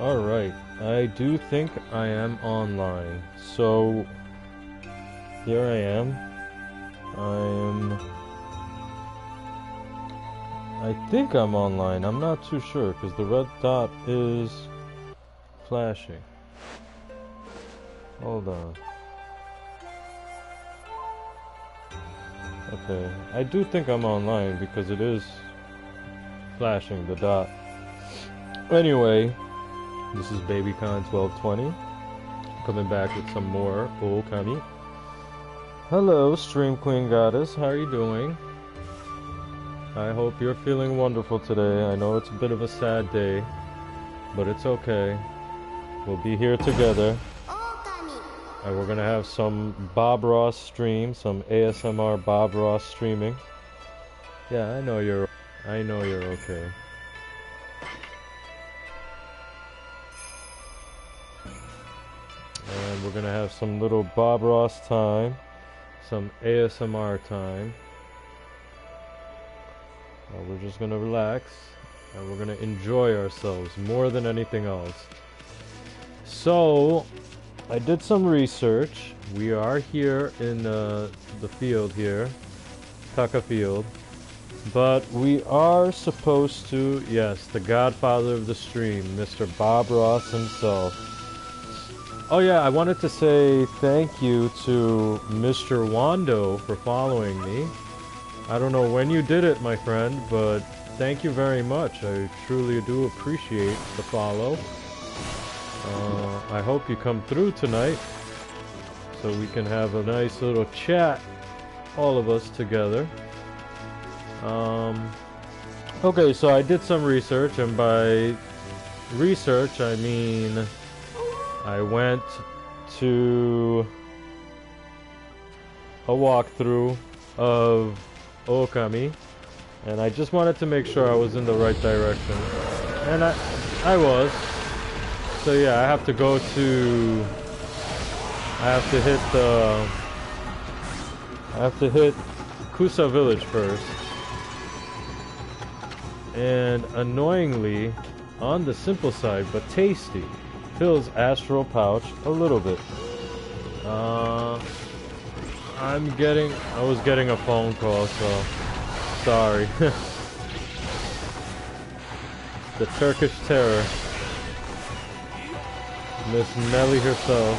Alright, I do think I am online. So, here I am. I think I'm online. I'm not too sure because the red dot is flashing. Hold on. Okay, I do think I'm online because it is flashing the dot. Anyway, this is BabyCon1220 coming back with some more Ōkami. Hello, Stream Queen Goddess. How are you doing? I hope you're feeling wonderful today. I know it's a bit of a sad day, but it's okay. We'll be here together. And we're gonna have some Bob Ross stream, some ASMR Bob Ross streaming. Yeah, I know you're okay. And we're gonna have some little Bob Ross time, some ASMR time. We're just gonna relax and we're gonna enjoy ourselves more than anything else. So, I did some research. We are here in the field here, Taka Field, but we are supposed to, yes, the godfather of the stream, Mr. Bob Ross himself. Oh yeah, I wanted to say thank you to Mr. Wando for following me. I don't know when you did it, my friend, but thank you very much. I truly do appreciate the follow. I hope you come through tonight so we can have a nice little chat, all of us together. Okay, so I did some research, and by research I mean I went to a walkthrough of Ōkami, and I just wanted to make sure I was in the right direction, and I was. So yeah, I have to hit Kusa village first, and annoyingly, on the simple side but tasty, fills astral pouch a little bit. I was getting a phone call, so sorry. The Turkish terror, Miss Nelly herself.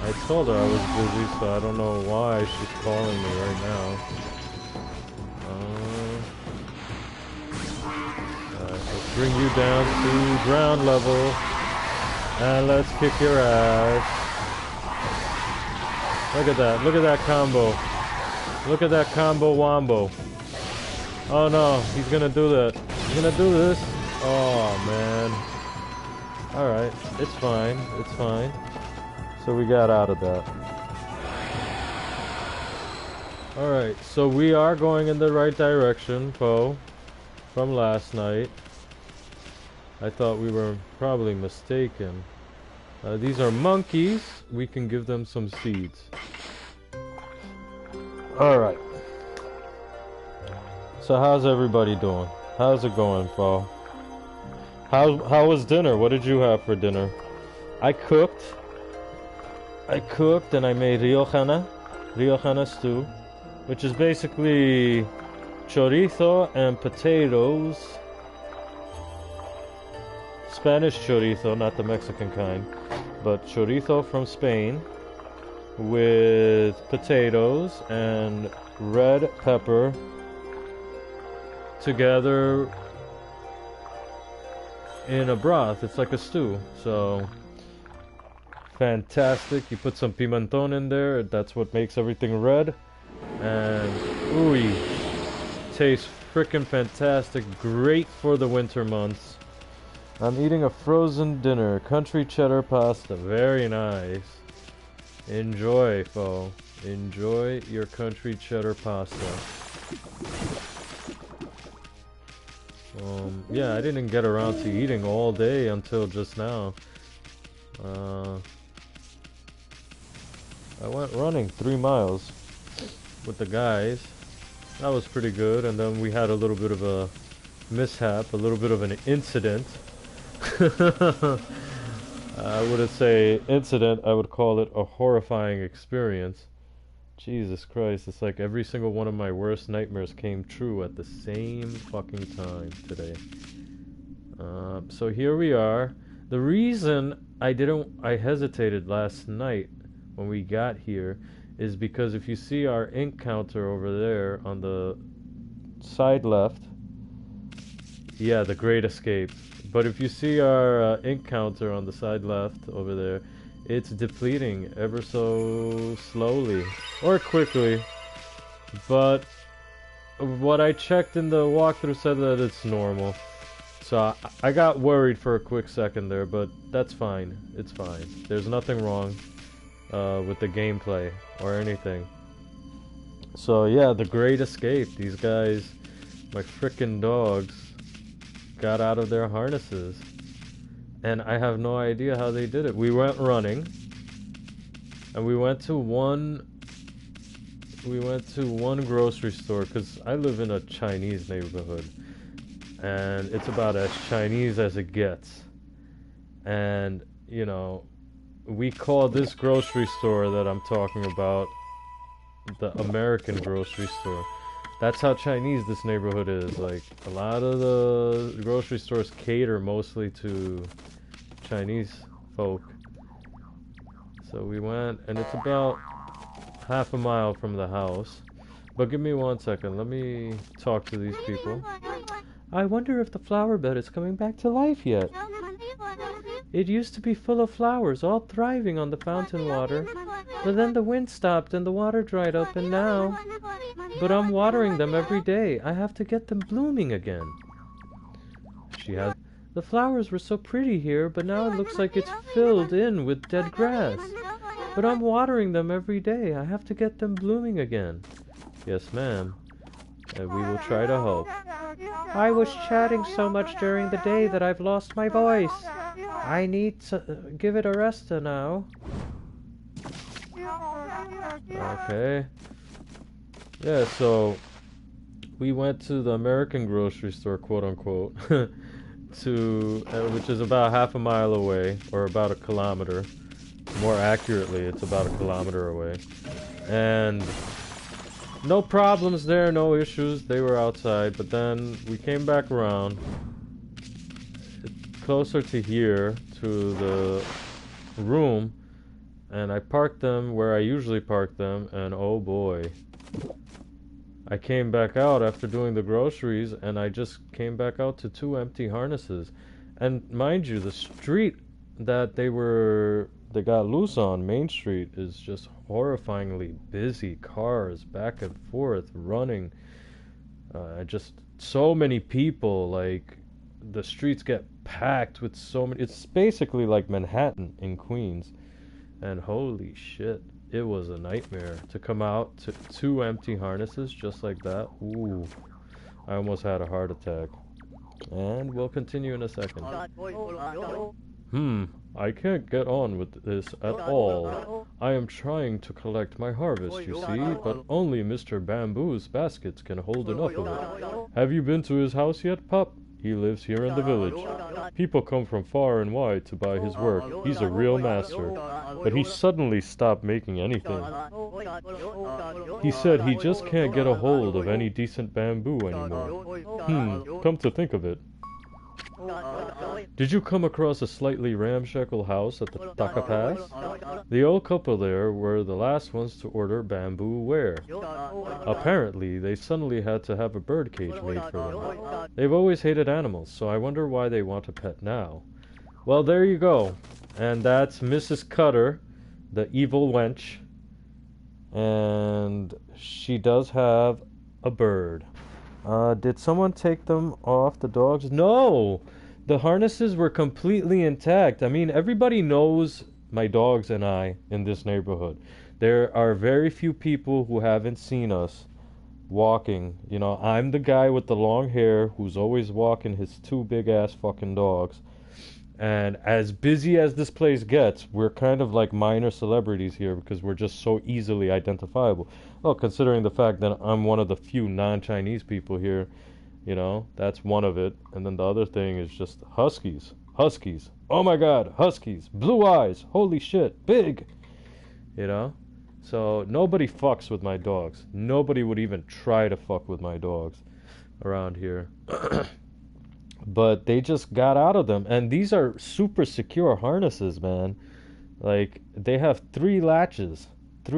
I told her I was busy, so I don't know why she's calling me right now. Let's bring you down to ground level, and let's kick your ass. Look at that combo. Look at that combo wombo. Oh no, he's gonna do that. He's gonna do this. Oh man. Alright, it's fine, it's fine. So we got out of that. Alright, so we are going in the right direction, Poe, from last night. I thought we were probably mistaken. These are monkeys. We can give them some seeds. Alright. So how's everybody doing? How's it going, Poe? How was dinner? What did you have for dinner? I cooked and I made Riojana stew, which is basically chorizo and potatoes. Spanish chorizo, not the Mexican kind, but chorizo from Spain with potatoes and red pepper together in a broth. It's like a stew, so fantastic. You put some pimenton in there, that's what makes everything red, and ooey, tastes freaking fantastic. Great for the winter months. I'm eating a frozen dinner, country cheddar pasta. Very nice. Enjoy, Fo. Enjoy your country cheddar pasta. Yeah, I didn't get around to eating all day until just now. I went running 3 miles with the guys. That was pretty good, and then we had a little bit of a mishap, a little bit of an incident I wouldn't say incident, I would call it a horrifying experience. Jesus Christ, it's like every single one of my worst nightmares came true at the same fucking time today. So here we are. The reason I hesitated last night when we got here is because if you see our ink counter over there on the side left, yeah, the Great Escape. But if you see our ink counter on the side left over there, it's depleting ever so slowly or quickly. But what I checked in the walkthrough said that it's normal. So I got worried for a quick second there, but that's fine. It's fine. There's nothing wrong with the gameplay or anything. So yeah, the Great Escape. These guys, my frickin' dogs, got out of their harnesses. And I have no idea how they did it. We went running. And we went to one grocery store, because I live in a Chinese neighborhood. And it's about as Chinese as it gets. And, you know, we call this grocery store that I'm talking about the American grocery store. That's how Chinese this neighborhood is. Like, a lot of the grocery stores cater mostly to Chinese folk. So we went, and it's about half a mile from the house. But give me 1 second. Let me talk to these people. I wonder if the flower bed is coming back to life yet. It used to be full of flowers, all thriving on the fountain water. But then the wind stopped and the water dried up, and now... But I'm watering them every day. I have to get them blooming again. The flowers were so pretty here, but now it looks like it's filled in with dead grass. But I'm watering them every day. I have to get them blooming again. Yes, ma'am. And we will try to help. I was chatting so much during the day that I've lost my voice. I need to give it a rest now. Okay. Yeah, so we went to the American grocery store, quote unquote, which is about half a mile away, or about a kilometer. More accurately, it's about a kilometer away. And no problems there, no issues. They were outside, but then we came back around closer to here, to the room, and I parked them where I usually park them, and oh boy. I came back out after doing the groceries, and I just came back out to 2 empty harnesses. And mind you, the street that they got loose on, Main Street, is just horrifyingly busy. Cars back and forth running, just so many people. Like, the streets get packed with so many. It's basically like Manhattan in Queens, and holy shit, it was a nightmare to come out to 2 empty harnesses just like that. Ooh, I almost had a heart attack. And we'll continue in a second. I can't get on with this at all. I am trying to collect my harvest, you see, but only Mr. Bamboo's baskets can hold enough of it. Have you been to his house yet, pup? He lives here in the village. People come from far and wide to buy his work. He's a real master. But he suddenly stopped making anything. He said he just can't get a hold of any decent bamboo anymore. Come to think of it. Did you come across a slightly ramshackle house at the Taka Pass? The old couple there were the last ones to order bamboo ware. Apparently, they suddenly had to have a bird cage made for them. They've always hated animals, so I wonder why they want a pet now. Well, there you go. And that's Mrs. Cutter, the evil wench. And she does have a bird. Did someone take them off, the dogs? No! The harnesses were completely intact. I mean, everybody knows my dogs and I in this neighborhood. There are very few people who haven't seen us walking. You know, I'm the guy with the long hair who's always walking his 2 big-ass fucking dogs. And as busy as this place gets, we're kind of like minor celebrities here because we're just so easily identifiable. Well, considering the fact that I'm one of the few non-Chinese people here, you know, that's one of it. And then the other thing is just huskies. huskies. Oh my god, huskies. Blue eyes. Holy shit, big. You know? So nobody fucks with my dogs. Nobody would even try to fuck with my dogs around here. But they just got out of them. And these are super secure harnesses, man. Like, they have 3 latches. What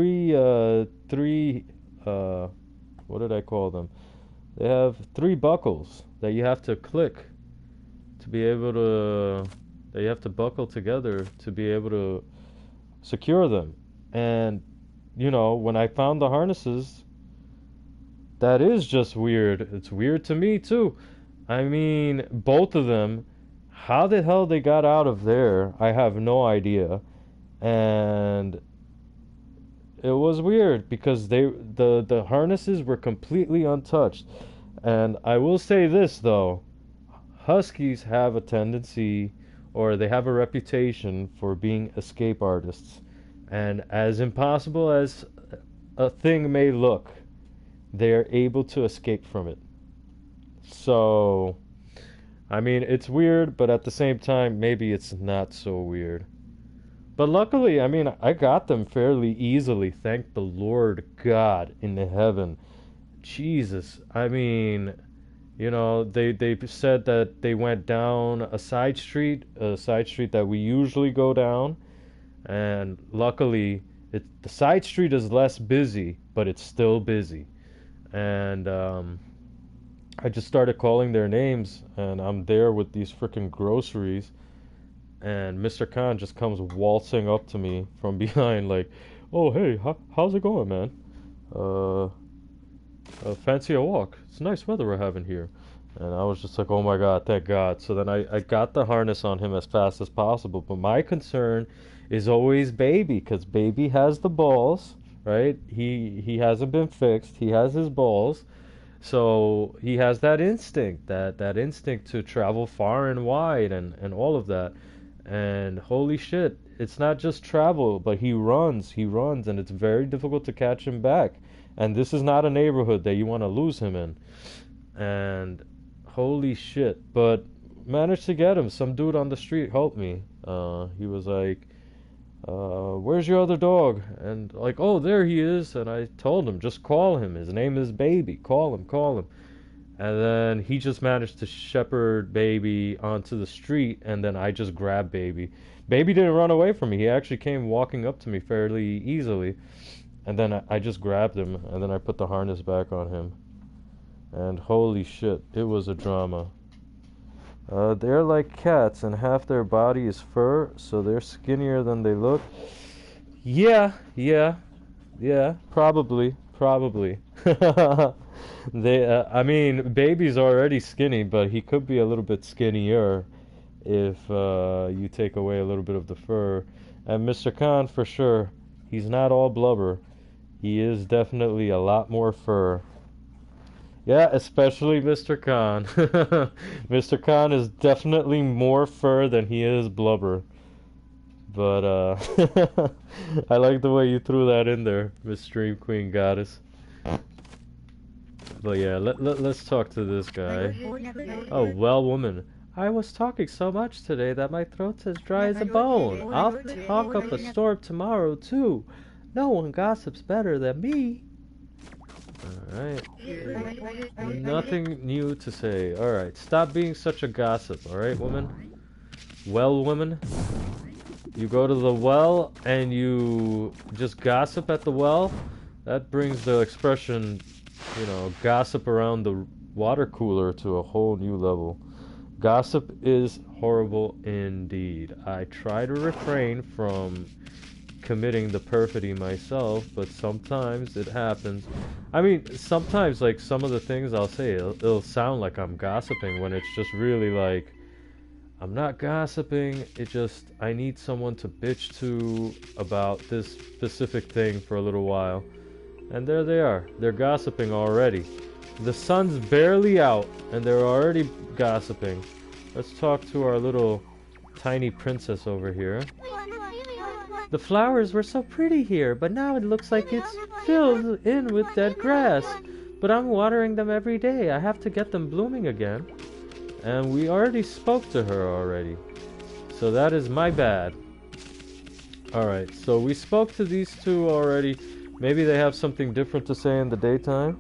did I call them? They have 3 buckles that you have to click to be able to, that you have to buckle together to be able to secure them. And, you know, when I found the harnesses, that is just weird. It's weird to me too. I mean, both of them, how the hell they got out of there, I have no idea. And it was weird because the harnesses were completely untouched. And I will say this though, huskies have a tendency, or they have a reputation for being escape artists. And as impossible as a thing may look, they are able to escape from it. So, I mean, it's weird, but at the same time, maybe it's not so weird. But luckily, I mean, I got them fairly easily. Thank the Lord God in heaven. Jesus. I mean, you know, they said that they went down a side street that we usually go down. And luckily, the side street is less busy, but it's still busy. And I just started calling their names, and I'm there with these freaking groceries. And Mr. Khan just comes waltzing up to me from behind like, oh, hey, how's it going, man? Fancy a walk? It's nice weather we're having here. And I was just like, oh my God, thank God. So then I got the harness on him as fast as possible. But my concern is always Baby, because Baby has the balls, right? He hasn't been fixed. He has his balls. So he has that instinct, that instinct to travel far and wide and all of that. And holy shit, it's not just travel, but he runs, and it's very difficult to catch him back. And this is not a neighborhood that you want to lose him in. And holy shit, but managed to get him. Some dude on the street helped me. He was like, where's your other dog? And like, oh, there he is. And I told him, just call him. His name is Baby. Call him. And then he just managed to shepherd Baby onto the street, and then I just grabbed Baby. Baby didn't run away from me. He actually came walking up to me fairly easily. And then I just grabbed him, and then I put the harness back on him. And holy shit, it was a drama. They're like cats, and half their body is fur, so they're skinnier than they look. Yeah, probably. I mean, Baby's already skinny, but he could be a little bit skinnier if you take away a little bit of the fur. And Mr. Khan, for sure, he's not all blubber. He is definitely a lot more fur. Yeah, especially Mr. Khan. Mr. Khan is definitely more fur than he is blubber. But I like the way you threw that in there, Miss Stream Queen Goddess. But yeah, let's talk to this guy. Oh, well, woman. I was talking so much today that my throat's as dry as a bone. I'll talk up a storm tomorrow, too. No one gossips better than me. Alright. Nothing new to say. Alright, stop being such a gossip, alright, woman? Well, woman? You go to the well and you just gossip at the well? That brings the expression, you know, gossip around the water cooler to a whole new level. Gossip is horrible indeed. I try to refrain from committing the perfidy myself, but sometimes it happens. I mean, sometimes, like, some of the things I'll say, it'll sound like I'm gossiping when it's just really like, I'm not gossiping, it just, I need someone to bitch to about this specific thing for a little while. And there they are. They're gossiping already. The sun's barely out, and they're already gossiping. Let's talk to our little tiny princess over here. The flowers were so pretty here, but now it looks like it's filled in with dead grass. But I'm watering them every day. I have to get them blooming again. And we already spoke to her already. So that is my bad. Alright, so we spoke to these two already. Maybe they have something different to say in the daytime.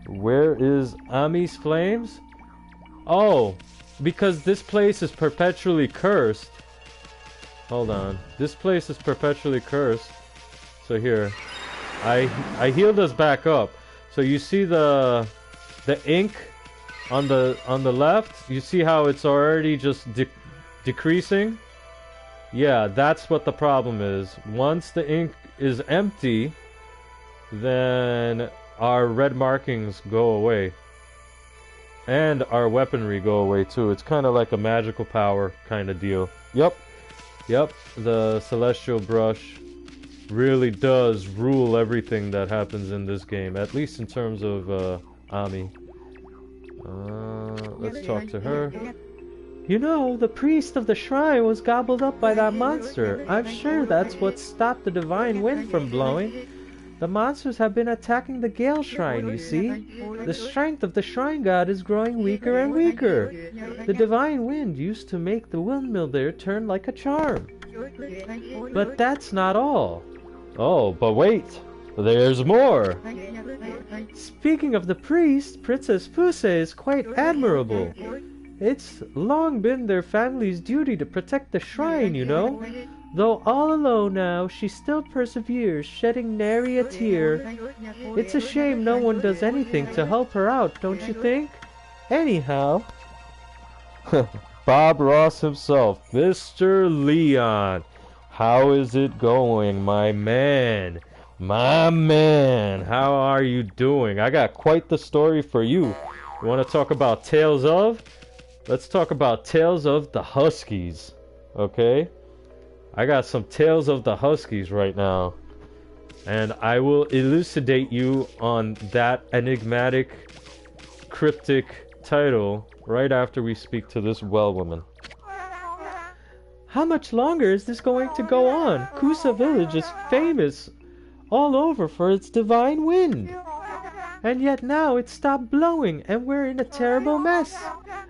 Where is Ami's flames? Oh, because this place is perpetually cursed. Hold on. This place is perpetually cursed. So here, I healed us back up. So you see the ink on the left? You see how it's already just decreasing? Yeah, that's what the problem is. Once the ink is empty, then our red markings go away. And our weaponry go away too. It's kind of like a magical power kind of deal. Yep. The celestial brush really does rule everything that happens in this game. At least in terms of Ami. Let's talk to her. You know, the priest of the shrine was gobbled up by that monster. I'm sure that's what stopped the divine wind from blowing. The monsters have been attacking the Gale Shrine, you see. The strength of the shrine god is growing weaker and weaker. The divine wind used to make the windmill there turn like a charm. But that's not all. Oh, but wait. There's more. Speaking of the priest, Princess Puse is quite admirable. It's long been their family's duty to protect the shrine, you know. Though all alone now, she still perseveres, shedding nary a tear. It's a shame no one does anything to help her out, don't you think? Anyhow... Bob Ross himself, Mr. Leon. How is it going, my man? My man, how are you doing? I got quite the story for you. You want to talk about Tales of? Let's talk about Tales of the Huskies, okay? I got some Tales of the Huskies right now. And I will elucidate you on that enigmatic, cryptic title right after we speak to this well woman. How much longer is this going to go on? Kusa village is famous all over for its divine wind. And yet now it's stopped blowing and we're in a terrible mess.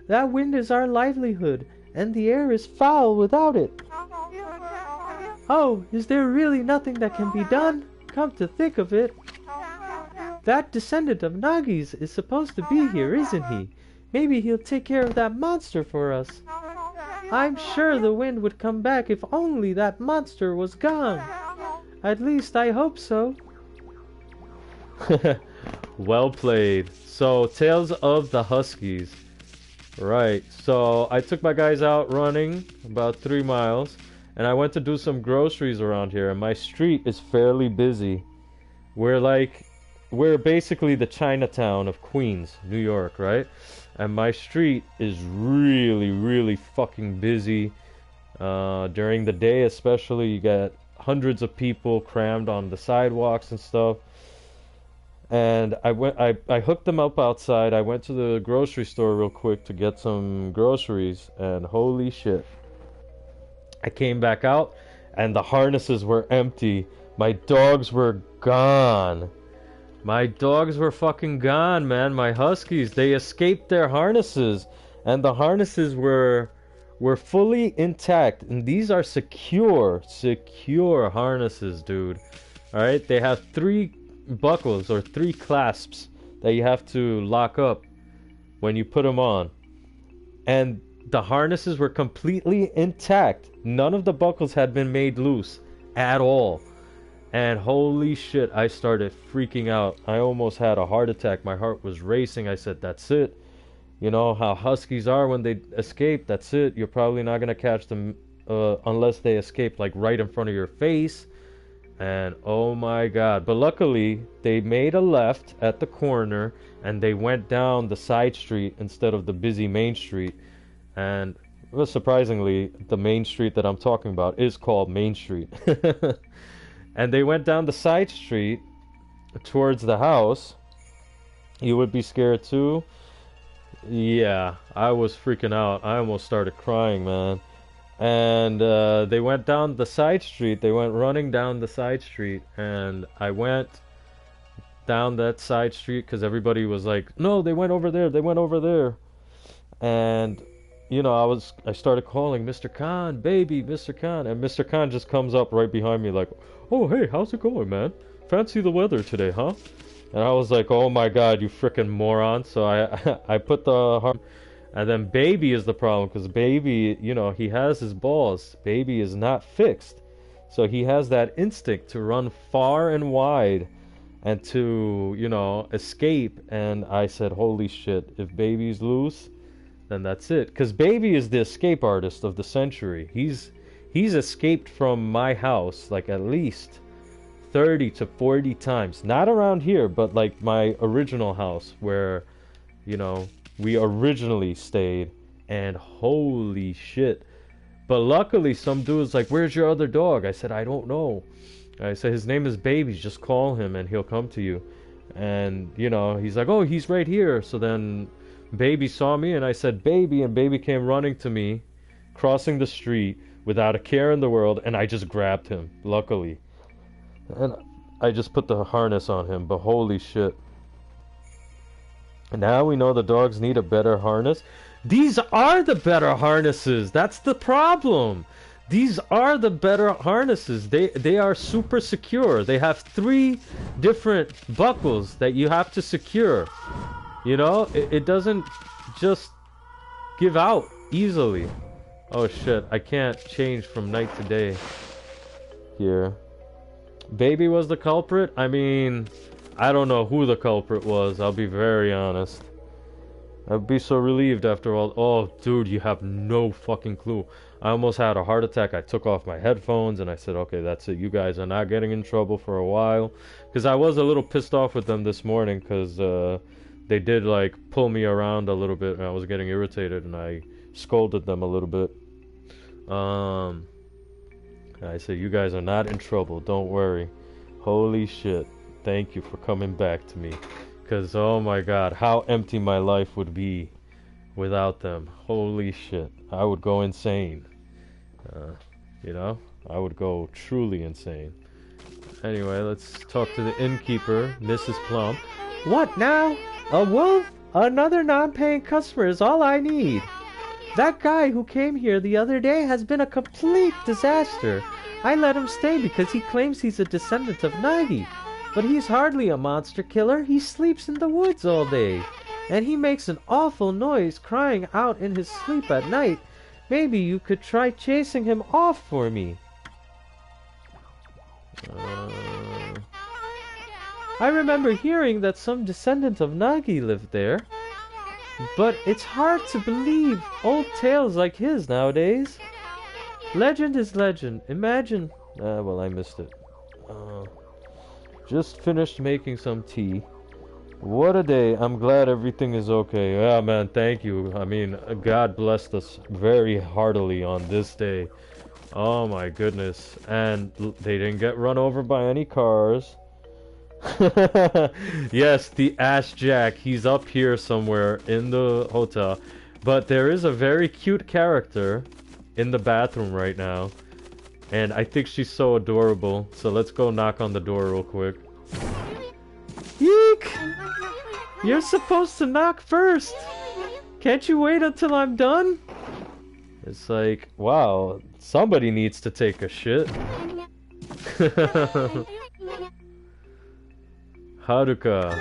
That wind is our livelihood and the air is foul without it. Oh, is there really nothing that can be done? Come to think of it. That descendant of Nagi's is supposed to be here, isn't he? Maybe he'll take care of that monster for us. I'm sure the wind would come back if only that monster was gone. At least I hope so. Well played. So, Tales of the Huskies. Right, so I took my guys out running about 3 miles. And I went to do some groceries around here, and my street is fairly busy. We're basically the Chinatown of Queens, New York, right? And my street is really, really fucking busy. During the day especially, you get hundreds of people crammed on the sidewalks and stuff. And I hooked them up outside. I went to the grocery store real quick to get some groceries, and holy shit. I came back out and the harnesses were empty. My dogs were gone. My dogs were fucking gone, man. My huskies, they escaped their harnesses and the harnesses were fully intact, and these are secure harnesses, dude. All right, they have 3 buckles or 3 clasps that you have to lock up when you put them on. And the harnesses were completely intact. None of the buckles had been made loose at all. And holy shit, I started freaking out. I almost had a heart attack. My heart was racing. I said, that's it. You know how huskies are when they escape. That's it. You're probably not going to catch them unless they escape like right in front of your face. And oh my god. But luckily, they made a left at the corner and they went down the side street instead of the busy main street. And well, surprisingly, the main street that I'm talking about is called Main Street. And they went down the side street towards the house. You would be scared too? Yeah, I was freaking out. I almost started crying, man. And they went down the side street. They went running down the side street. And I went down that side street because everybody was like, no, they went over there. They went over there. And you know, I started calling Mr. Khan, baby, Mr. Khan, and Mr. Khan just comes up right behind me like, oh, hey, how's it going, man? Fancy the weather today, huh? And I was like, oh my god, you freaking moron. So I put the harness, and then baby is the problem, because baby, you know, he has his balls. Baby is not fixed. So he has that instinct to run far and wide and to, you know, escape. And I said, holy shit, if baby's loose, then that's it. Because baby is the escape artist of the century. He's escaped from my house like at least 30 to 40 times. Not around here, but like my original house where, you know, we originally stayed. And holy shit. But luckily some dude's like, where's your other dog? I said, I don't know. I said, his name is Baby, just call him and he'll come to you. And, you know, he's like, oh, he's right here. So then Baby saw me and I said, baby, and baby came running to me, crossing the street without a care in the world, and I just grabbed him, luckily. And I just put the harness on him, but holy shit. Now we know the dogs need a better harness. These are the better harnesses. That's the problem. These are the better harnesses. They are super secure. They have 3 different buckles that you have to secure. You know, it doesn't just give out easily. Oh shit, I can't change from night to day here. Baby was the culprit? I mean, I don't know who the culprit was, I'll be very honest. I'd be so relieved after all. Oh, dude, you have no fucking clue. I almost had a heart attack. I took off my headphones and I said, okay, that's it. You guys are not getting in trouble for a while. Because I was a little pissed off with them this morning because they did like pull me around a little bit and I was getting irritated and I scolded them a little bit. I said, you guys are not in trouble. Don't worry. Holy shit. Thank you for coming back to me. Because, oh my god, how empty my life would be without them. Holy shit. I would go insane. You know? I would go truly insane. Anyway, let's talk to the innkeeper, Mrs. Plum. What now? A wolf? Another non-paying customer is all I need. That guy who came here the other day has been a complete disaster. I let him stay because he claims he's a descendant of Nagi. But he's hardly a monster killer. He sleeps in the woods all day. And he makes an awful noise crying out in his sleep at night. Maybe you could try chasing him off for me. I remember hearing that some descendant of Nagi lived there. But it's hard to believe old tales like his nowadays. Legend is legend. Imagine... well, I missed it. Just finished making some tea. What a day. I'm glad everything is okay. Yeah, man, thank you. I mean, God blessed us very heartily on this day. Oh my goodness. And they didn't get run over by any cars. Yes, the Ash Jack. He's up here somewhere in the hotel. But there is a very cute character in the bathroom right now. And I think she's so adorable. So let's go knock on the door real quick. Eek! You're supposed to knock first. Can't you wait until I'm done? It's like, wow, somebody needs to take a shit. Haruka.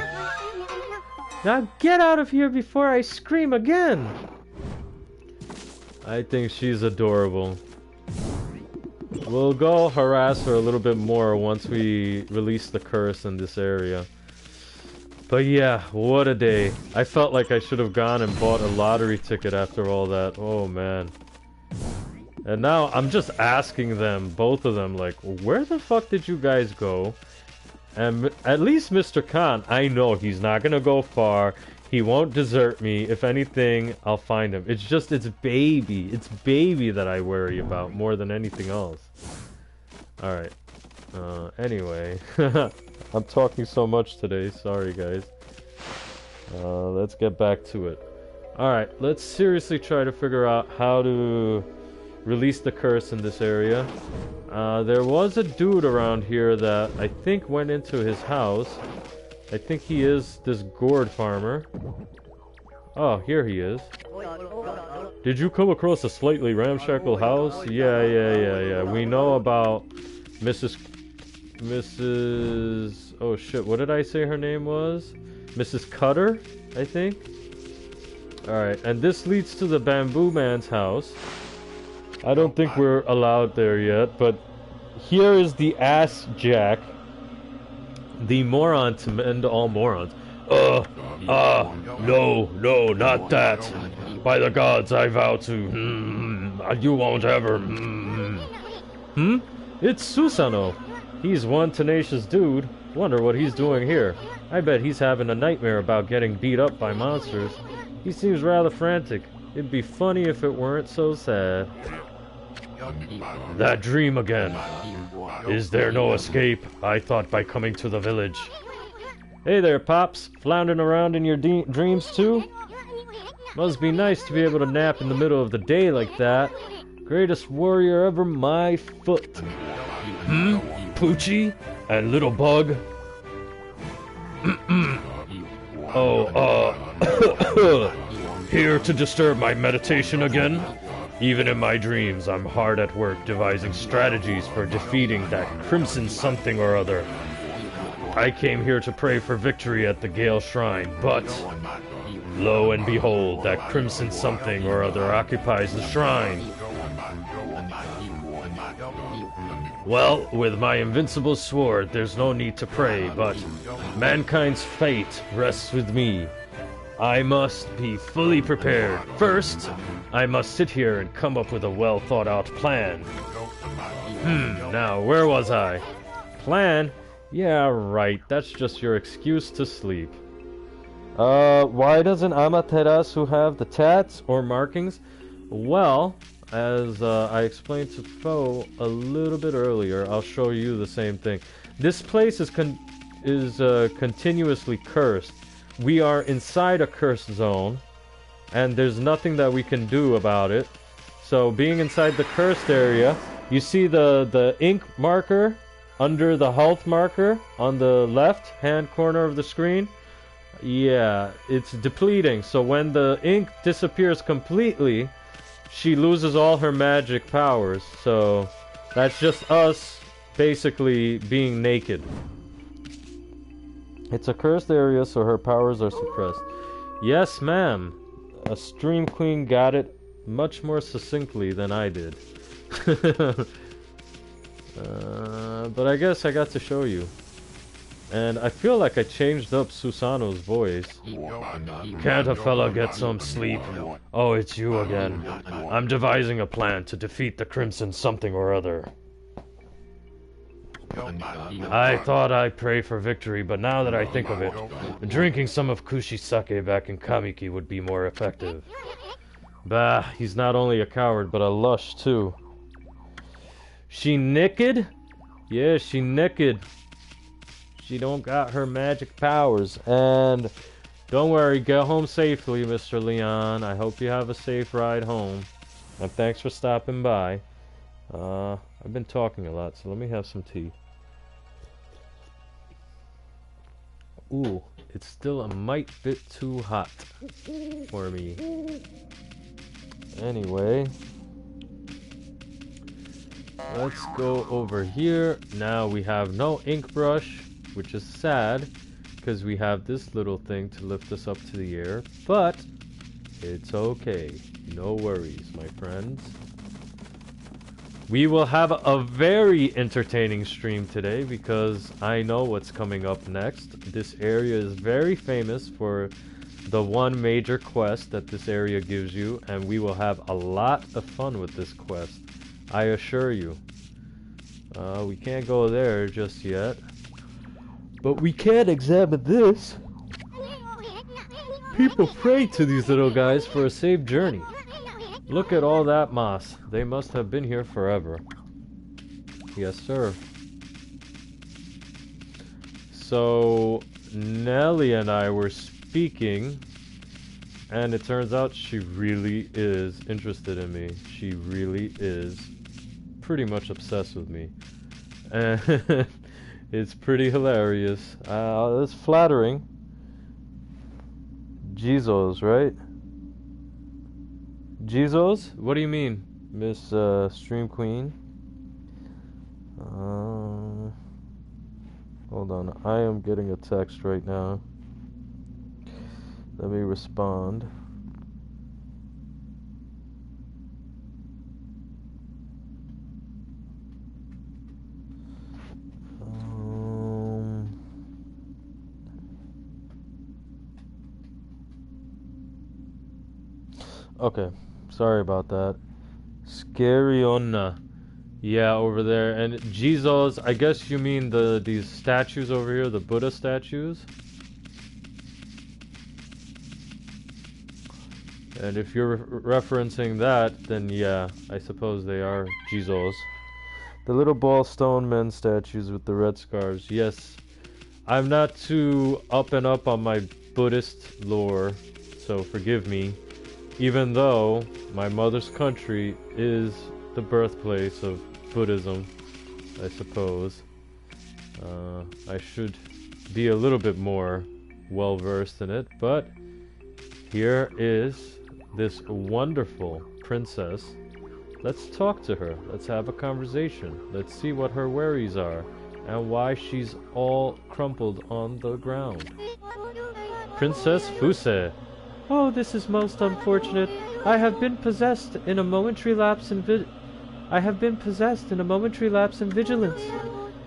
Now get out of here before I scream again. I think she's adorable. We'll go harass her a little bit more once we release the curse in this area. But yeah, what a day. I felt like I should have gone and bought a lottery ticket after all that. Oh man. And now I'm just asking them, both of them, like, where the fuck did you guys go? And at least Mr. Khan, I know he's not gonna go far. He won't desert me. If anything, I'll find him. It's just, it's baby. It's baby that I worry about more than anything else. Alright. Anyway. I'm talking so much today. Sorry, guys. Let's get back to it. Alright, let's seriously try to figure out how to release the curse in this area. There was a dude around here that I think went into his house. I think he is this gourd farmer. Oh, here he is. Did you come across a slightly ramshackle house? Yeah. We know about Mrs. Oh shit, what did I say her name was? Mrs. Cutter, I think? Alright, and this leads to the Bamboo Man's house. I don't think we're allowed there yet, but here is the Ass Jack, the moron to mend all morons. No, not that. By the gods, I vow to. You won't ever. It's Susano. He's one tenacious dude. Wonder what he's doing here. I bet he's having a nightmare about getting beat up by monsters. He seems rather frantic. It'd be funny if it weren't so sad. That dream again. Is there no escape? I thought by coming to the village. Hey there, Pops. Floundering around in your dreams too? Must be nice to be able to nap in the middle of the day like that. Greatest warrior ever, my foot. Poochie? And little bug? Here to disturb my meditation again? Even in my dreams, I'm hard at work devising strategies for defeating that crimson something or other. I came here to pray for victory at the Gale Shrine, but lo and behold, that crimson something or other occupies the shrine. Well, with my invincible sword, there's no need to pray, but mankind's fate rests with me. I must be fully prepared. First, I must sit here and come up with a well-thought-out plan. Now, where was I? Plan? Yeah, right. That's just your excuse to sleep. Why doesn't Amaterasu have the tats or markings? Well, as I explained to Foe a little bit earlier, I'll show you the same thing. This place is continuously cursed. We are inside a cursed zone, and there's nothing that we can do about it. So being inside the cursed area, you see the ink marker under the health marker on the left hand corner of the screen? Yeah, it's depleting. So when the ink disappears completely, she loses all her magic powers. So that's just us basically being naked. It's a cursed area, so her powers are suppressed. Yes, ma'am. A stream queen got it much more succinctly than I did. But I guess I got to show you. And I feel like I changed up Susano's voice. Can't a fella get some sleep? Oh, it's you again. I'm devising a plan to defeat the crimson something or other. I thought I'd pray for victory, but now that I think of it, drinking some of Kushi sake back in Kamiki would be more effective. Bah, he's not only a coward, but a lush too. She naked? Yeah, she naked. She don't got her magic powers. And don't worry, get home safely, Mr. Leon. I hope you have a safe ride home. And thanks for stopping by. I've been talking a lot, so let me have some tea. Ooh, it's still a mite bit too hot for me. Anyway, let's go over here. Now we have no ink brush, which is sad, because we have this little thing to lift us up to the air, but it's okay. No worries, my friends. We will have a very entertaining stream today because I know what's coming up next. This area is very famous for the one major quest that this area gives you, and we will have a lot of fun with this quest. I assure you. We can't go there just yet, but we can examine this. People pray to these little guys for a safe journey. Look at all that moss. They must have been here forever. Yes, sir. So, Nelly and I were speaking, and it turns out she really is interested in me. She really is pretty much obsessed with me. And it's pretty hilarious. It's flattering. Jesus, right? Jesus? What do you mean, Miss Stream Queen? Hold on, I am getting a text right now. Let me respond. Okay, sorry about that. Scariona. Yeah, over there. And Jesus, I guess you mean these statues over here, the Buddha statues? And if you're referencing that, then yeah, I suppose they are Jesus. The little ball stone men statues with the red scarves. Yes, I'm not too up and up on my Buddhist lore, so forgive me. Even though my mother's country is the birthplace of Buddhism, I suppose. I should be a little bit more well versed in it, but here is this wonderful princess. Let's talk to her. Let's have a conversation. Let's see what her worries are and why she's all crumpled on the ground. Princess Fuse. Oh, this is most unfortunate. I have been possessed in a momentary lapse in vigilance,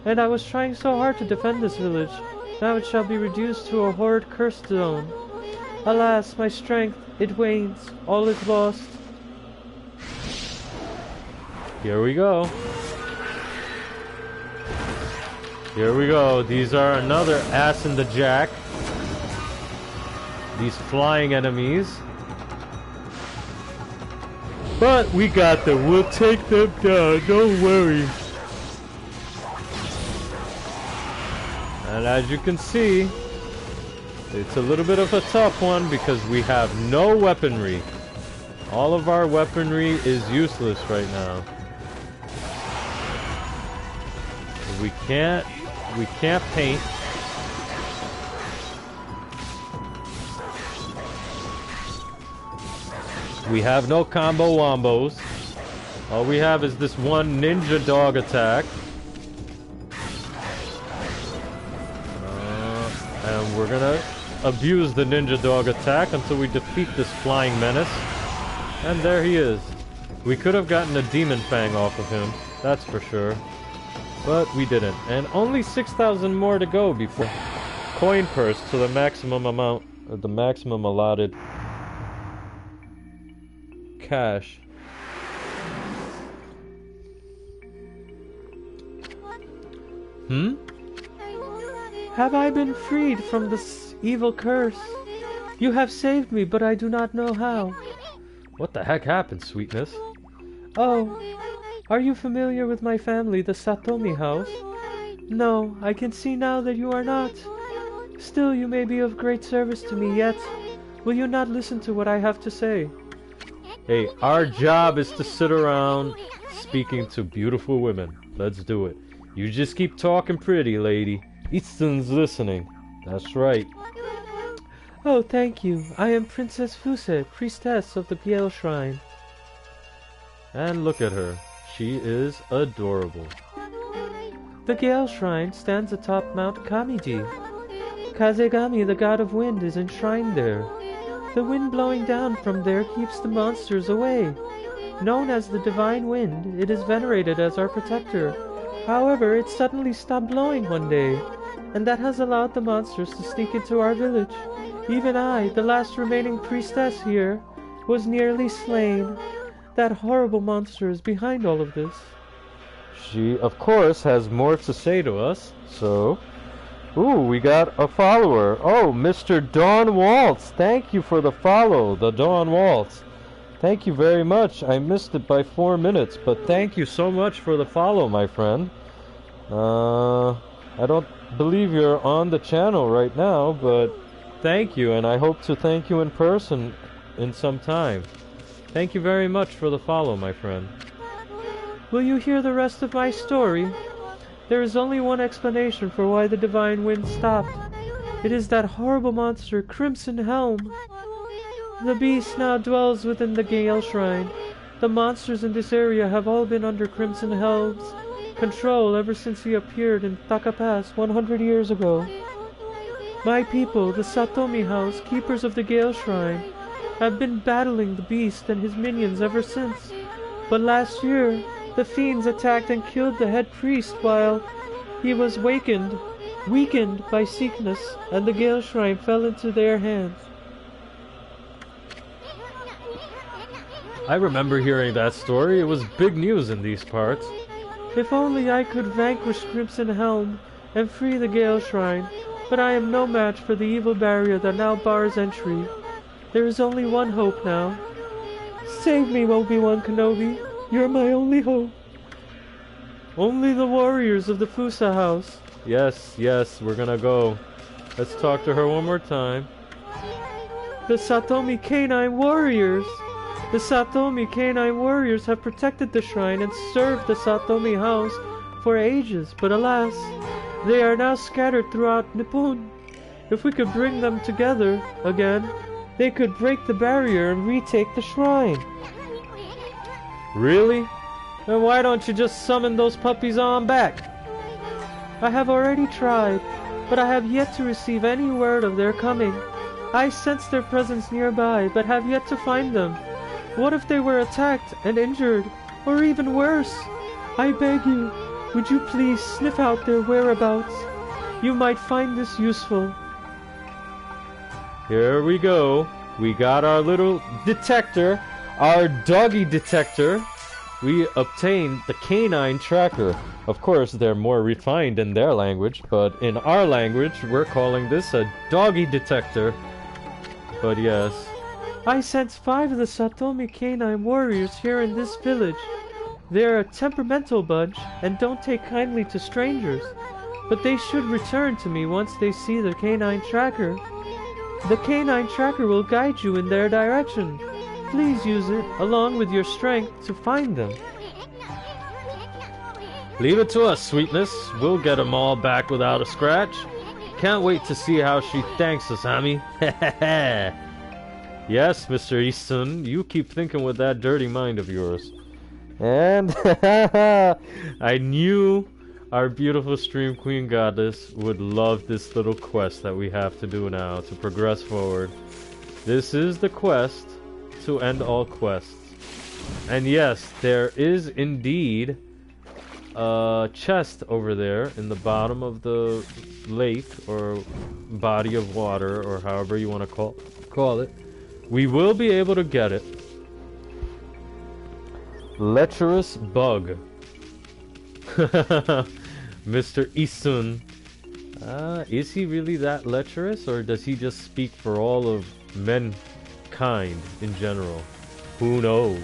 and I was trying so hard to defend this village. Now it shall be reduced to a horrid cursed zone. Alas, my strength, it wanes. All is lost. Here we go. Here we go. These are another ass in the jack. These flying enemies. But we got them. We'll take them down. Don't worry. And as you can see, it's a little bit of a tough one because we have no weaponry. All of our weaponry is useless right now. We can't paint. We have no combo wombos. All we have is this one ninja dog attack. And we're gonna abuse the ninja dog attack until we defeat this flying menace. And there he is. We could have gotten a demon fang off of him, that's for sure. But we didn't. And only 6,000 more to go before coin purse to the maximum amount, or the maximum allotted cash. Have I been freed from this evil curse? You have saved me, but I do not know how. What the heck happened, sweetness? Oh, are you familiar with my family, the Satomi house? No, I can see now that you are not. Still, you may be of great service to me yet. Will you not listen to what I have to say? Hey, our job is to sit around speaking to beautiful women. Let's do it. You just keep talking pretty, lady. Easton's listening. That's right. Oh, thank you. I am Princess Fuse, priestess of the Gale Shrine. And look at her. She is adorable. The Gale Shrine stands atop Mount Kamiji. Kazegami, the god of wind, is enshrined there. The wind blowing down from there keeps the monsters away. Known as the Divine Wind, it is venerated as our protector. However, it suddenly stopped blowing one day, and that has allowed the monsters to sneak into our village. Even I, the last remaining priestess here, was nearly slain. That horrible monster is behind all of this. She, of course, has more to say to us, so... Ooh, we got a follower. Oh, Mr. Dawn Waltz. Thank you for the follow, the Dawn Waltz. Thank you very much. I missed it by 4 minutes, but thank you so much for the follow, my friend. I don't believe you're on the channel right now, but thank you, and I hope to thank you in person in some time. Thank you very much for the follow, my friend. Will you hear the rest of my story? There is only one explanation for why the Divine Wind stopped. It is that horrible monster, Crimson Helm. The beast now dwells within the Gale Shrine. The monsters in this area have all been under Crimson Helm's control ever since he appeared in Taka Pass 100 years ago. My people, the Satomi House, keepers of the Gale Shrine, have been battling the beast and his minions ever since. But last year, the fiends attacked and killed the head priest while he was weakened by sickness, and the Gale Shrine fell into their hands. I remember hearing that story. It was big news in these parts. If only I could vanquish Crimson Helm and free the Gale Shrine, but I am no match for the evil barrier that now bars entry. There is only one hope now. Save me, Obi-Wan Kenobi. You're my only hope. Only the warriors of the Fusa House. Yes, we're gonna go. Let's talk to her one more time. The Satomi Canine Warriors. The Satomi Canine Warriors have protected the shrine and served the Satomi House for ages, but alas, they are now scattered throughout Nippon. If we could bring them together again, they could break the barrier and retake the shrine. Really? Then why don't you just summon those puppies on back? I have already tried, but I have yet to receive any word of their coming. I sense their presence nearby, but have yet to find them. What if they were attacked and injured, or even worse? I beg you, would you please sniff out their whereabouts? You might find this useful. Here we go. We got our little detector, our doggy detector. We obtained the canine tracker. Of course, they're more refined in their language, but in our language, we're calling this a doggy detector. But yes. I sense 5 of the Satomi Canine Warriors here in this village. They're a temperamental bunch and don't take kindly to strangers, but they should return to me once they see the canine tracker. The canine tracker will guide you in their direction. Please use it, along with your strength, to find them. Leave it to us, sweetness. We'll get them all back without a scratch. Can't wait to see how she thanks us, Ami. Yes, Mr. Easton, you keep thinking with that dirty mind of yours. And I knew our beautiful Stream Queen Goddess would love this little quest that we have to do now to progress forward. This is the quest to end all quests. And yes, there is indeed a chest over there in the bottom of the lake or body of water, or however you want to call it. We will be able to get it. Lecherous bug. Mr. Isun. Is he really that lecherous, or does he just speak for all of mankind in general? Who knows?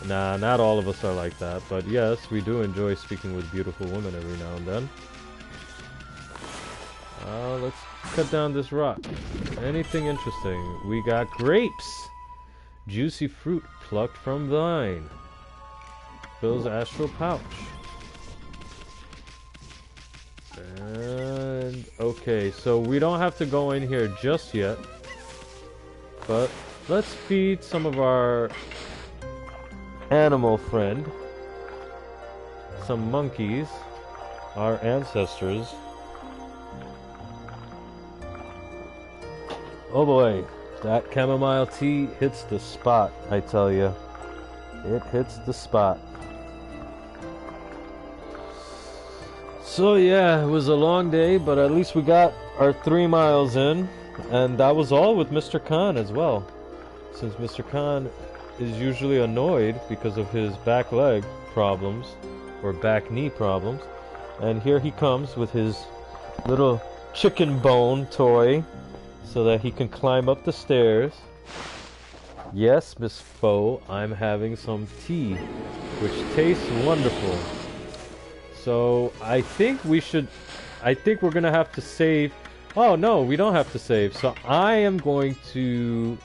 Nah, not all of us are like that, but yes, we do enjoy speaking with beautiful women every now and then. Let's cut down this rock. Anything interesting? We got grapes! Juicy fruit plucked from vine. Bill's astral pouch. And okay, so we don't have to go in here just yet, but let's feed some of our animal friend, some monkeys, our ancestors. Oh boy, that chamomile tea hits the spot, I tell you. It hits the spot. So yeah, it was a long day, but at least we got our 3 miles in, and that was all with Mr. Khan as well. Since Mr. Khan is usually annoyed because of his back leg problems, or back knee problems, and here he comes with his little chicken bone toy, so that he can climb up the stairs. Yes, Miss Foe, I'm having some tea, which tastes wonderful. So I think we're gonna have to save. Oh no, we don't have to save. So I am going to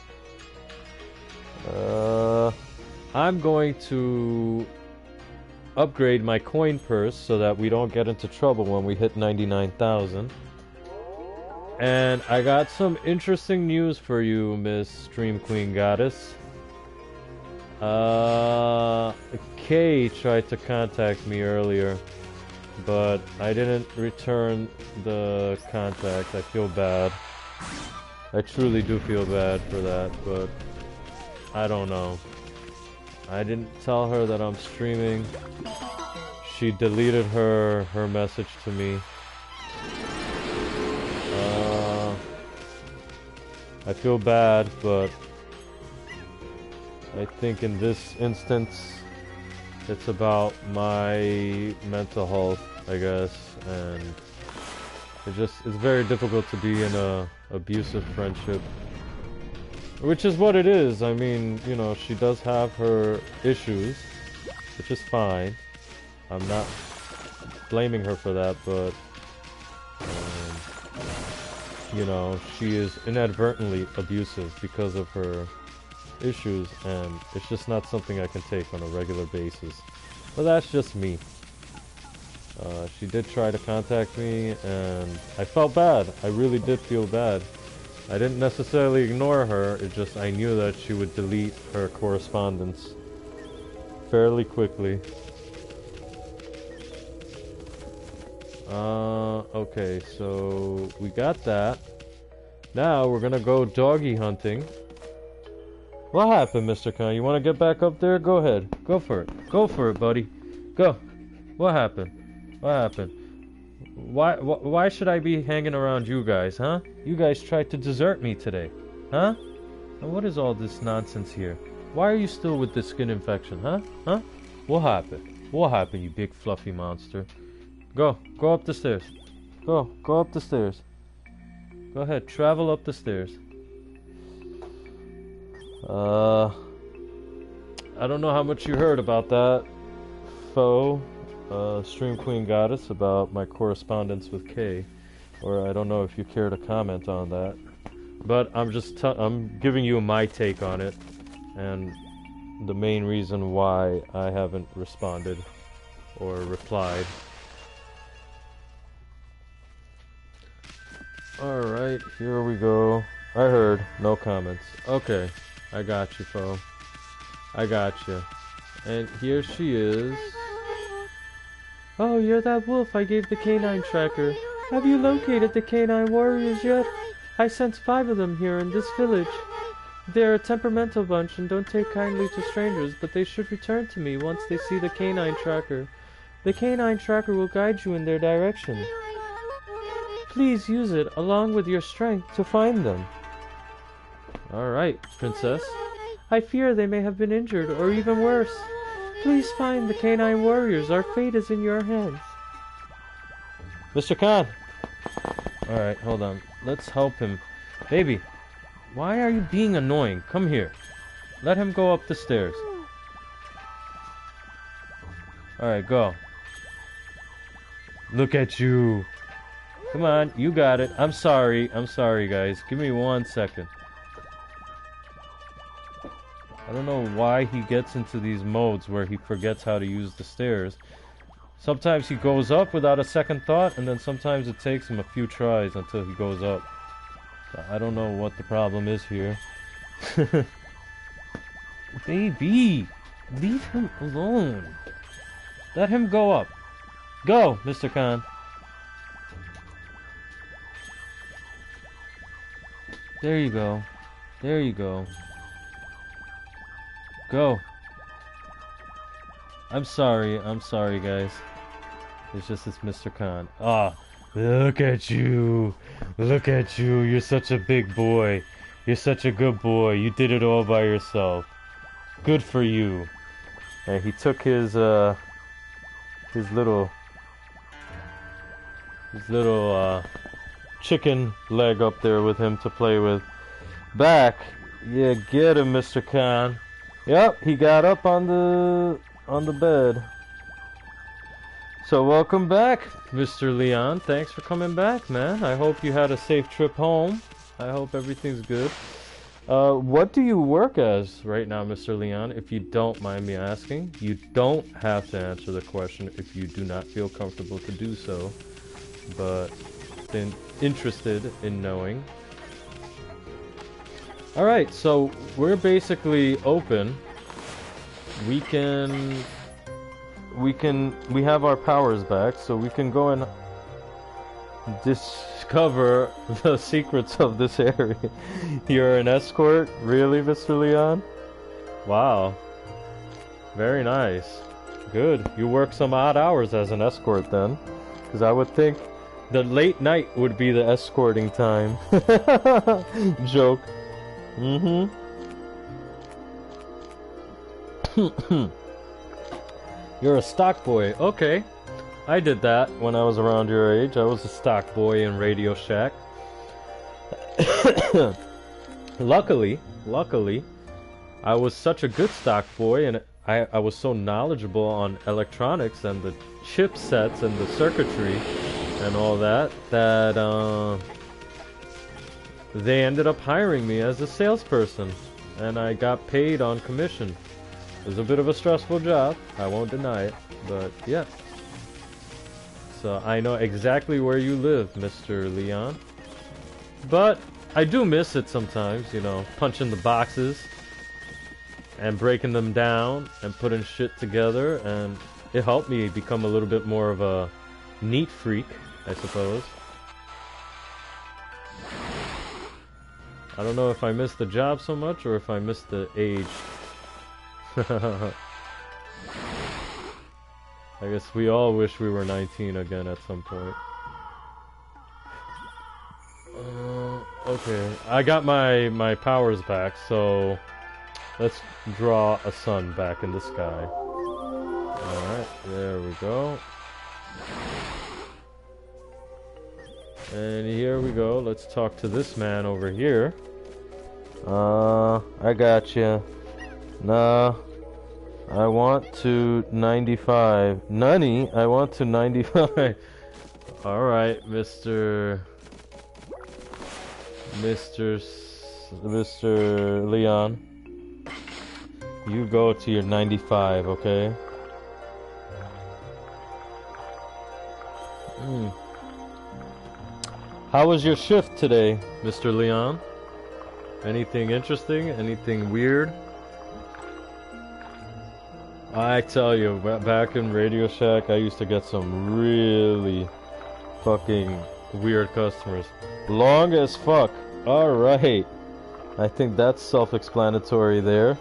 upgrade my coin purse so that we don't get into trouble when we hit 99,000. And I got some interesting news for you, Miss Stream Queen Goddess. Kay tried to contact me earlier, but I didn't return the contact. I feel bad. I truly do feel bad for that, but I don't know. I didn't tell her that I'm streaming. She deleted her message to me. I feel bad, but I think in this instance it's about my mental health, I guess, and it's very difficult to be in a abusive friendship, which is what it is. I mean, you know, she does have her issues, which is fine. I'm not blaming her for that, but you know, she is inadvertently abusive because of her issues, and it's just not something I can take on a regular basis. But that's just me. She did try to contact me, and I felt bad. I really did feel bad. I didn't necessarily ignore her, it just I knew that she would delete her correspondence fairly quickly. Okay, so we got that. Now we're gonna go doggy hunting. What happened, Mr. Khan? You wanna get back up there? Go ahead. Go for it. Go for it, buddy. Go. What happened? What happened? Why should I be hanging around you guys, huh? You guys tried to desert me today, huh? And what is all this nonsense here? Why are you still with this skin infection, huh? Huh? What happened? What happened, you big fluffy monster? Go up the stairs. Go up the stairs. Go ahead, travel up the stairs. I don't know how much you heard about that, foe, Stream Queen Goddess, about my correspondence with Kay, or I don't know if you care to comment on that. But I'm giving you my take on it, and the main reason why I haven't responded or replied. Alright, here we go. I heard. No comments. Okay. I got you, foe. I got you. And here she is. Oh, you're that wolf I gave the canine tracker. Have you located the canine warriors yet? I sent 5 of them here in this village. They're a temperamental bunch and don't take kindly to strangers, but they should return to me once they see the canine tracker. The canine tracker will guide you in their direction. Please use it, along with your strength, to find them. Alright, princess. I fear they may have been injured, or even worse. Please find the canine warriors. Our fate is in your hands. Mr. Khan! Alright, hold on. Let's help him. Baby, why are you being annoying? Come here. Let him go up the stairs. Alright, go. Look at you. Come on, you got it. I'm sorry, guys. Give me 1 second. I don't know why he gets into these modes where he forgets how to use the stairs. Sometimes he goes up without a second thought, and then sometimes it takes him a few tries until he goes up. So I don't know what the problem is here. Baby, leave him alone. Let him go up. Go, Mr. Khan. There you go. There you go. Go. I'm sorry, guys. It's just it's Mr. Khan. Ah, look at you. Look at you. You're such a big boy. You're such a good boy. You did it all by yourself. Good for you. And he took his little chicken leg up there with him to play with. Back. Yeah, get him, Mr. Khan. Yep, he got up on the bed. So welcome back, Mr. Leon. Thanks for coming back, man. I hope you had a safe trip home. I hope everything's good. What do you work as right now, Mr. Leon, if you don't mind me asking? You don't have to answer the question if you do not feel comfortable to do so. But interested in knowing. Alright, so we're basically open. We have our powers back, so we can go and discover the secrets of this area. You're an escort? Really, Mr. Leon? Wow. Very nice. Good. You work some odd hours as an escort then. Because I would think the late night would be the escorting time. Joke. You're a stock boy. Okay. I did that when I was around your age. I was a stock boy in Radio Shack. Luckily, I was such a good stock boy, and I was so knowledgeable on electronics and the chipsets and the circuitry and all that, that they ended up hiring me as a salesperson, and I got paid on commission. It was a bit of a stressful job, I won't deny it, but yeah. So I know exactly where you live, Mr. Leon. But I do miss it sometimes, you know, punching the boxes and breaking them down and putting shit together, and it helped me become a little bit more of a neat freak, I suppose. I don't know if I miss the job so much or if I miss the age. I guess we all wish we were 19 again at some point. Okay, I got my powers back, so let's draw a sun back in the sky. Alright, there we go. And here we go, let's talk to this man over here. I got you. Nah, I want to 95. Nunny, I want to 95. Alright, Mr. Leon. You go to your 95, okay? How was your shift today, Mr. Leon? Anything interesting? Anything weird? I tell you, back in Radio Shack, I used to get some really fucking weird customers. Long as fuck. Alright. I think that's self-explanatory there.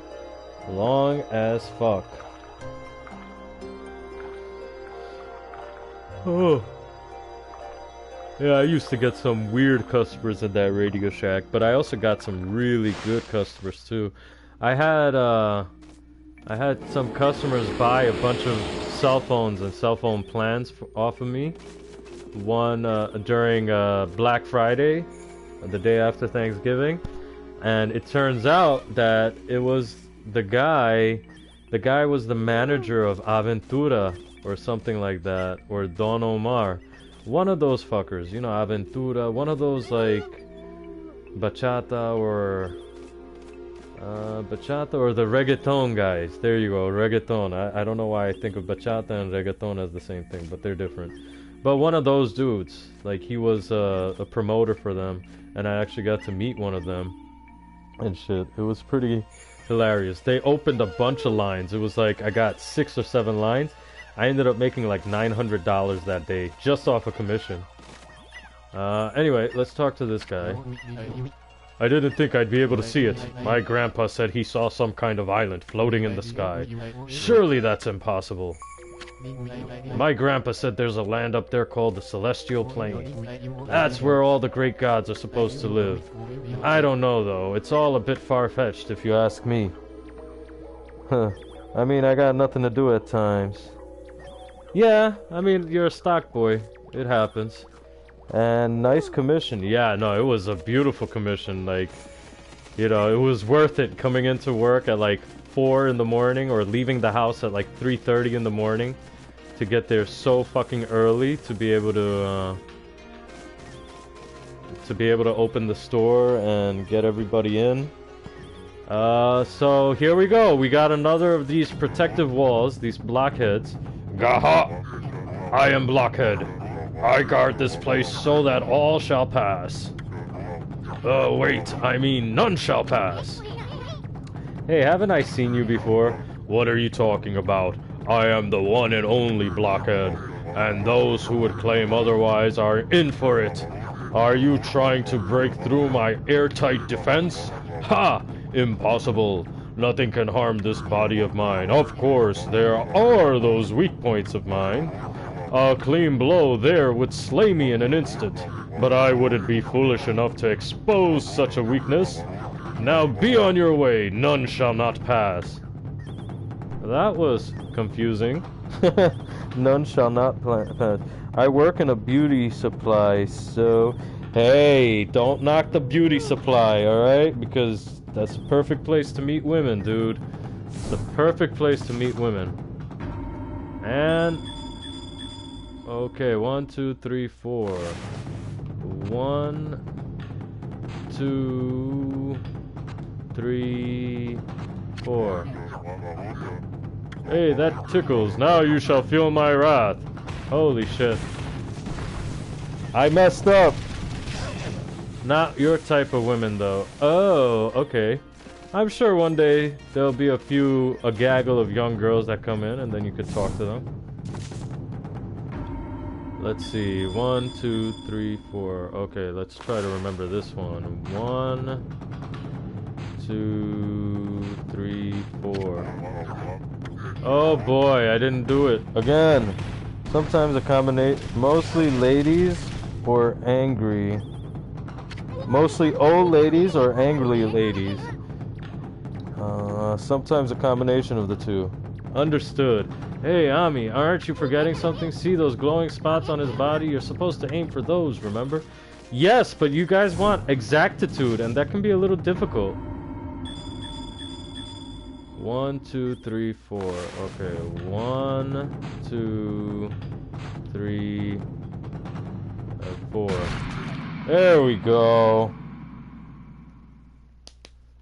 Long as fuck. Oh. Yeah, I used to get some weird customers in that Radio Shack, but I also got some really good customers too. I had some customers buy a bunch of cell phones and cell phone plans off of me. One during Black Friday, the day after Thanksgiving, and it turns out that it was the guy was the manager of Aventura or something like that, or Don Omar. One of those fuckers, you know, Aventura, one of those like bachata or the reggaeton guys. There you go, reggaeton. I don't know why I think of bachata and reggaeton as the same thing, but they're different. But one of those dudes, like he was a promoter for them, and I actually got to meet one of them and shit. It was pretty hilarious. They opened a bunch of lines. It was like I got 6 or 7 lines. I ended up making like $900 that day just off a commission. Anyway, let's talk to this guy. I didn't think I'd be able to see it. My grandpa said he saw some kind of island floating in the sky. Surely that's impossible. My grandpa said there's a land up there called the Celestial Plain. That's where all the great gods are supposed to live. I don't know though, it's all a bit far-fetched if you ask me. Huh. I mean, I got nothing to do at times. Yeah, I mean, you're a stock boy. It happens. And nice commission. Yeah, no, it was a beautiful commission. Like, you know, it was worth it coming into work at like 4 in the morning or leaving the house at like 3:30 in the morning to get there so fucking early to be able to open the store and get everybody in. So here we go. We got another of these protective walls, these blockheads. Gaha! I am Blockhead. I guard this place so that all shall pass. Wait, I mean none shall pass. Hey, haven't I seen you before? What are you talking about? I am the one and only Blockhead, and those who would claim otherwise are in for it. Are you trying to break through my airtight defense? Ha! Impossible. Nothing can harm this body of mine. Of course, there are those weak points of mine. A clean blow there would slay me in an instant, but I wouldn't be foolish enough to expose such a weakness. Now be on your way, none shall not pass. That was confusing. None shall not pass. I work in a beauty supply, so... Hey, don't knock the beauty supply, alright? Because that's the perfect place to meet women, dude. It's the perfect place to meet women. And... Okay, 1, 2, 3, 4. 1, 2, 3, 4. Hey, that tickles. Now you shall feel my wrath. Holy shit. I messed up. Not your type of women, though. Oh, okay. I'm sure one day there'll be a gaggle of young girls that come in, and then you could talk to them. Let's see. 1, 2, 3, 4. Okay, let's try to remember this one. 1, 2, 3, 4. Oh boy, I didn't do it. Again. Sometimes a combination. Mostly ladies or angry. Mostly old ladies or angry ladies. Sometimes a combination of the two. Understood. Hey, Ami, aren't you forgetting something? See those glowing spots on his body? You're supposed to aim for those, remember? Yes, but you guys want exactitude, and that can be a little difficult. 1, 2, 3, 4. Okay, 1, 2, 3, 4. There we go.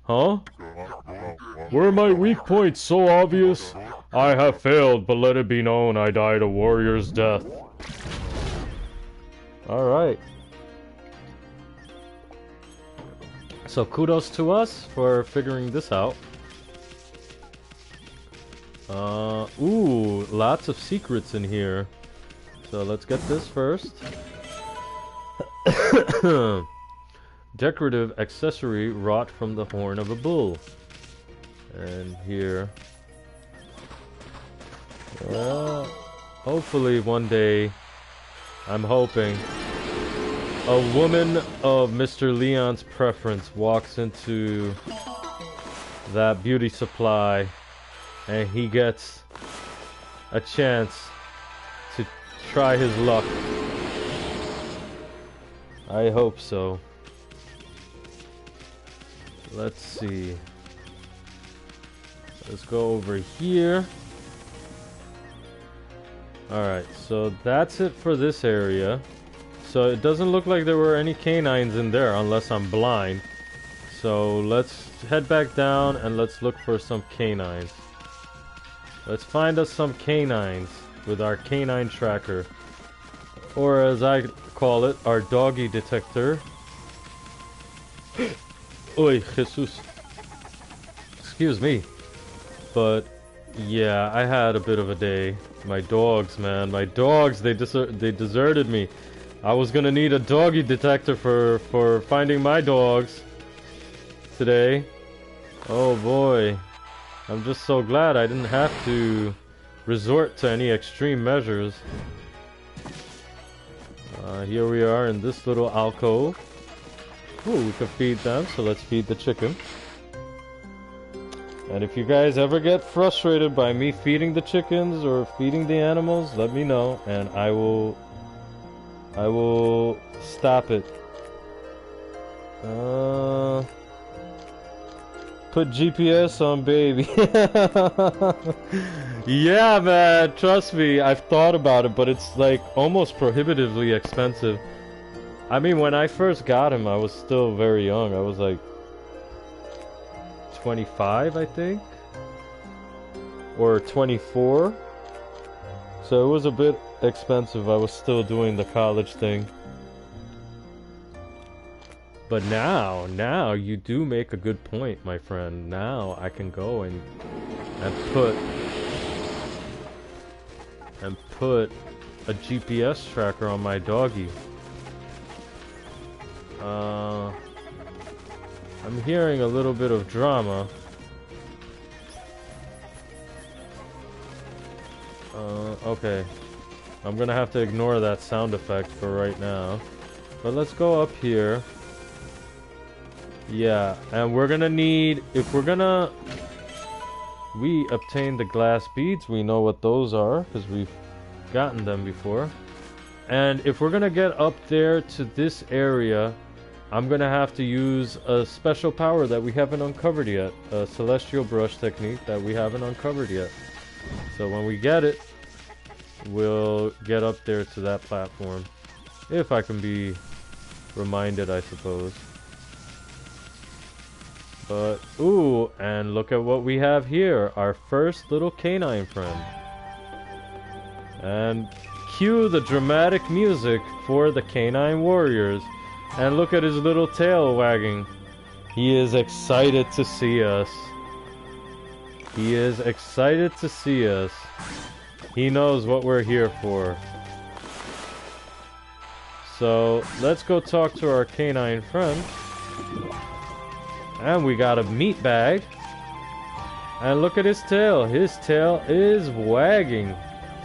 Huh? Were my weak points so obvious? I have failed, but let it be known I died a warrior's death. Alright. So kudos to us for figuring this out. Ooh, lots of secrets in here. So let's get this first. Decorative accessory wrought from the horn of a bull. And here. Well, hopefully one day, I'm hoping, a woman of Mr. Leon's preference walks into that beauty supply and he gets a chance to try his luck. I hope so. Let's see. Let's go over here. Alright, so that's it for this area. So it doesn't look like there were any canines in there unless I'm blind. So let's head back down and let's look for some canines. Let's find us some canines with our canine tracker. Or as I call it, our doggy detector. Oy, Jesus. Excuse me. But yeah, I had a bit of a day. My dogs, man. My dogs, they deserted me. I was gonna need a doggy detector for finding my dogs today. Oh boy. I'm just so glad I didn't have to resort to any extreme measures. Here we are in this little alcove. Ooh, we can feed them, so let's feed the chicken. And if you guys ever get frustrated by me feeding the chickens or feeding the animals, let me know and I will stop it. Put GPS on baby. Yeah, man, trust me, I've thought about it, but it's like almost prohibitively expensive. I mean, when I first got him, I was still very young. I was like 25, I think, or 24. So it was a bit expensive, I was still doing the college thing. But now you do make a good point, my friend. Now I can go and put a GPS tracker on my doggy. I'm hearing a little bit of drama. Okay. I'm gonna have to ignore that sound effect for right now. But let's go up here. Yeah, and we're gonna need, if we're gonna... We obtained the glass beads, we know what those are, because we've gotten them before. And if we're gonna get up there to this area, I'm gonna have to use a special power that we haven't uncovered yet. A celestial brush technique that we haven't uncovered yet. So when we get it, we'll get up there to that platform. If I can be reminded, I suppose. But, ooh, and look at what we have here. Our first little canine friend. And cue the dramatic music for the canine warriors. And look at his little tail wagging. He is excited to see us. He is excited to see us. He knows what we're here for. So, let's go talk to our canine friend. And we got a meat bag. And look at his tail. His tail is wagging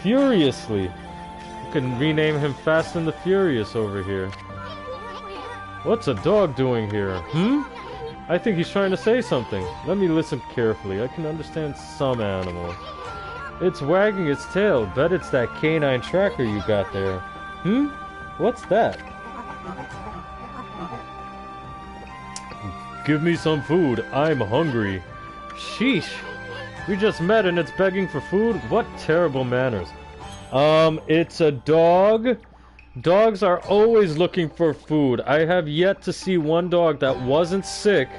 furiously. You can rename him Fast and the Furious over here. What's a dog doing here? I think he's trying to say something. Let me listen carefully. I can understand some animals. It's wagging its tail. Bet it's that canine tracker you got there. What's that? Give me some food. I'm hungry. Sheesh. We just met and it's begging for food? What terrible manners. It's a dog. Dogs are always looking for food. I have yet to see one dog that wasn't sick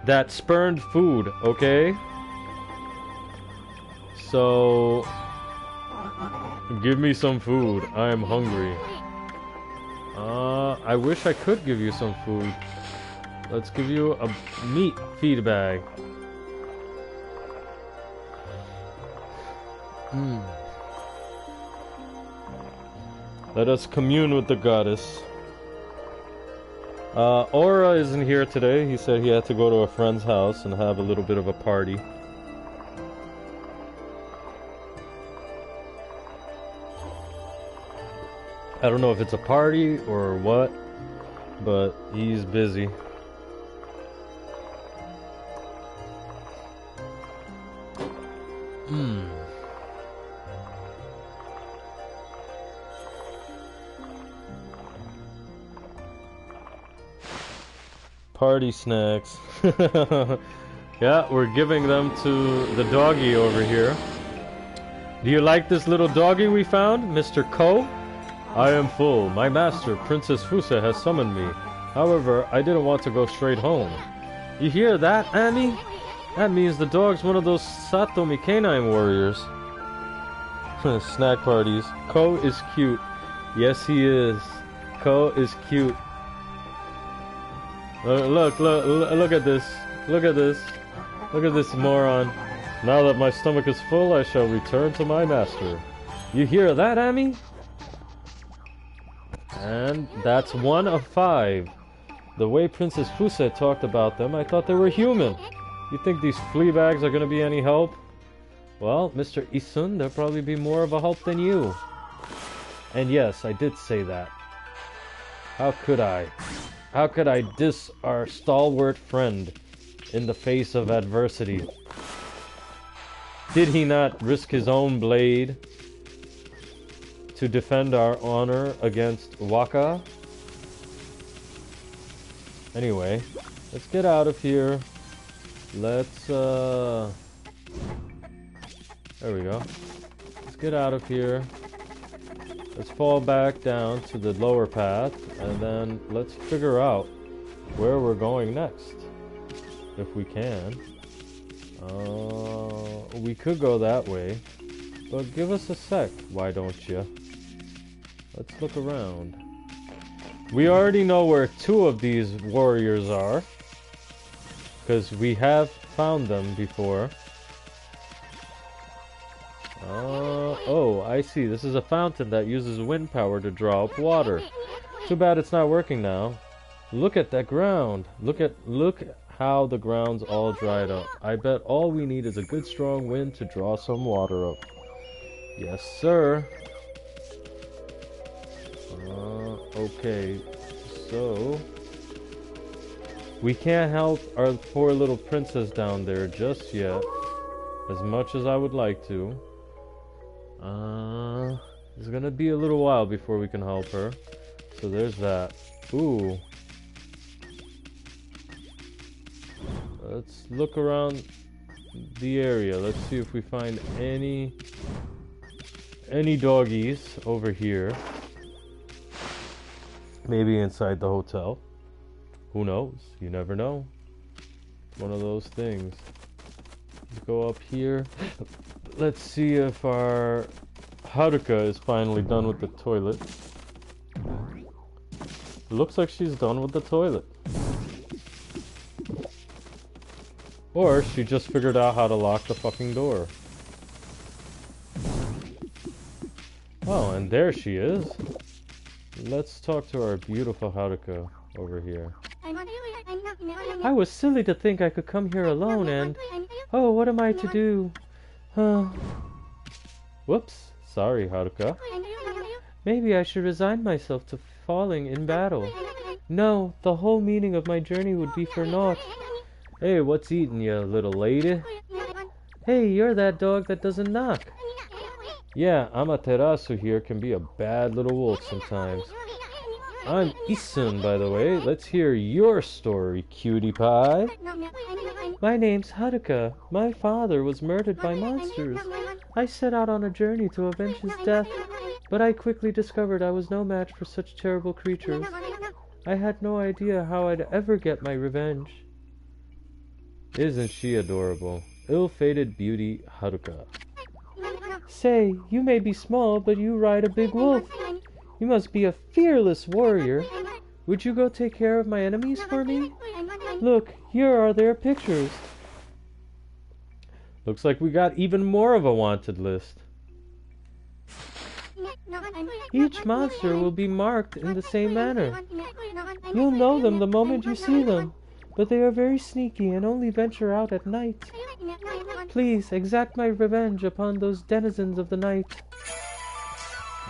that spurned food, okay? So, give me some food. I am hungry. I wish I could give you some food. Let's give you a meat feed bag. Let us commune with the goddess. Aura isn't here today. He said he had to go to a friend's house and have a little bit of a party. I don't know if it's a party or what, but he's busy. Party snacks. Yeah, we're giving them to the doggy over here. Do you like this little doggy we found, Mr. Ko? I am full. My master, Princess Fuse, has summoned me. However, I didn't want to go straight home. You hear that, Ami? That means the dog's one of those Satomi canine warriors. Snack parties. Ko is cute. Yes, he is. Ko is cute. Look at this. Look at this. Look at this moron. Now that my stomach is full, I shall return to my master. You hear that, Ami? And that's 1 of 5. The way Princess Fuse talked about them, I thought they were human. You think these flea bags are gonna be any help? Well, Mr. Isun, they'll probably be more of a help than you. And yes, I did say that. How could I? How could I diss our stalwart friend in the face of adversity? Did he not risk his own blade to defend our honor against Waka? Anyway, let's get out of here. Let's, there we go. Let's get out of here. Let's fall back down to the lower path, and then let's figure out where we're going next. If we can. We could go that way, but give us a sec, why don't you? Let's look around. We already know where 2 of these warriors are, because we have found them before. Oh, I see. This is a fountain that uses wind power to draw up water. Too bad it's not working now. Look at that ground. Look how the ground's all dried up. I bet all we need is a good strong wind to draw some water up. Yes, sir. Okay. So we can't help our poor little princess down there just yet, as much as I would like to. It's gonna be a little while before we can help her. So there's that. Ooh. Let's look around the area. Let's see if we find any doggies over here. Maybe inside the hotel. Who knows? You never know. One of those things. Let's go up here. Let's see if our Haruka is finally done with the toilet. Looks like she's done with the toilet. Or she just figured out how to lock the fucking door. Oh, and there she is. Let's talk to our beautiful Haruka over here. I was silly to think I could come here alone and... Oh, what am I to do? Whoops. Sorry, Haruka. Maybe I should resign myself to falling in battle. No, the whole meaning of my journey would be for naught. Hey, what's eating you, little lady? Hey, you're that dog that doesn't knock. Yeah, Amaterasu here can be a bad little wolf sometimes. I'm Isun, by the way. Let's hear your story, cutie pie. My name's Haruka. My father was murdered by monsters. I set out on a journey to avenge his death, but I quickly discovered I was no match for such terrible creatures. I had no idea how I'd ever get my revenge. Isn't she adorable? Ill-fated beauty Haruka. Say, you may be small, but you ride a big wolf. You must be a fearless warrior. Would you go take care of my enemies for me? Look, here are their pictures. Looks like we got even more of a wanted list. Each monster will be marked in the same manner. You'll know them the moment you see them, but they are very sneaky and only venture out at night. Please exact my revenge upon those denizens of the night.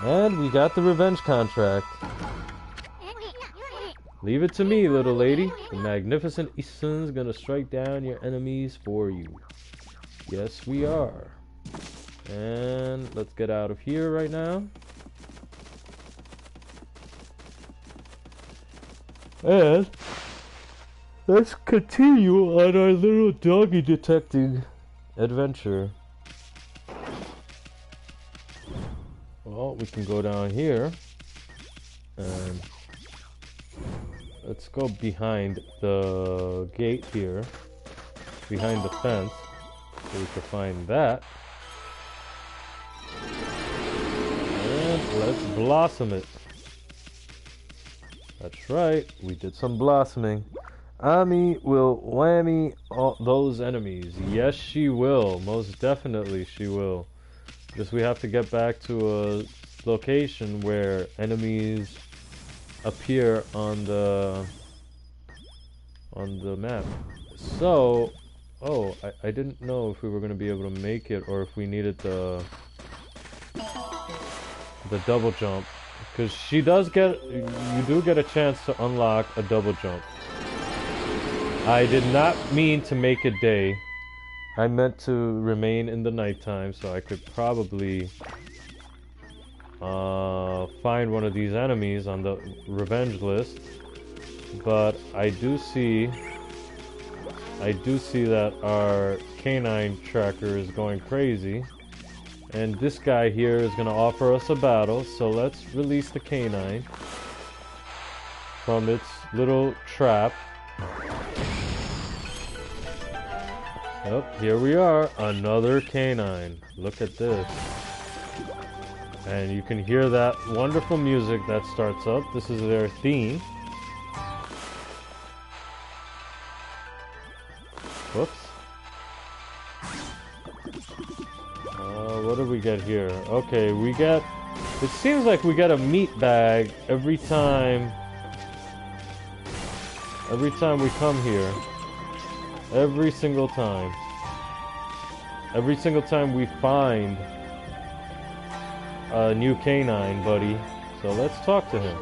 And we got the revenge contract. Leave it to me, little lady. The magnificent Isun's gonna strike down your enemies for you. Yes, we are. And let's get out of here right now. And let's continue on our little doggy detecting adventure. Well, we can go down here and let's go behind the gate here, behind the fence, so we can find that. And let's blossom it. That's right, we did some blossoming. Ami will whammy all those enemies. Yes, she will. Most definitely she will. Just we have to get back to a location where enemies appear on the map. So, oh, I didn't know if we were going to be able to make it or if we needed the double jump. Because you do get a chance to unlock a double jump. I did not mean to make it day. I meant to remain in the nighttime so I could probably find one of these enemies on the revenge list. But I do see that our canine tracker is going crazy. And this guy here is going to offer us a battle, so let's release the canine from its little trap. Oh, here we are, another canine. Look at this. And you can hear that wonderful music that starts up. This is their theme. Whoops. What do we get here? Okay, we get... It seems like we get a meat bag every time... Every time we come here. Every single time. Every single time we find a new canine, buddy. So let's talk to him.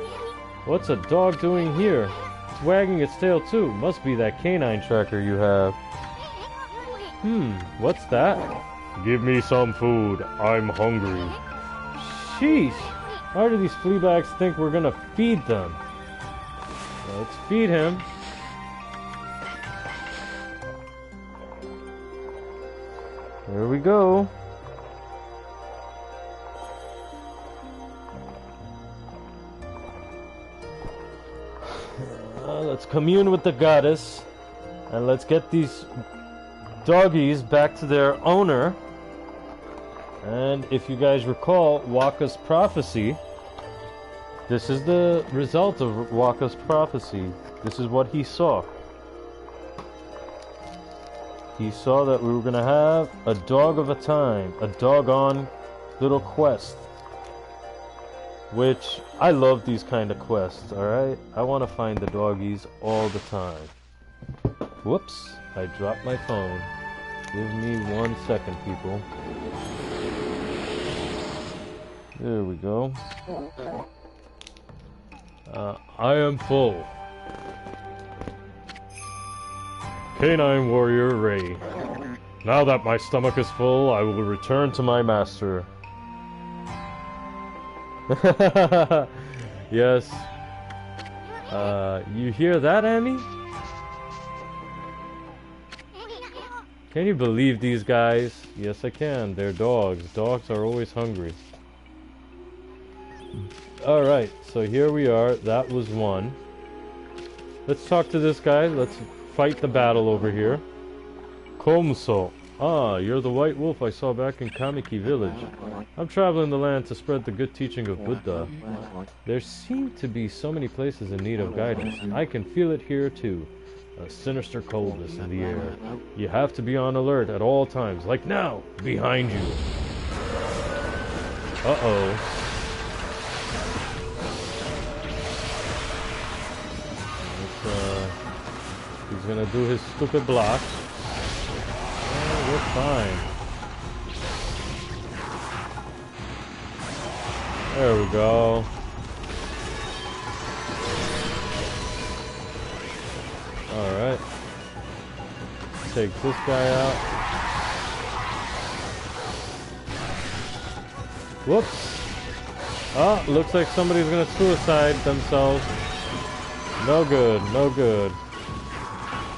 What's a dog doing here? It's wagging its tail too. Must be that canine tracker you have. What's that? Give me some food. I'm hungry. Sheesh! How do these flea bags think we're gonna feed them? Let's feed him. Here we go. Let's commune with the goddess. And let's get these doggies back to their owner. And if you guys recall Waka's prophecy, this is the result of Waka's prophecy. This is what he saw. He saw that we were going to have a dog of a time, a doggone little quest. Which, I love these kind of quests, alright? I want to find the doggies all the time. Whoops, I dropped my phone. Give me 1 second, people. There we go. I am full. Canine Warrior Ray. Now that my stomach is full, I will return to my master. Yes. You hear that, Amy? Can you believe these guys? Yes, I can. They're dogs. Dogs are always hungry. Alright, so here we are. That was one. Let's talk to this guy. Let's fight the battle over here. Komso. Ah, you're the white wolf I saw back in Kamiki village. I'm traveling the land to spread the good teaching of Buddha. There seem to be so many places in need of guidance. I can feel it here too. A sinister coldness in the air. You have to be on alert at all times. Like now, behind you. Uh-oh. He's gonna do his stupid block. Oh, we're fine. There we go. Alright. Take this guy out. Whoops. Oh, looks like somebody's gonna suicide themselves. No good, no good.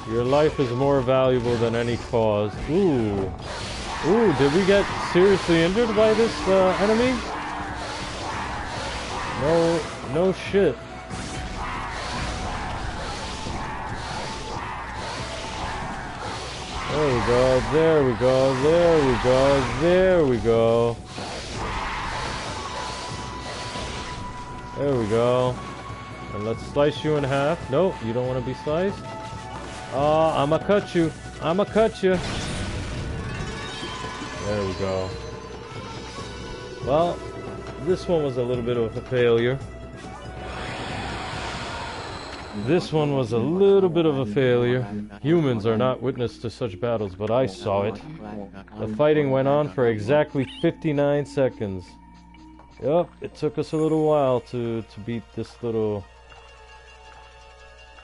Your life is more valuable than any cause. Ooh. Ooh, did we get seriously injured by this enemy? No shit. There we go, there we go, there we go, there we go. There we go. And let's slice you in half. Nope, you don't want to be sliced. Oh, I'ma cut you. I'ma cut you. There we go. Well, this one was a little bit of a failure. This one was a little bit of a failure. Humans are not witness to such battles, but I saw it. The fighting went on for exactly 59 seconds. Yup, it took us a little while to beat this little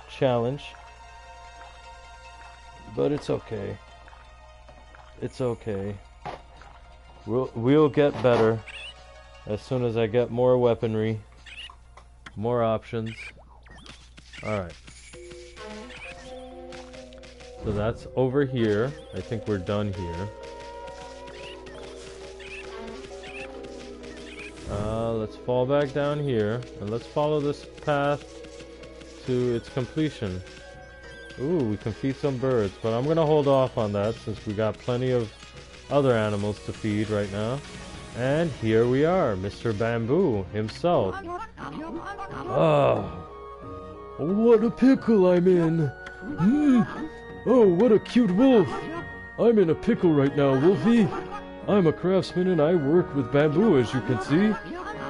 challenge. But it's okay. It's okay. We'll get better as soon as I get more weaponry, more options. Alright. So that's over here. I think we're done here. Let's fall back down here and let's follow this path to its completion. Ooh, we can feed some birds, but I'm gonna hold off on that since we got plenty of other animals to feed right now. And here we are, Mr. Bamboo himself. Oh, what a pickle I'm in. Oh, what a cute wolf. I'm in a pickle right now, Wolfie. I'm a craftsman and I work with bamboo, as you can see.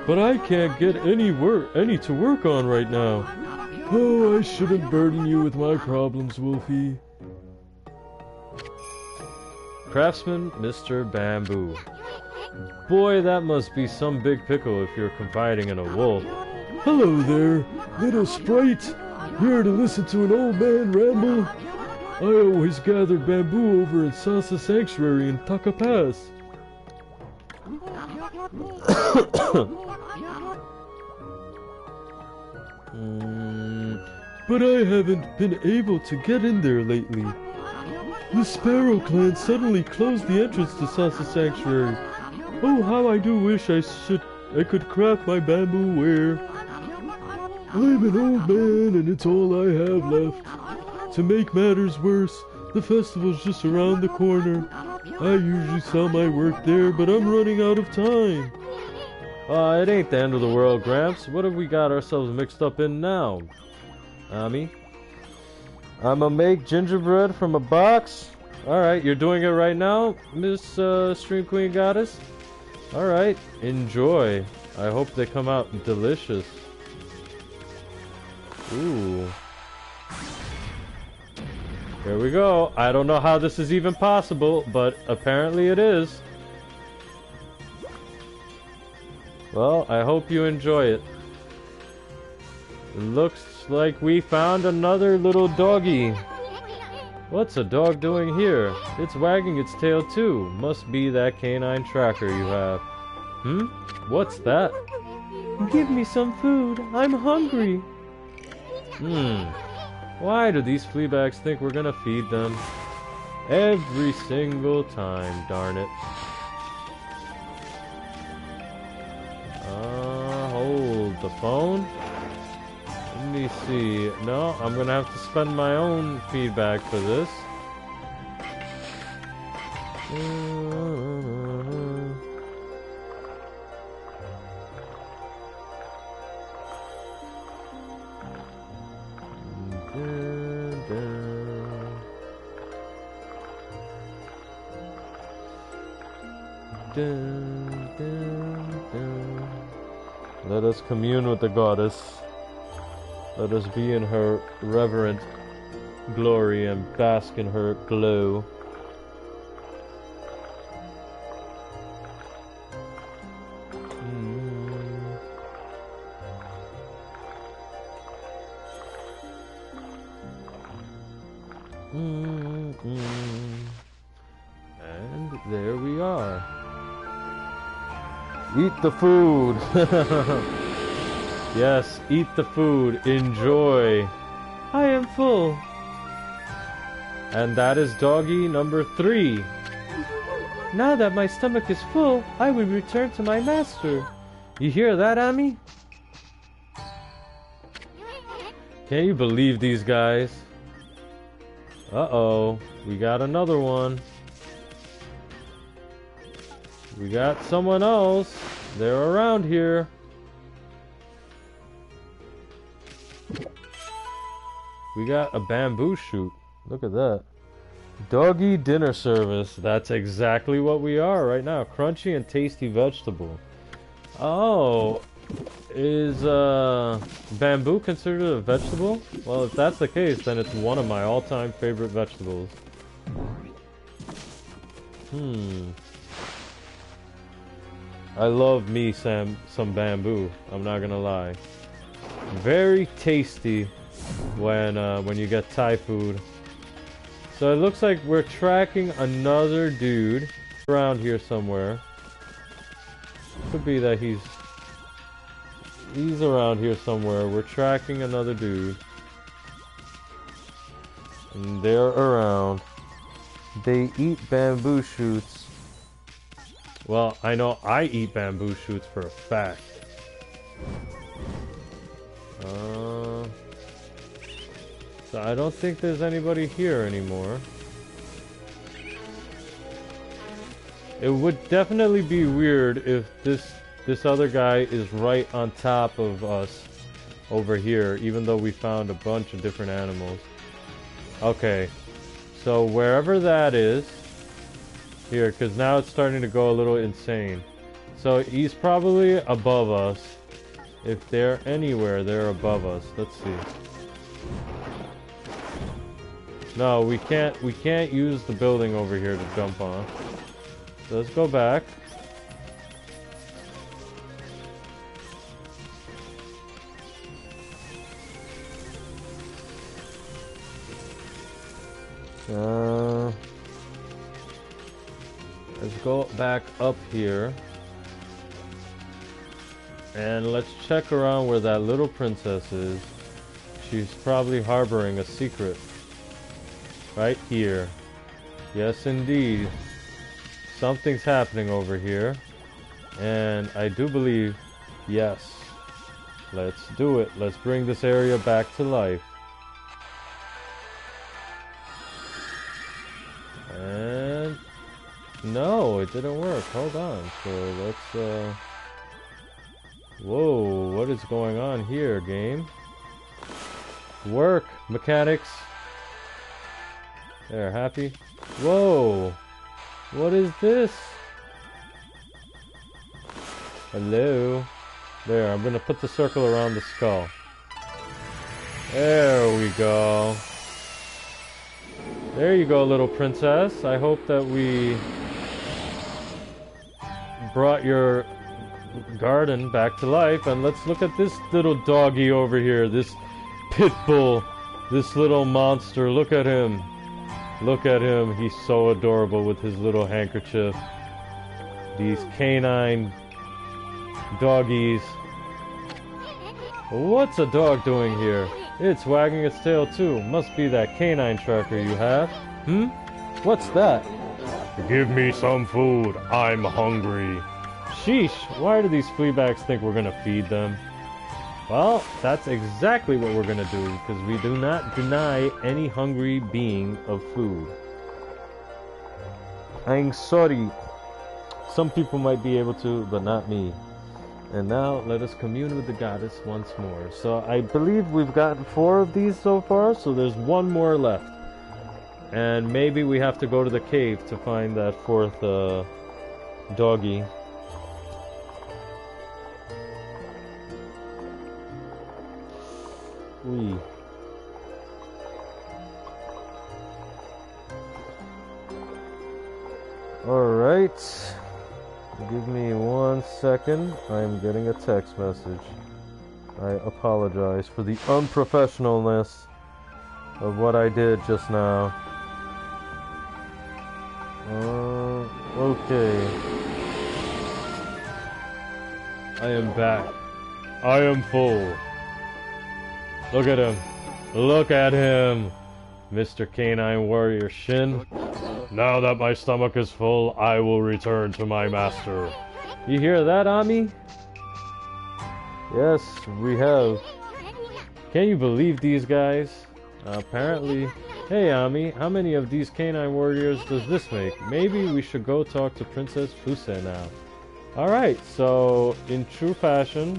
But I can't get any to work on right now. Oh, I shouldn't burden you with my problems, Wolfie. Craftsman Mr. Bamboo. Boy, that must be some big pickle if you're confiding in a wolf. Hello there, little sprite. Here to listen to an old man ramble? I always gathered bamboo over in Salsa Sanctuary in Taka Pass. But I haven't been able to get in there lately. The Sparrow clan suddenly closed the entrance to Salsa Sanctuary. Oh, how I do wish I could craft my bamboo ware. I'm an old man and it's all I have left. To make matters worse, the festival's just around the corner. I usually sell my work there, but I'm running out of time. It ain't the end of the world, Gramps. What have we got ourselves mixed up in now? Ami? I'ma make gingerbread from a box? Alright, you're doing it right now, Miss Stream Queen Goddess? Alright, enjoy. I hope they come out delicious. Ooh. Here we go. I don't know how this is even possible, but apparently it is. Well, I hope you enjoy it. It looks like we found another little doggy. What's a dog doing here? It's wagging its tail too. Must be that canine tracker you have. What's that? Give me some food. I'm hungry. Why do these fleabags think we're gonna feed them? Every single time, darn it. Hold the phone. Let me see. No, I'm gonna have to spend my own feedback for this. Let us commune with the goddess. Let us be in her reverent glory and bask in her glow. And there we are. Eat the food! Yes, eat the food. Enjoy. I am full. And that is doggy number 3. Now that my stomach is full, I will return to my master. You hear that, Ami? Can you believe these guys? Uh-oh. We got another one. We got someone else. They're around here. We got a bamboo shoot. Look at that. Doggy dinner service. That's exactly what we are right now. Crunchy and tasty vegetable. Oh. Is bamboo considered a vegetable? Well, if that's the case, then it's one of my all-time favorite vegetables. I love me some bamboo. I'm not gonna lie. Very tasty when you get Thai food. So it looks like we're tracking another dude around here somewhere. Could be that he's around here somewhere. We're tracking another dude. And they're around. They eat bamboo shoots. Well, I know I eat bamboo shoots for a fact. So I don't think there's anybody here anymore. It would definitely be weird if this other guy is right on top of us over here, even though we found a bunch of different animals. Okay, so wherever that is, here, because now it's starting to go a little insane. So he's probably above us. If they're anywhere, they're above us. Let's see. No, we can't use the building over here to jump on. So let's go back. Let's go back up here. And let's check around where that little princess is. She's probably harboring a secret. Right here. Yes, indeed. Something's happening over here. And I do believe, yes. Let's do it. Let's bring this area back to life. And no, it didn't work. Hold on. So let's whoa, what is going on here, game? Work, mechanics. There, happy? Whoa! What is this? Hello? There, I'm gonna put the circle around the skull. There we go. There you go, little princess. I hope that we brought your garden back to life. And let's look at this little doggy over here. This pit bull. This little monster. Look at him. Look at him. He's so adorable with his little handkerchief. These canine doggies. What's a dog doing here? It's wagging its tail too. Must be that canine tracker you have. What's that? Give me some food. I'm hungry. Sheesh, why do these fleabags think we're gonna feed them? Well, that's exactly what we're gonna do, because we do not deny any hungry being of food. I'm sorry. Some people might be able to, but not me. And now, let us commune with the goddess once more. So, I believe we've gotten 4 of these so far, so there's 1 more left. And maybe we have to go to the cave to find that 4th, doggy. Wee. Alright. Give me 1 second. I am getting a text message. I apologize for the unprofessionalness of what I did just now. Okay. I am back. I am full. Look at him. Look at him. Mr. Canine Warrior Shin. Now that my stomach is full, I will return to my master. You hear that, Ami? Yes, we have. Can you believe these guys? Apparently. Hey, Ami, how many of these canine warriors does this make? Maybe we should go talk to Princess Fuse now. Alright, so in true fashion,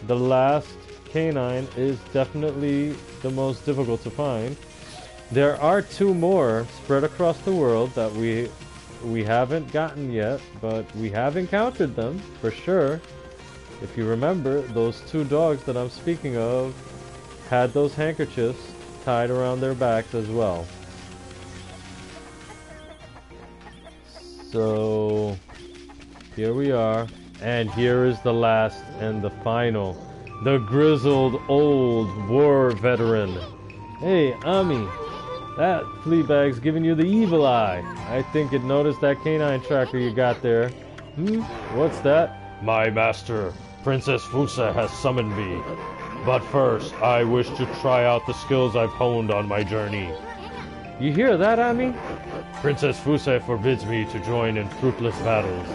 the last canine is definitely the most difficult to find. There are 2 more spread across the world that we haven't gotten yet, but we have encountered them for sure. If you remember, those 2 dogs that I'm speaking of had those handkerchiefs tied around their backs as well. So here we are, and here is the last and the final. The grizzled old war veteran. Hey, Ami, that fleabag's giving you the evil eye. I think it noticed that canine tracker you got there. What's that? My master, Princess Fuse has summoned me. But first, I wish to try out the skills I've honed on my journey. You hear that, Ami? Princess Fuse forbids me to join in fruitless battles,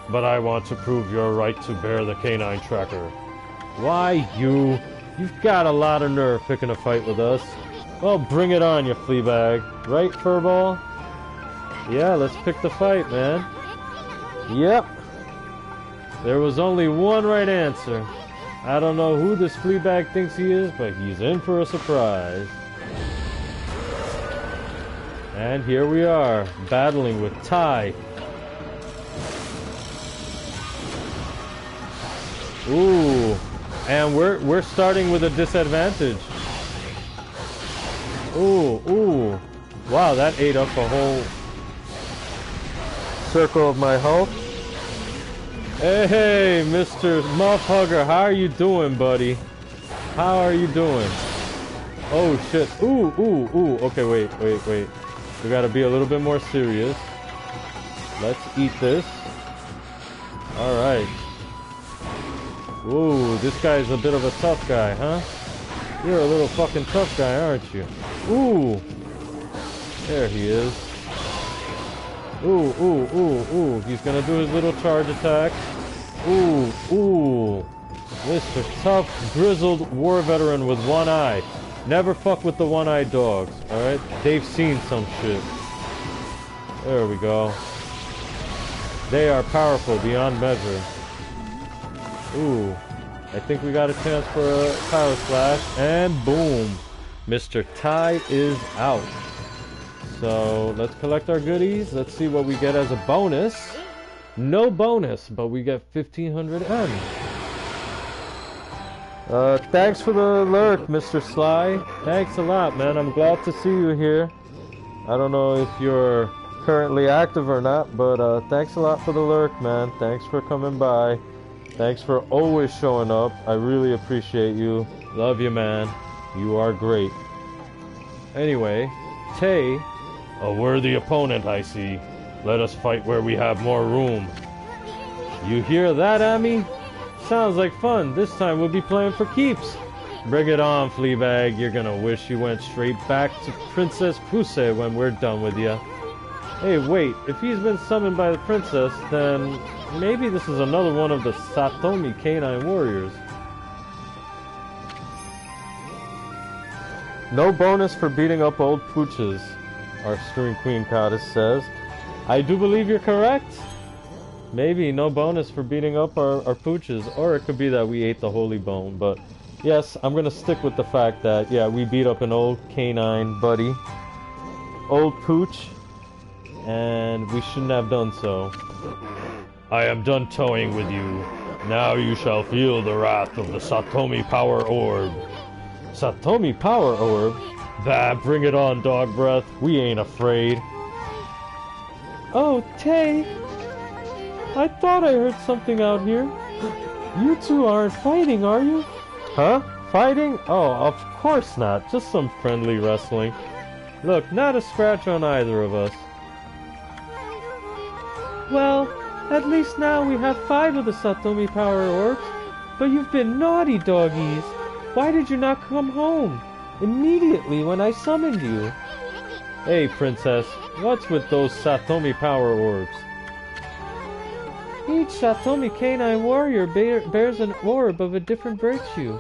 but I want to prove your right to bear the canine tracker. Why you? You've got a lot of nerve picking a fight with us. Well, bring it on, you fleabag. Right, Furball? Yeah, let's pick the fight, man. Yep. There was only one right answer. I don't know who this Fleabag thinks he is, but he's in for a surprise. And here we are, battling with Ty. Ooh. And we're starting with a disadvantage. Ooh, ooh. Wow, that ate up a whole circle of my health. Hey, Mr. Muff Hugger, how are you doing, buddy? How are you doing? Oh, shit. Ooh, ooh, ooh. Okay, wait. We gotta be a little bit more serious. Let's eat this. Alright. Ooh, this guy's a bit of a tough guy, huh? You're a little fucking tough guy, aren't you? Ooh. There he is. Ooh, ooh, ooh, ooh. He's gonna do his little charge attack. Ooh, ooh. Mr. Tough, grizzled war veteran with one eye. Never fuck with the one-eyed dogs, alright? They've seen some shit. There we go. They are powerful beyond measure. Ooh. I think we got a chance for a power slash. And boom. Mr. Ty is out. So let's collect our goodies. Let's see what we get as a bonus. No bonus, but we get 1500 M. Thanks for the lurk, Mr. Sly. Thanks a lot, man. I'm glad to see you here. I don't know if you're currently active or not, but thanks a lot for the lurk, man. Thanks for coming by. Thanks for always showing up. I really appreciate you. Love you, man. You are great. Anyway, Tay, a worthy opponent, I see. Let us fight where we have more room. You hear that, Amy? Sounds like fun. This time we'll be playing for keeps. Bring it on, Fleabag. You're gonna wish you went straight back to Princess Puse when we're done with you. Hey, wait. If he's been summoned by the princess, then maybe this is another one of the Satomi canine warriors. No bonus for beating up old pooches, our Scream Queen goddess says. I do believe you're correct. Maybe no bonus for beating up our pooches, or it could be that we ate the holy bone, but yes, I'm gonna stick with the fact that, yeah, we beat up an old canine buddy, old pooch, and we shouldn't have done so. I am done toying with you. Now you shall feel the wrath of the Satomi Power Orb. Satomi Power Orb? Bah, bring it on, dog breath. We ain't afraid. Oh, Tay. I thought I heard something out here. You two aren't fighting, are you? Huh? Fighting? Oh, of course not. Just some friendly wrestling. Look, not a scratch on either of us. Well, at least now we have 5 of the Satomi Power Orbs. But you've been naughty, doggies. Why did you not come home immediately when I summoned you? Hey, Princess. What's with those Satomi Power Orbs? Each Satomi canine warrior bears an orb of a different virtue.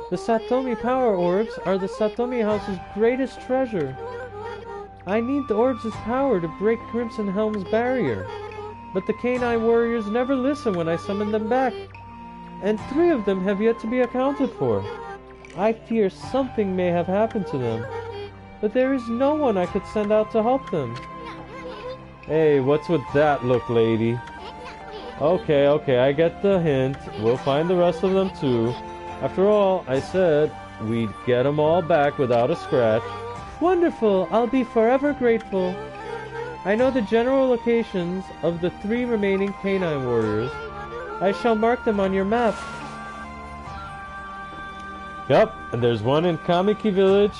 The Satomi Power Orbs are the Satomi House's greatest treasure. I need the orbs' power to break Crimson Helm's barrier. But the canine warriors never listen when I summon them back. And 3 of them have yet to be accounted for. I fear something may have happened to them. But there is no one I could send out to help them. Hey, what's with that look, lady? Okay, I get the hint. We'll find the rest of them too. After all, I said we'd get them all back without a scratch. Wonderful! I'll be forever grateful. I know the general locations of the 3 remaining canine warriors. I shall mark them on your map. Yep, and there's one in Kamiki Village,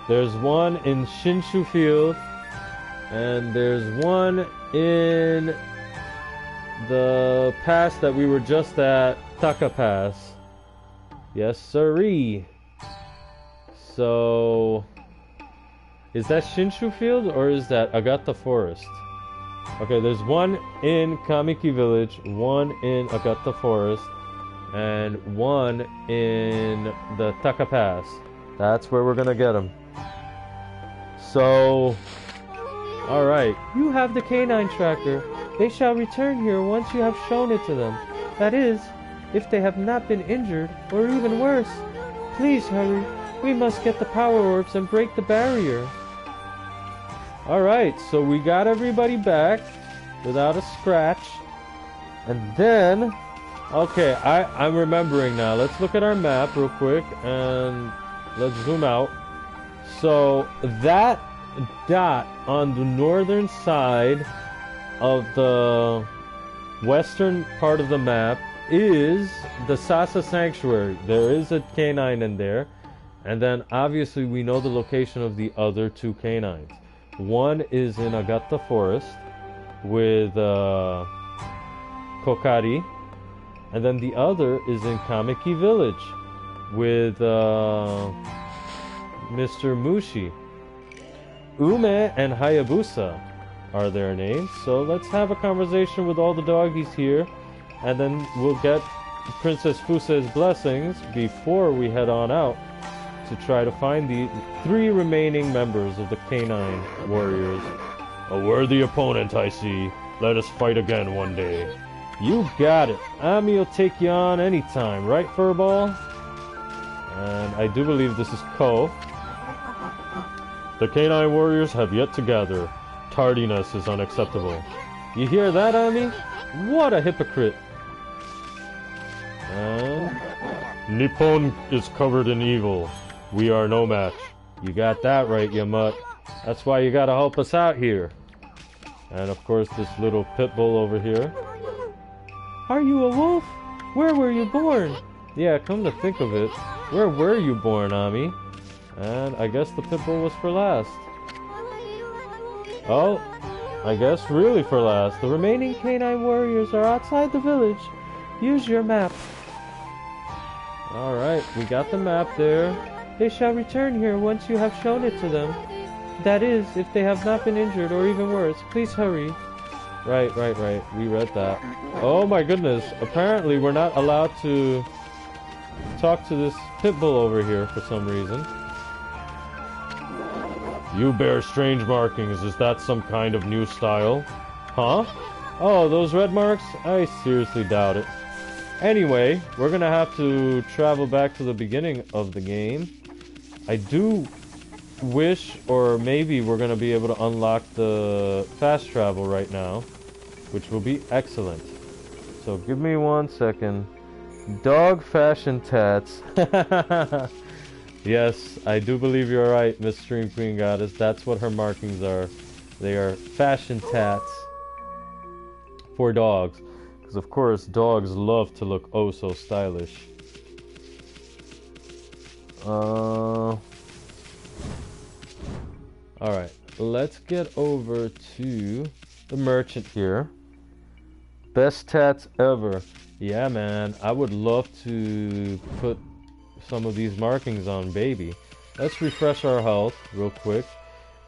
there's one in Shinshu Field, and there's one in the pass that we were just at, Taka Pass. Yes, sirree. So, is that Shinshu Field or is that Agata Forest? Okay, there's one in Kamiki Village, one in Agata Forest, and one in the Taka Pass. That's where we're gonna get them. So, alright. You have the canine tracker. They shall return here once you have shown it to them. That is, if they have not been injured, or even worse. Please hurry. We must get the power orbs and break the barrier. Alright, so we got everybody back without a scratch. And then... Okay, I'm remembering now. Let's look at our map real quick and let's zoom out. So that dot on the northern side of the western part of the map is the Sasa Sanctuary. There is a canine in there. And then obviously we know the location of the other two canines. One is in Agata Forest with Kokari. And then the other is in Kamiki Village with Mr. Mushi. Ume and Hayabusa are their names. So let's have a conversation with all the doggies here. And then we'll get Princess Fuse's blessings before we head on out to try to find the 3 remaining members of the Canine Warriors. A worthy opponent, I see. Let us fight again one day. You got it. Ami will take you on anytime, right, Furball? And I do believe this is Ko. The Canine Warriors have yet to gather. Tardiness is unacceptable. You hear that, Ami? What a hypocrite. And... Nippon is covered in evil. We are no match. You got that right, you mutt. That's why you gotta help us out here. And of course this little pit bull over here. Are you a wolf? Where were you born? Yeah, come to think of it, where were you born, Ami? And I guess the pit bull was for last. Oh, I guess really for last. The remaining canine warriors are outside the village. Use your map. Alright, we got the map there. They shall return here once you have shown it to them. That is, if they have not been injured or even worse. Please hurry. Right. We read that. Oh my goodness. Apparently we're not allowed to talk to this pit bull over here for some reason. You bear strange markings. Is that some kind of new style? Huh? Oh, those red marks? I seriously doubt it. Anyway, we're gonna have to travel back to the beginning of the game. I do wish, or maybe we're gonna be able to unlock the fast travel right now, which will be excellent. So give me 1 second. Dog fashion tats. Yes, I do believe you're right, Miss Stream Queen Goddess. That's what her markings are. They are fashion tats for dogs. Because of course dogs love to look oh so stylish. Alright, let's get over to the merchant here. Best tats ever. Yeah, man, I would love to put some of these markings on baby. Let's refresh our health real quick.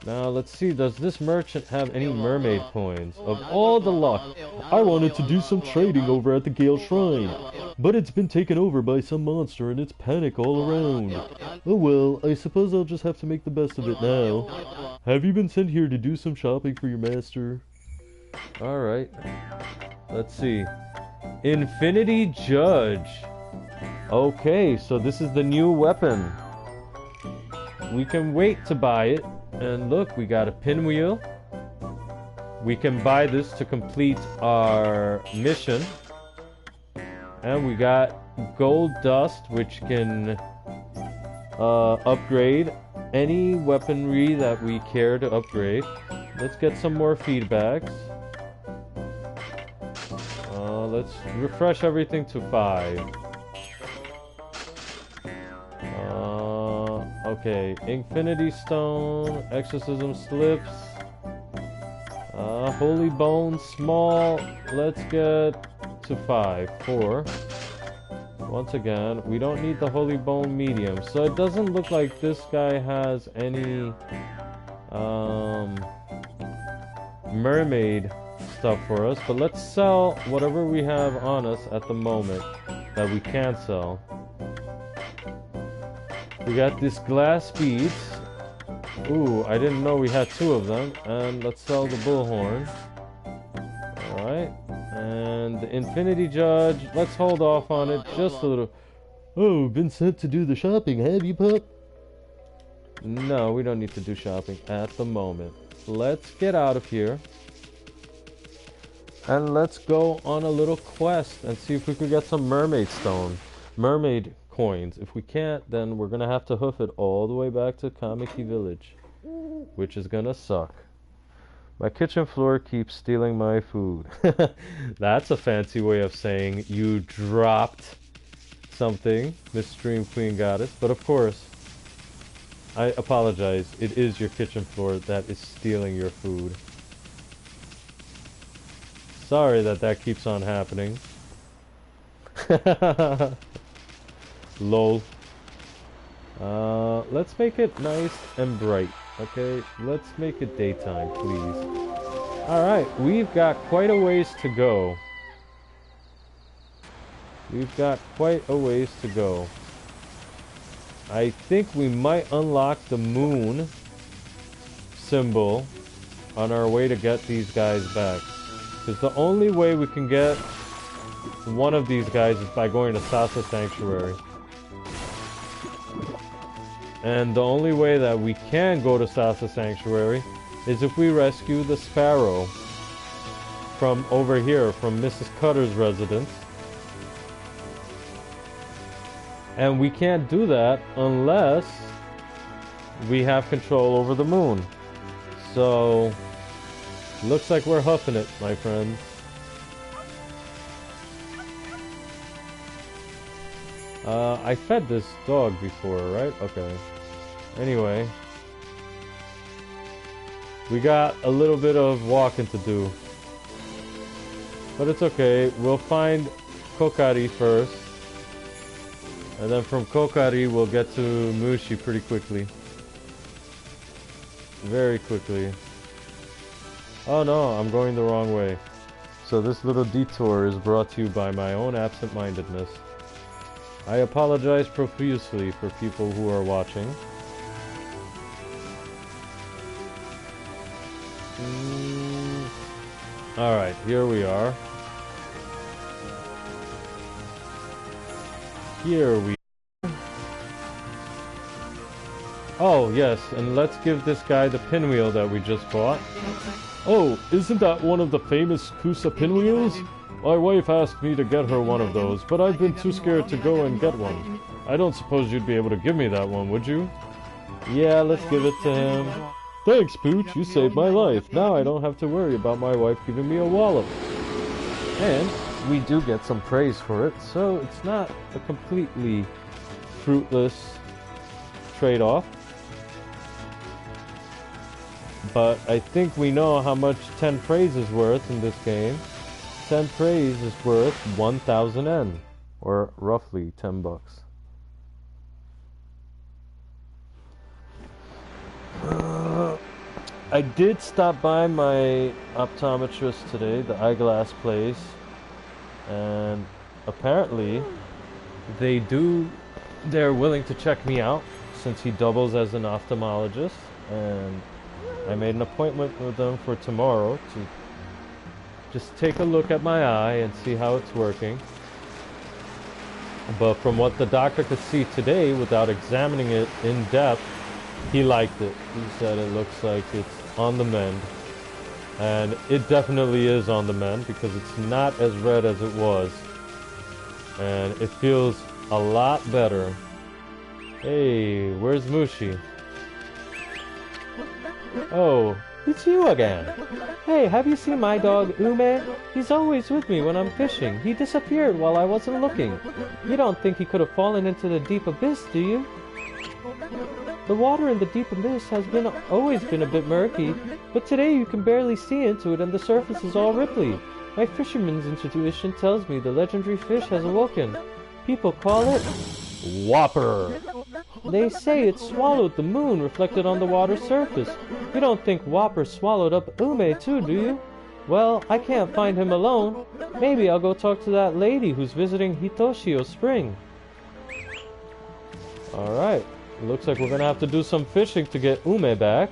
Now, let's see, does this merchant have any mermaid coins? Of all the luck, I wanted to do some trading over at the Gale Shrine, but it's been taken over by some monster and it's panic all around. Oh well, I suppose I'll just have to make the best of it now. Have you been sent here to do some shopping for your master? Alright. Let's see. Infinity Judge. Okay, so this is the new weapon. We can wait to buy it. And look, we got a pinwheel. We can buy this to complete our mission. And we got gold dust, which can upgrade any weaponry that we care to upgrade. Let's get some more feedbacks. Let's refresh everything to 5. Okay, Infinity Stone, Exorcism Slips, Holy Bone, Small, let's get to 5, 4. Once again, we don't need the Holy Bone Medium, so it doesn't look like this guy has any, mermaid stuff for us, but let's sell whatever we have on us at the moment that we can sell. We got this glass beads. Ooh, I didn't know we had 2 of them. And let's sell the bullhorn. Alright. Infinity Judge. Let's hold off on it just a little. Oh, been sent to do the shopping, have you, pup? No, we don't need to do shopping at the moment. Let's get out of here. And let's go on a little quest and see if we could get some mermaid stone. Mermaid coins. If we can't, then we're gonna have to hoof it all the way back to Kamiki Village, which is gonna suck. My kitchen floor keeps stealing my food. That's a fancy way of saying you dropped something, Miss Dream Queen Goddess. But of course, I apologize. It is your kitchen floor that is stealing your food. Sorry that keeps on happening. Lol. Let's make it nice and bright. Okay, let's make it daytime, please. Alright, we've got quite a ways to go. We've got quite a ways to go. I think we might unlock the moon symbol on our way to get these guys back. Because the only way we can get one of these guys is by going to Sasa Sanctuary. And the only way that we can go to Sasa Sanctuary is if we rescue the sparrow from over here, from Mrs. Cutter's residence. And we can't do that unless we have control over the moon. So, looks like we're huffing it, my friends. I fed this dog before, right? Okay. Anyway. We got a little bit of walking to do. But it's okay. We'll find Kokari first. And then from Kokari, we'll get to Mushi pretty quickly. Very quickly. Oh no, I'm going the wrong way. So this little detour is brought to you by my own absent-mindedness. I apologize profusely for people who are watching. Alright, here we are. Here we are. Oh, yes, and let's give this guy the pinwheel that we just bought. Oh, isn't that one of the famous Kusa pinwheels? My wife asked me to get her one of those, but I've been too scared to go and get one. I don't suppose you'd be able to give me that one, would you? Yeah, let's give it to him. Thanks, Pooch, you saved my life. Now I don't have to worry about my wife giving me a wallop. And we do get some praise for it, so it's not a completely fruitless trade-off. But I think we know how much 10 praise is worth in this game. 10 praise is worth 1,000 N, or roughly 10 bucks. I did stop by my optometrist today, the eyeglass place, and apparently they're willing to check me out since he doubles as an ophthalmologist, and I made an appointment with them for tomorrow to just take a look at my eye and see how it's working. But from what the doctor could see today, without examining it in depth, he liked it. He said it looks like it's on the mend. And it definitely is on the mend because it's not as red as it was. And it feels a lot better. Hey, where's Mushi? Oh, it's you again. Hey, have you seen my dog, Ume? He's always with me when I'm fishing. He disappeared while I wasn't looking. You don't think he could have fallen into the deep abyss, do you? The water in the deep abyss has always been a bit murky, but today you can barely see into it and the surface is all ripply. My fisherman's intuition tells me the legendary fish has awoken. People call it Whopper. They say it swallowed the moon reflected on the water's surface. You don't think Whopper swallowed up Ume too, do you? Well, I can't find him alone. Maybe I'll go talk to that lady who's visiting Hitoshio Spring. Alright, looks like we're gonna have to do some fishing to get Ume back.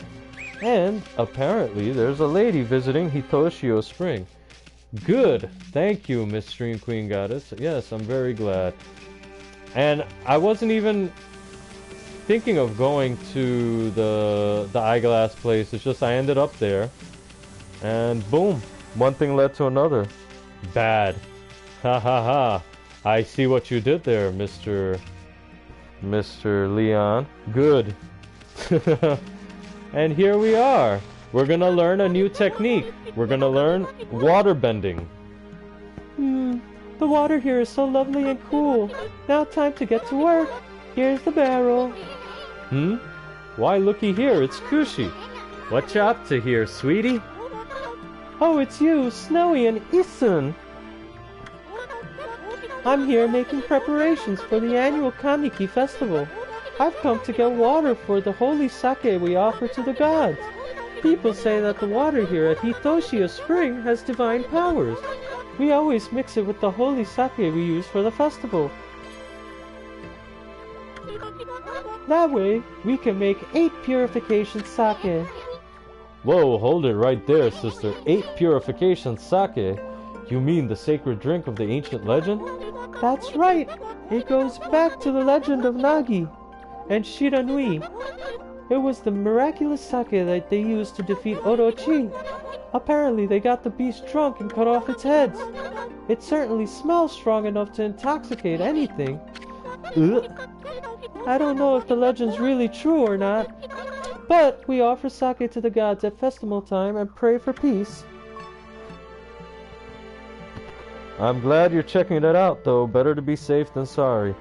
And apparently there's a lady visiting Hitoshio Spring. Good. Thank you, Miss Stream Queen Goddess. Yes, I'm very glad. And I wasn't even thinking of going to the eyeglass place. It's just I ended up there. And boom. One thing led to another. Bad. Ha ha ha. I see what you did there, Mr. Leon. Good. And here we are. We're gonna learn a new technique. We're gonna learn water bending. The water here is so lovely and cool. Now time to get to work. Here's the barrel. Why, looky here, it's Kushi. What you up to here, sweetie? Oh, it's you, Snowy and Isun. I'm here making preparations for the annual Kamiki festival. I've come to get water for the holy sake we offer to the gods. People say that the water here at Hitoshiya Spring has divine powers. We always mix it with the holy sake we use for the festival. That way, we can make 8 purification sake. Whoa, hold it right there, sister. 8 purification sake? You mean the sacred drink of the ancient legend? That's right. It goes back to the legend of Nagi and Shiranui. It was the miraculous sake that they used to defeat Orochi. Apparently they got the beast drunk and cut off its heads. It certainly smells strong enough to intoxicate anything. Ugh. I don't know if the legend's really true or not, but we offer sake to the gods at festival time and pray for peace. I'm glad you're checking it out, though. Better to be safe than sorry.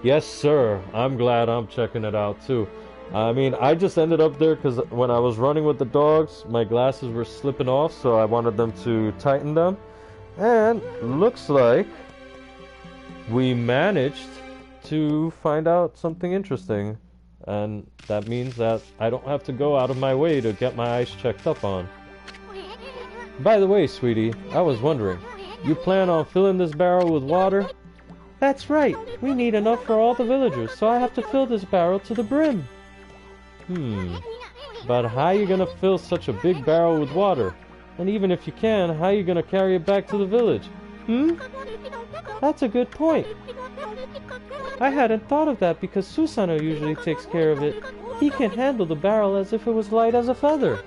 Yes, sir. I'm glad I'm checking it out, too. I mean, I just ended up there because when I was running with the dogs, my glasses were slipping off, so I wanted them to tighten them. And looks like we managed to find out something interesting. And that means that I don't have to go out of my way to get my eyes checked up on. By the way, sweetie, I was wondering, you plan on filling this barrel with water? That's right. We need enough for all the villagers, so I have to fill this barrel to the brim. But how are you gonna fill such a big barrel with water? And even if you can, how are you gonna carry it back to the village? That's a good point. I hadn't thought of that because Susanoo usually takes care of it. He can handle the barrel as if it was light as a feather.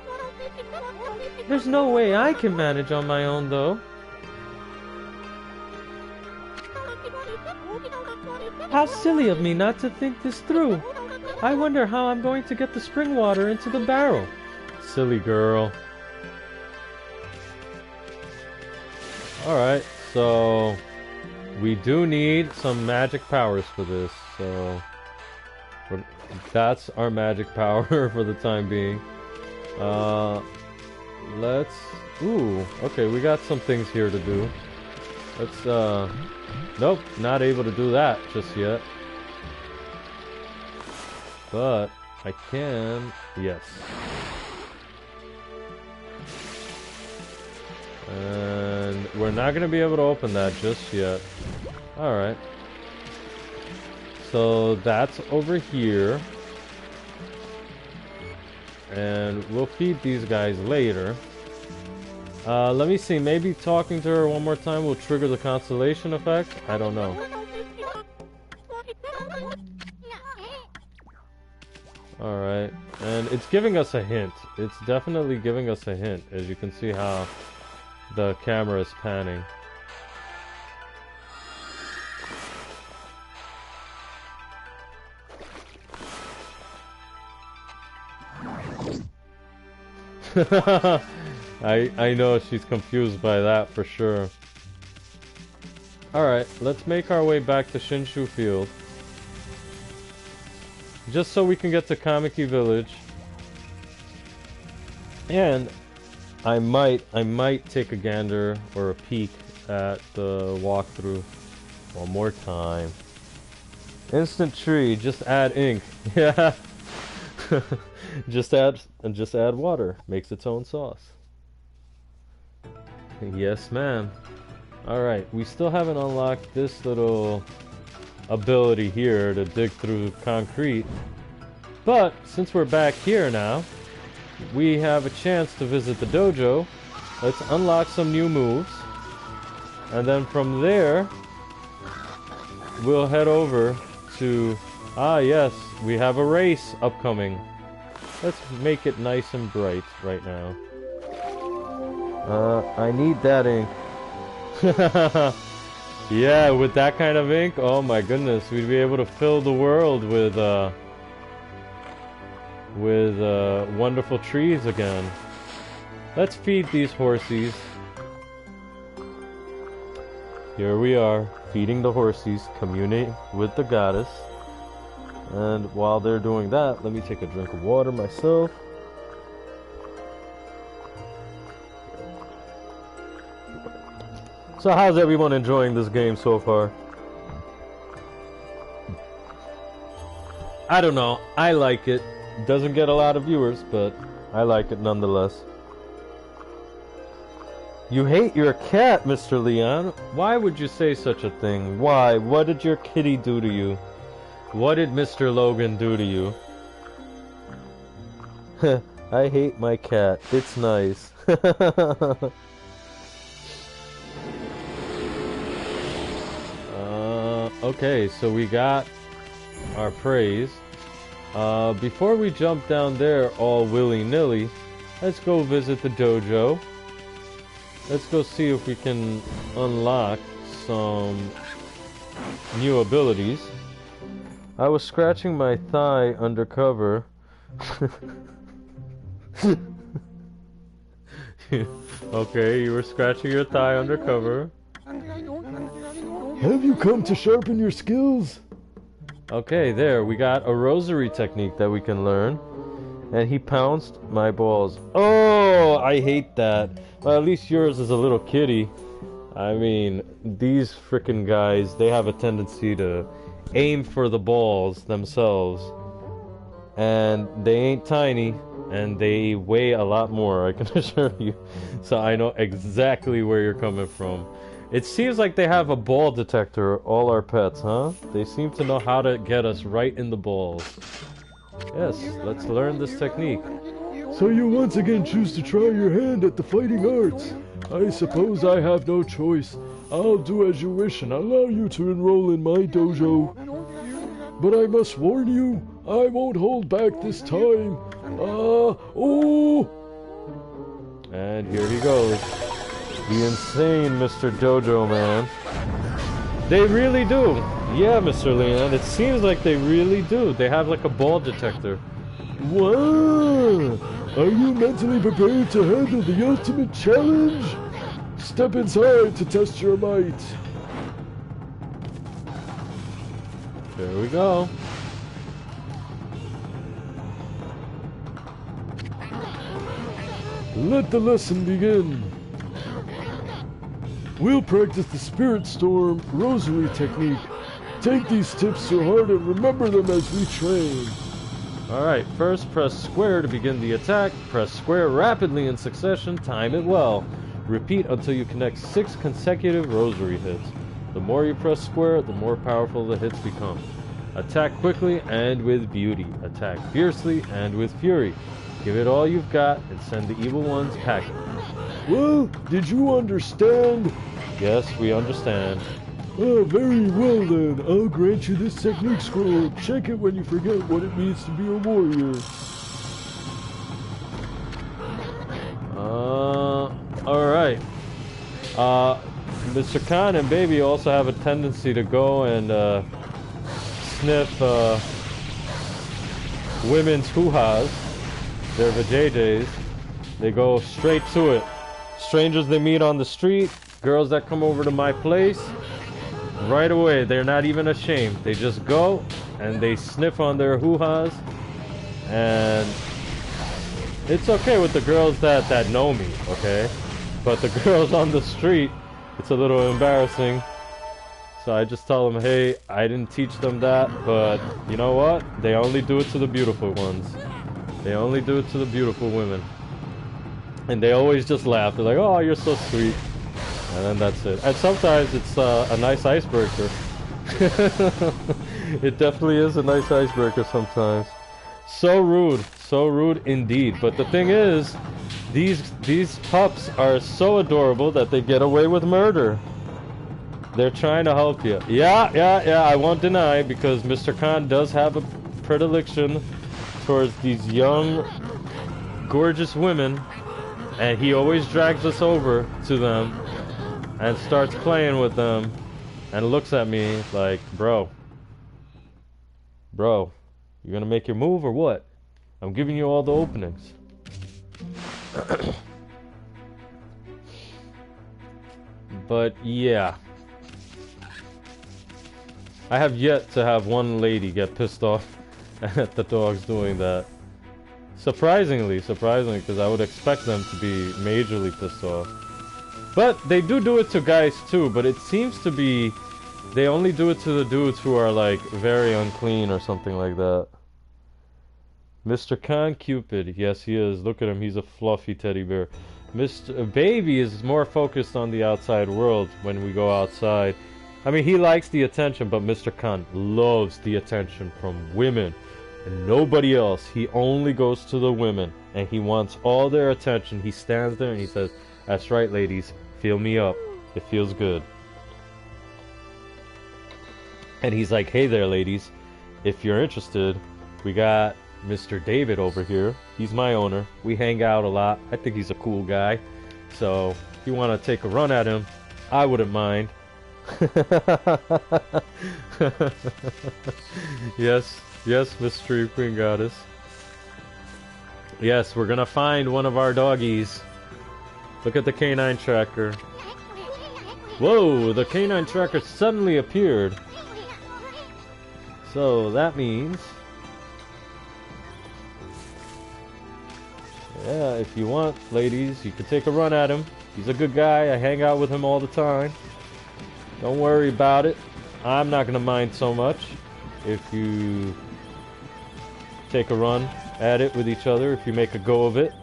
There's no way I can manage on my own, though. How silly of me not to think this through. I wonder how I'm going to get the spring water into the barrel. Silly girl. Alright, so we do need some magic powers for this, so that's our magic power for the time being. Okay, we got some things here to do. Nope, not able to do that just yet. But I can, yes. And we're not going to be able to open that just yet. Alright. So that's over here. And we'll feed these guys later. Let me see, maybe talking to her one more time will trigger the constellation effect? I don't know. Alright, and it's giving us a hint. It's definitely giving us a hint, as you can see how the camera is panning. I know she's confused by that for sure. Alright, let's make our way back to Shinshu Field. Just so we can get to Kamiki Village. And I might take a gander or a peek at the walkthrough one more time. Instant tree, just add ink. Yeah. just add water. Makes its own sauce. Yes, ma'am. Alright, we still haven't unlocked this little ability here to dig through concrete. But since we're back here now, we have a chance to visit the dojo. Let's unlock some new moves. And then from there, we'll head over to... Ah, yes, we have a race upcoming. Let's make it nice and bright right now. I need that ink. Yeah, with that kind of ink, oh my goodness, we'd be able to fill the world with wonderful trees again. Let's feed these horsies. Here we are, feeding the horsies, communing with the goddess. And while they're doing that, let me take a drink of water myself. So how's everyone enjoying this game so far? I don't know, I like it. Doesn't get a lot of viewers, but I like it nonetheless. You hate your cat, Mr. Leon. Why would you say such a thing? Why? What did your kitty do to you? What did Mr. Logan do to you? I hate my cat. It's nice. Okay, so we got our praise. Before we jump down there all willy-nilly, let's go visit the dojo. Let's go see if we can unlock some new abilities. I was scratching my thigh undercover. Okay, you were scratching your thigh undercover. Have you come to sharpen your skills? Okay, there, we got a rosary technique that we can learn. And he pounced my balls. Oh, I hate that. Well, at least yours is a little kitty. I mean, these frickin' guys, they have a tendency to aim for the balls themselves. And they ain't tiny, and they weigh a lot more, I can assure you. So I know exactly where you're coming from. It seems like they have a ball detector, all our pets, huh? They seem to know how to get us right in the balls. Yes, let's learn this technique. So you once again choose to try your hand at the fighting arts. I suppose I have no choice. I'll do as you wish and allow you to enroll in my dojo. But I must warn you, I won't hold back this time. Oh! And here he goes. The insane Mr. Dojo Man. They really do. Yeah, Mr. Leon, it seems like they really do. They have like a ball detector. Wow! Are you mentally prepared to handle the ultimate challenge? Step inside to test your might. There we go. Let the lesson begin. We'll practice the Spirit Storm Rosary technique. Take these tips to heart and remember them as we train. Alright, first press square to begin the attack. Press square rapidly in succession. Time it well. Repeat until you connect 6 consecutive rosary hits. The more you press square, the more powerful the hits become. Attack quickly and with beauty. Attack fiercely and with fury. Give it all you've got and send the evil ones packing. Well, did you understand? Yes, we understand. Oh, very well then. I'll grant you this technique scroll. Check it when you forget what it means to be a warrior. Alright. Mr. Khan and Baby also have a tendency to go and sniff women's hoo-has. They're vajayjays. They go straight to it. Strangers they meet on the street, girls that come over to my place, right away, they're not even ashamed. They just go and they sniff on their hoo-has. And it's okay with the girls that know me, okay? But the girls on the street, it's a little embarrassing. So I just tell them, hey, I didn't teach them that, but you know what? They only do it to the beautiful ones. They only do it to the beautiful women. And they always just laugh. They're like, oh, you're so sweet. And then that's it. And sometimes it's a nice icebreaker. It definitely is a nice icebreaker sometimes. So rude indeed. But the thing is, these pups are so adorable that they get away with murder. They're trying to help you. Yeah, I won't deny, because Mr. Khan does have a predilection towards these young, gorgeous women, and he always drags us over to them and starts playing with them and looks at me like, bro, you gonna make your move or what? I'm giving you all the openings. But yeah, I have yet to have one lady get pissed off at the dogs doing that. Surprisingly, because I would expect them to be majorly pissed off. But they do it to guys too, but it seems to be they only do it to the dudes who are like very unclean or something like that. Mr. Khan Cupid, yes he is. Look at him, he's a fluffy teddy bear. Mr. Baby is more focused on the outside world when we go outside. I mean, he likes the attention, but Mr. Khan loves the attention from women and nobody else. He only goes to the women and he wants all their attention. He stands there and he says, "That's right, ladies, feel me up. It feels good." And he's like, "Hey there, ladies, if you're interested, we got Mr. David over here. He's my owner. We hang out a lot. I think he's a cool guy. So if you want to take a run at him, I wouldn't mind." Yes, Mystery Queen Goddess. Yes, we're gonna find one of our doggies. Look at the canine tracker. Whoa, the canine tracker suddenly appeared. So that means, yeah, if you want, ladies, you can take a run at him. He's a good guy. I hang out with him all the time. Don't worry about it. I'm not gonna mind so much if you take a run at it with each other, if you make a go of it.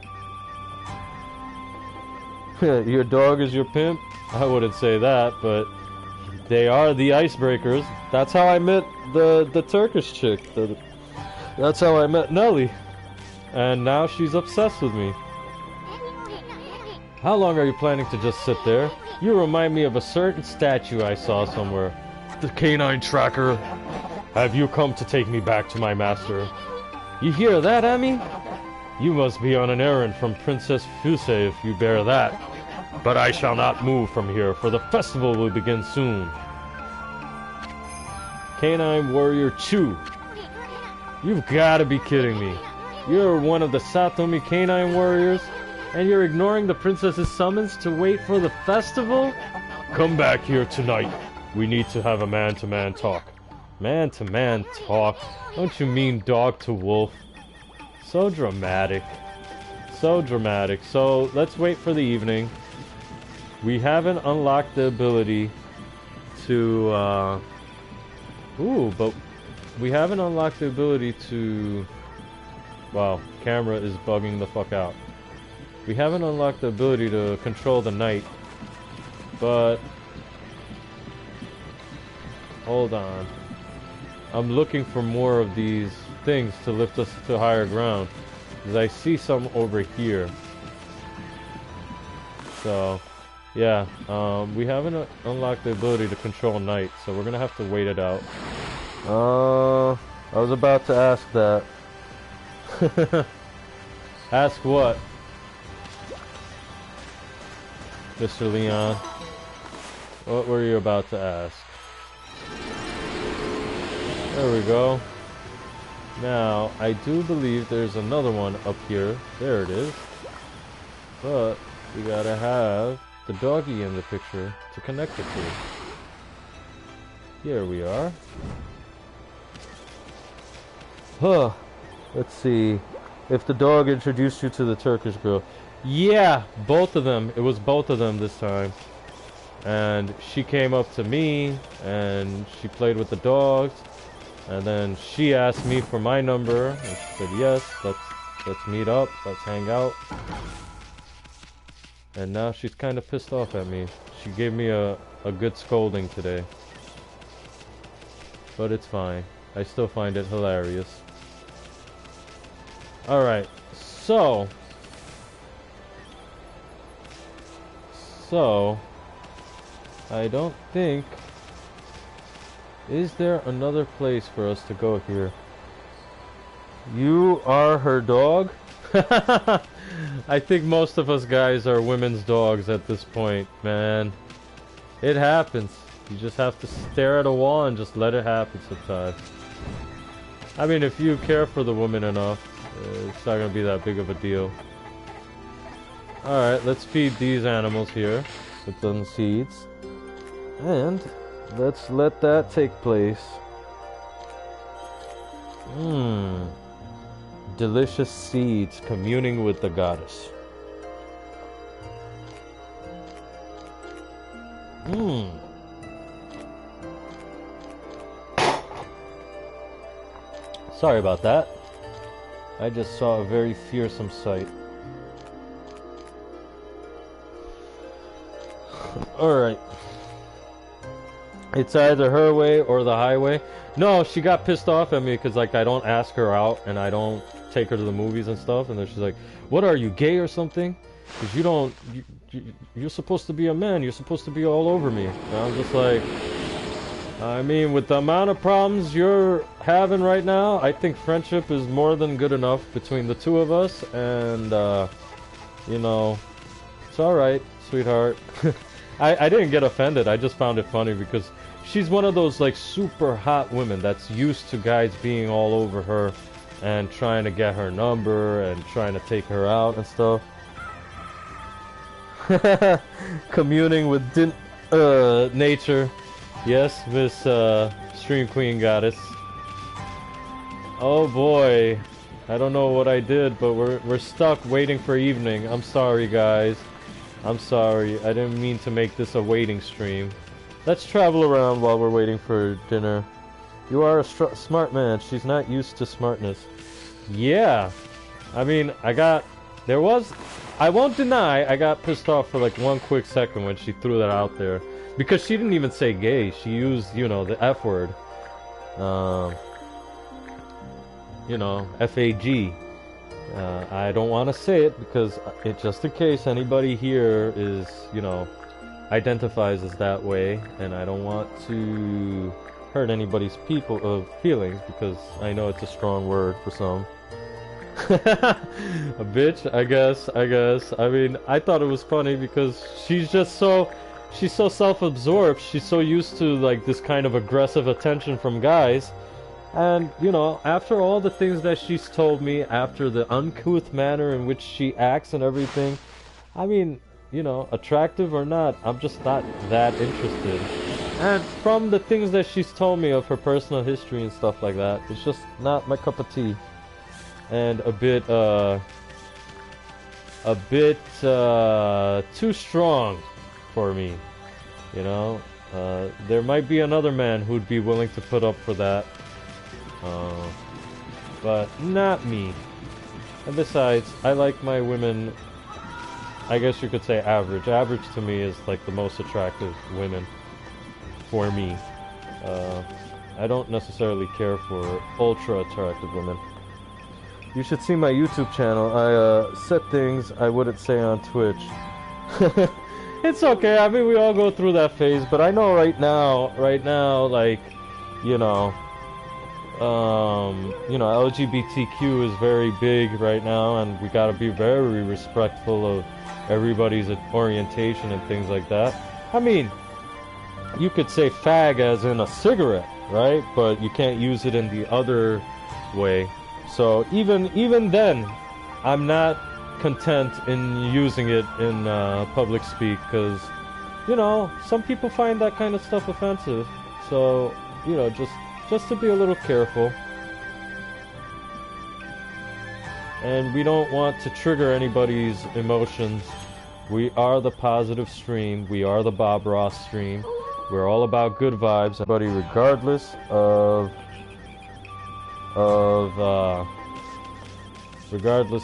Your dog is your pimp? I wouldn't say that, but they are the icebreakers. That's how I met the Turkish chick. That's how I met Nelly. And now she's obsessed with me. How long are you planning to just sit there? You remind me of a certain statue I saw somewhere. The canine tracker. Have you come to take me back to my master? You hear that, Amy? You must be on an errand from Princess Fuse if you bear that. But I shall not move from here, for the festival will begin soon. Canine Warrior Chu. You've gotta be kidding me. You're one of the Satomi Canine Warriors, and you're ignoring the princess's summons to wait for the festival? Come back here tonight. We need to have a man-to-man talk. Man-to-man talk? Don't you mean dog to wolf? So dramatic. So dramatic. So let's wait for the evening. We haven't unlocked the ability to, but we haven't unlocked the ability to... Wow, camera is bugging the fuck out. We haven't unlocked the ability to control the night, but... Hold on. I'm looking for more of these things to lift us to higher ground, because I see some over here. So, yeah, we haven't unlocked the ability to control night, so we're gonna have to wait it out. I was about to ask that. Ask what? Mr. Leon. What were you about to ask? There we go. Now, I do believe there's another one up here. There it is. But we gotta have the doggy in the picture to connect it to. Here we are. Huh. Let's see. If the dog introduced you to the Turkish girl. Yeah, both of them. It was both of them this time. And she came up to me and she played with the dogs. And then she asked me for my number and she said, yes, let's meet up, let's hang out. And now she's kind of pissed off at me. She gave me a good scolding today. But it's fine. I still find it hilarious. Alright, so I don't think... Is there another place for us to go here? You are her dog? I think most of us guys are women's dogs at this point, man. It happens. You just have to stare at a wall and just let it happen sometimes. I mean, if you care for the woman enough, it's not gonna be that big of a deal. Alright, let's feed these animals here with some seeds. And let's let that take place. Delicious seeds communing with the goddess. Sorry about that. I just saw a very fearsome sight. Alright. It's either her way or the highway. No, she got pissed off at me because, like, I don't ask her out and I don't take her to the movies and stuff. And then she's like, what are you, gay or something? Because you don't... You're supposed to be a man. You're supposed to be all over me. And I'm just like... I mean, with the amount of problems you're having right now, I think friendship is more than good enough between the two of us. And, you know, it's alright, sweetheart. I didn't get offended. I just found it funny because she's one of those, like, super hot women that's used to guys being all over her and trying to get her number and trying to take her out and stuff. Communing with nature. Yes, Miss Stream Queen Goddess. Oh boy. I don't know what I did, but we're stuck waiting for evening. I'm sorry, guys. I'm sorry. I didn't mean to make this a waiting stream. Let's travel around while we're waiting for dinner. You are a smart man. She's not used to smartness. Yeah. I mean, I won't deny I got pissed off for like one quick second when she threw that out there. Because she didn't even say gay. She used, you know, the F word. You know, F-A-G. I don't want to say it because just in case anybody here is, you know, identifies as that way, and I don't want to hurt anybody's feelings because I know it's a strong word for some. A bitch, I guess. I mean, I thought it was funny because she's so self-absorbed. She's so used to like this kind of aggressive attention from guys. And, you know, after all the things that she's told me, after the uncouth manner in which she acts and everything, I mean, you know, attractive or not, I'm just not that interested. And from the things that she's told me of her personal history and stuff like that, it's just not my cup of tea. And a bit too strong for me, you know? There might be another man who'd be willing to put up for that. But not me. And besides, I like my women, I guess you could say average. Average to me is like the most attractive women for me. I don't necessarily care for ultra attractive women. You should see my YouTube channel. I said things I wouldn't say on Twitch. It's okay. I mean, we all go through that phase, but I know right now, like, you know, LGBTQ is very big right now, and we gotta be very respectful of everybody's orientation and things like that. I mean, you could say fag as in a cigarette, right? But you can't use it in the other way. So even then, I'm not content in using it in public speak, because, you know, some people find that kind of stuff offensive. So, you know, just to be a little careful. And we don't want to trigger anybody's emotions. We are the positive stream. We are the Bob Ross stream. We're all about good vibes. Everybody, regardless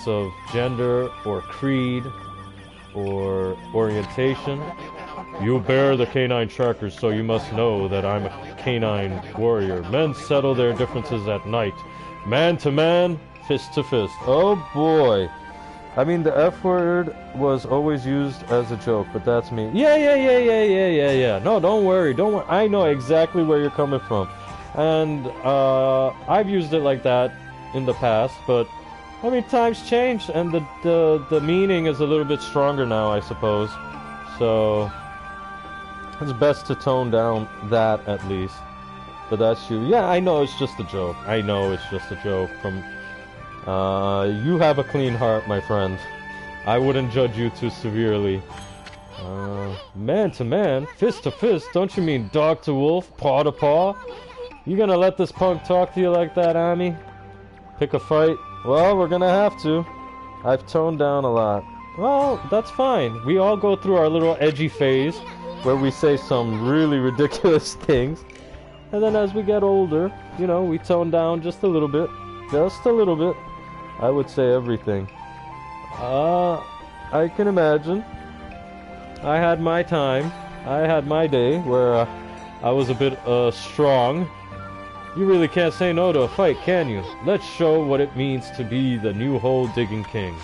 of gender or creed or orientation. You bear the canine trackers, so you must know that I'm a canine warrior. Men settle their differences at night. Man to man, fist to fist. Oh boy. I mean, the F word was always used as a joke, but that's me. Yeah. No, don't worry. I know exactly where you're coming from. And I've used it like that in the past, but I mean, times change, and the meaning is a little bit stronger now, I suppose. So it's best to tone down that at least. But that's you. Yeah, I know it's just a joke. I know it's just a joke from... you have a clean heart, my friend. I wouldn't judge you too severely. Man to man, fist to fist, don't you mean dog to wolf, paw to paw? You gonna let this punk talk to you like that, Ami? Pick a fight? Well, we're gonna have to. I've toned down a lot. Well, that's fine. We all go through our little edgy phase where we say some really ridiculous things. And then as we get older, you know, we tone down just a little bit. Just a little bit. I would say everything. I can imagine. I had my time. I had my day where I was a bit strong. You really can't say no to a fight, can you? Let's show what it means to be the new hole-digging king.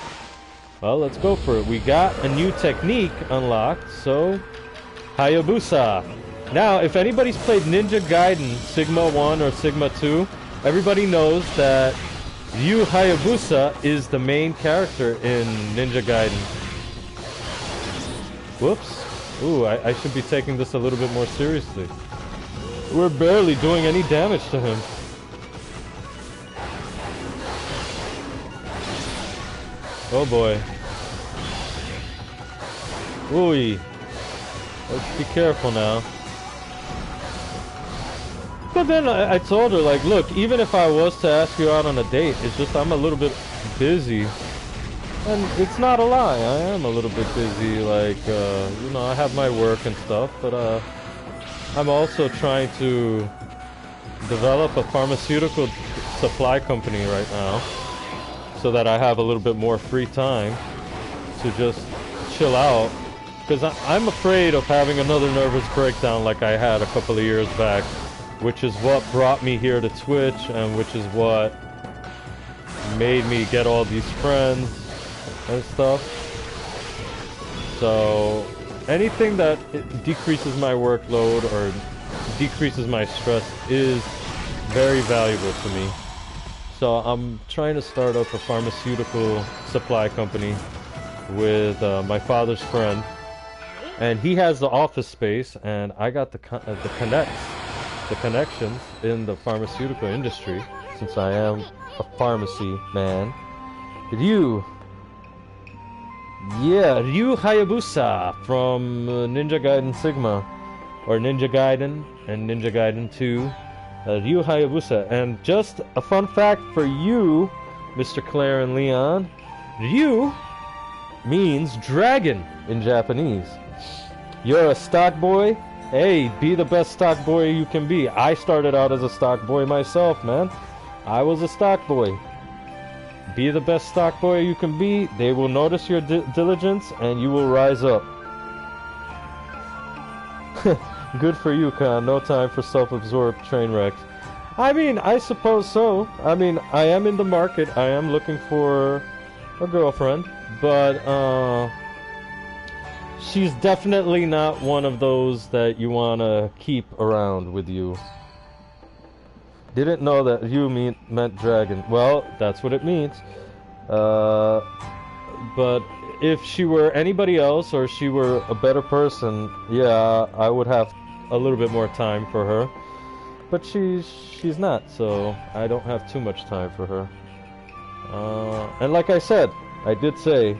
Well, let's go for it. We got a new technique unlocked, so... Hayabusa. Now, if anybody's played Ninja Gaiden Sigma 1 or Sigma 2, everybody knows that Ryu Hayabusa is the main character in Ninja Gaiden. Whoops. Ooh, I should be taking this a little bit more seriously. We're barely doing any damage to him. Oh boy. Ooh. Let's be careful now. But then I told her, like, look, even if I was to ask you out on a date, it's just I'm a little bit busy. And it's not a lie, I am a little bit busy, like, you know, I have my work and stuff, but I'm also trying to develop a pharmaceutical supply company right now, so that I have a little bit more free time to just chill out, because I'm afraid of having another nervous breakdown like I had a couple of years back, which is what brought me here to Twitch, and which is what made me get all these friends and stuff. So anything that decreases my workload or decreases my stress is very valuable to me. So I'm trying to start up a pharmaceutical supply company with my father's friend, and he has the office space, and I got the connections in the pharmaceutical industry, since I am a pharmacy man. Ryu Hayabusa from Ninja Gaiden Sigma, or Ninja Gaiden and Ninja Gaiden 2. Ryu Hayabusa. And just a fun fact for you, Mr. Claire and Leon, Ryu means dragon in Japanese. You're a stock boy? Hey, be the best stock boy you can be. I started out as a stock boy myself, man. I was a stock boy. Be the best stock boy you can be. They will notice your diligence, and you will rise up. Good for you, Khan. No time for self-absorbed train wrecks. I mean, I suppose so. I mean, I am in the market. I am looking for a girlfriend, but she's definitely not one of those that you want to keep around with you. Didn't know that you meant dragon. Well, that's what it means. But if she were anybody else, or she were a better person, yeah, I would have a little bit more time for her. But she's not, so I don't have too much time for her. And like I said, I did say,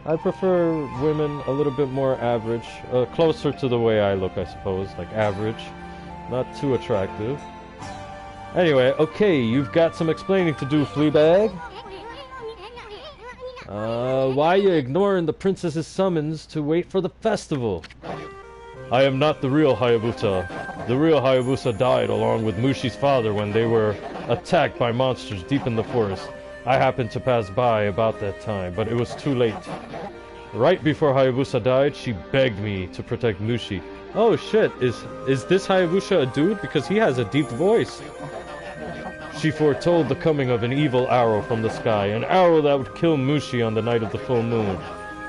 I prefer women a little bit more average, closer to the way I look, I suppose, like average, not too attractive. Anyway, okay, you've got some explaining to do, Fleabag. Why you ignoring the princess's summons to wait for the festival? I am not the real Hayabusa. The real Hayabusa died along with Mushi's father when they were attacked by monsters deep in the forest. I happened to pass by about that time, but it was too late. Right before Hayabusa died, she begged me to protect Mushi. Oh shit, is this Hayabusa a dude? Because he has a deep voice. She foretold the coming of an evil arrow from the sky, an arrow that would kill Mushi on the night of the full moon.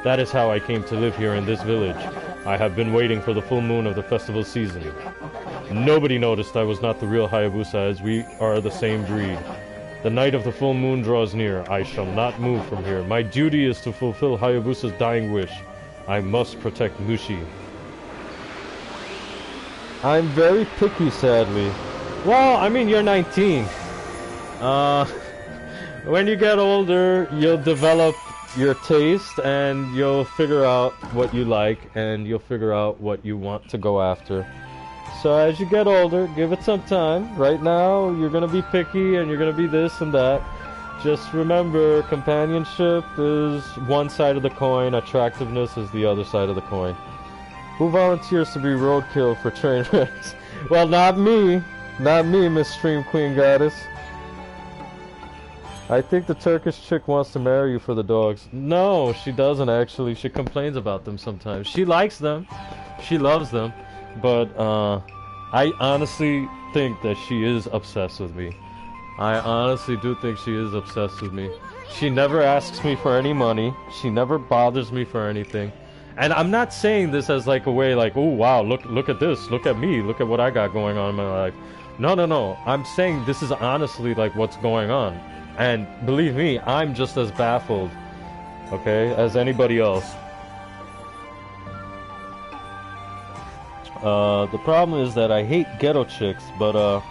That is how I came to live here in this village. I have been waiting for the full moon of the festival season. Nobody noticed I was not the real Hayabusa, as we are the same breed. The night of the full moon draws near. I shall not move from here. My duty is to fulfill Hayabusa's dying wish. I must protect Mushi. I'm very picky, sadly. Well, I mean, you're 19. When you get older, you'll develop your taste and you'll figure out what you like and you'll figure out what you want to go after. So as you get older, give it some time. Right now, you're gonna be picky and you're gonna be this and that. Just remember, companionship is one side of the coin, attractiveness is the other side of the coin. Who volunteers to be roadkill for train wrecks? Well, not me. Not me, Miss Stream Queen Goddess. I think the Turkish chick wants to marry you for the dogs. No, she doesn't actually. She complains about them sometimes. She likes them. She loves them. But, I honestly think that she is obsessed with me. I honestly do think she is obsessed with me. She never asks me for any money. She never bothers me for anything. And I'm not saying this as like a way like, oh wow, look at this, look at me, look at what I got going on in my life. No. I'm saying this is honestly like what's going on. And believe me, I'm just as baffled, okay, as anybody else. The problem is that I hate ghetto chicks, but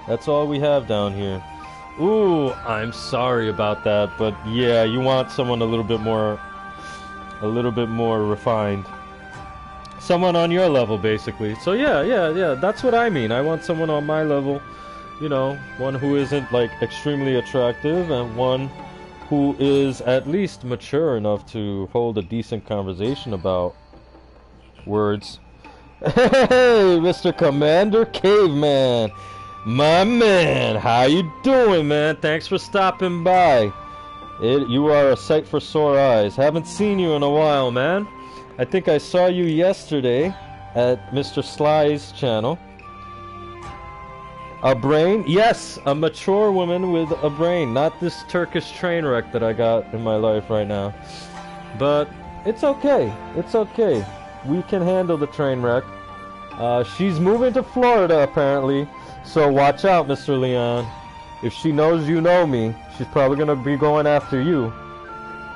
that's all we have down here. Ooh, I'm sorry about that, but yeah, you want someone a little bit more refined. Someone on your level, basically. So yeah, that's what I mean. I want someone on my level, you know, one who isn't like extremely attractive and one who is at least mature enough to hold a decent conversation about words. Hey, Mr. Commander Caveman, my man, how you doing, man? Thanks for stopping by. You are a sight for sore eyes. Haven't seen you in a while, man. I think I saw you yesterday at Mr. Sly's channel. A brain? Yes, a mature woman with a brain. Not this Turkish train wreck that I got in my life right now. But it's okay. It's okay. We can handle the train wreck. She's moving to Florida, apparently. So watch out, Mr. Leon. If she knows you know me, she's probably gonna be going after you.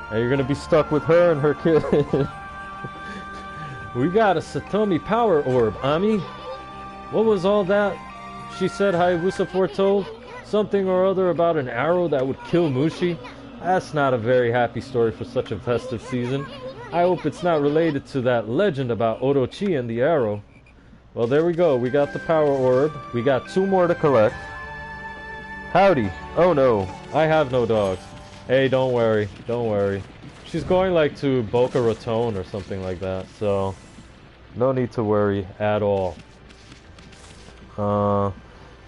And you're gonna be stuck with her and her kid. We got a Satomi power orb, Ami. What was all that? She said Hayabusa foretold something or other about an arrow that would kill Mushi. That's not a very happy story for such a festive season. I hope it's not related to that legend about Orochi and the arrow. Well, there we go. We got the power orb. We got 2 more to collect. Howdy. Oh no, I have no dogs. Hey, don't worry. Don't worry. She's going like to Boca Raton or something like that, so no need to worry at all.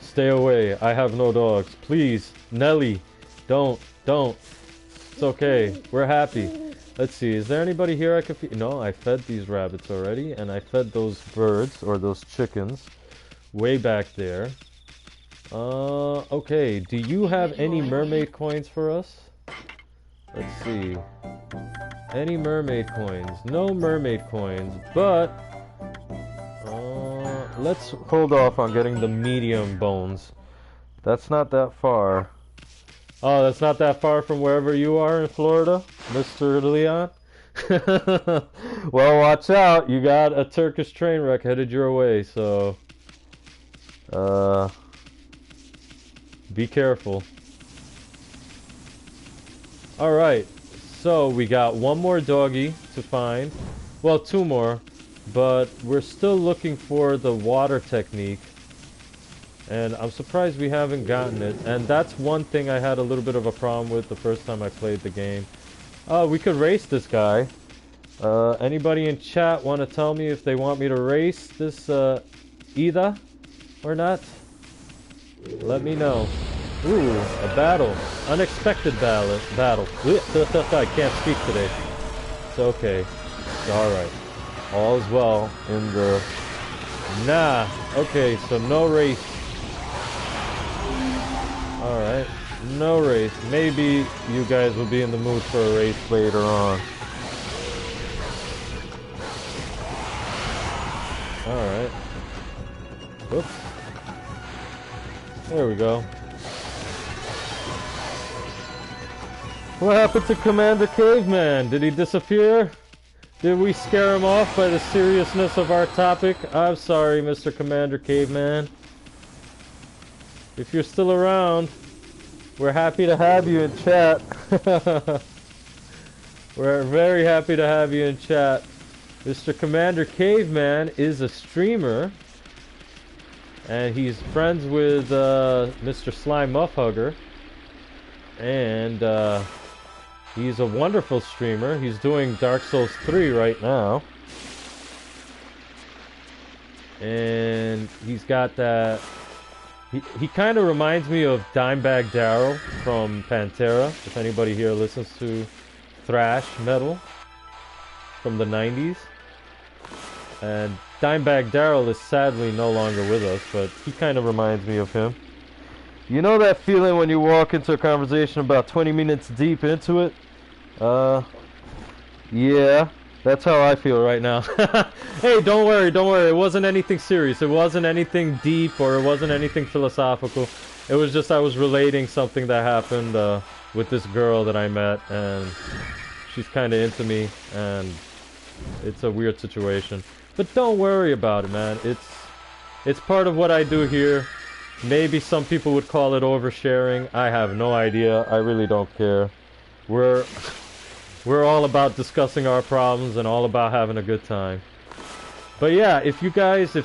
Stay away. I have no dogs. Please, Nelly, don't. It's okay. We're happy. Let's see. Is there anybody here I could feed? No, I fed these rabbits already, and I fed those birds or those chickens way back there. Okay. Do you have any mermaid coins for us? Let's see. Any mermaid coins? No mermaid coins, but let's hold off on getting the medium bones. That's not that far. Oh, that's not that far from wherever you are in Florida, Mr. Leon? Well, watch out. You got a Turkish train wreck headed your way, so be careful. Alright, so we got 1 more doggy to find. Well, 2 more, but we're still looking for the water technique. And I'm surprised we haven't gotten it. And that's one thing I had a little bit of a problem with the first time I played the game. Oh, we could race this guy. Anybody in chat want to tell me if they want me to race this Ida or not? Let me know. Ooh, a battle. Unexpected battle. I can't speak today. It's okay. It's alright. All is well in the... Nah. Okay, so no race. Alright, no race. Maybe you guys will be in the mood for a race later on. Alright. Whoops. There we go. What happened to Commander Caveman? Did he disappear? Did we scare him off by the seriousness of our topic? I'm sorry, Mr. Commander Caveman. If you're still around, we're happy to have you in chat. We're very happy to have you in chat. Mr. Commander Caveman is a streamer, and he's friends with Mr. Slime Muffhugger, and he's a wonderful streamer. He's doing Dark Souls 3 right now, and he's got that. He kind of reminds me of Dimebag Darrell from Pantera, if anybody here listens to thrash metal from the 90s. And Dimebag Darrell is sadly no longer with us, but he kind of reminds me of him. You know that feeling when you walk into a conversation about 20 minutes deep into it? Yeah. That's how I feel right now. Hey, don't worry, don't worry. It wasn't anything serious. It wasn't anything deep, or it wasn't anything philosophical. It was just I was relating something that happened with this girl that I met, and she's kind of into me, and it's a weird situation. But don't worry about it, man. It's part of what I do here. Maybe some people would call it oversharing. I have no idea. I really don't care. We're all about discussing our problems and all about having a good time. But yeah, if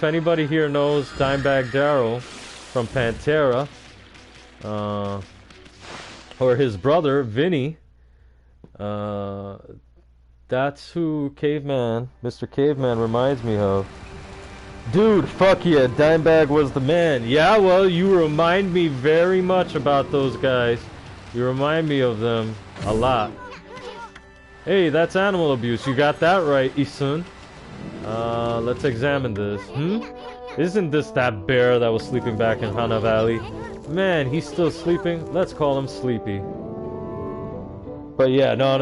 anybody here knows Dimebag Darrell from Pantera, or his brother, Vinny, that's who Mr. Caveman reminds me of. Dude, fuck yeah, Dimebag was the man. Yeah, well, you remind me very much about those guys. You remind me of them a lot. Hey, that's animal abuse. You got that right, Isun. Let's examine this. Isn't this that bear that was sleeping back in Hana Valley? Man, he's still sleeping. Let's call him Sleepy. But yeah, no.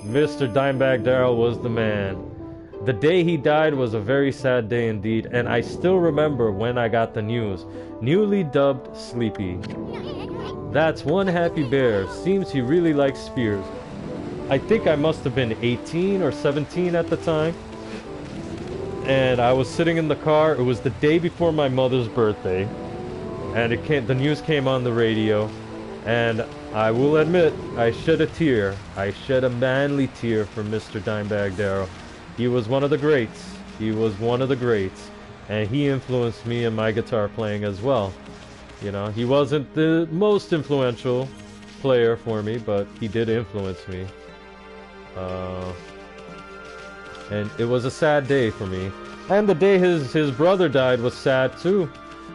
Mr. Dimebag Darrell was the man. The day he died was a very sad day indeed, and I still remember when I got the news. Newly dubbed Sleepy. That's one happy bear. Seems he really likes spears. I think I must have been 18 or 17 at the time. And I was sitting in the car. It was the day before my mother's birthday. And the news came on the radio. And I will admit, I shed a tear. I shed a manly tear for Mr. Dimebag Darrell. He was one of the greats. He was one of the greats. And he influenced me in my guitar playing as well. You know, he wasn't the most influential player for me, but he did influence me. And it was a sad day for me. And the day his brother died was sad too.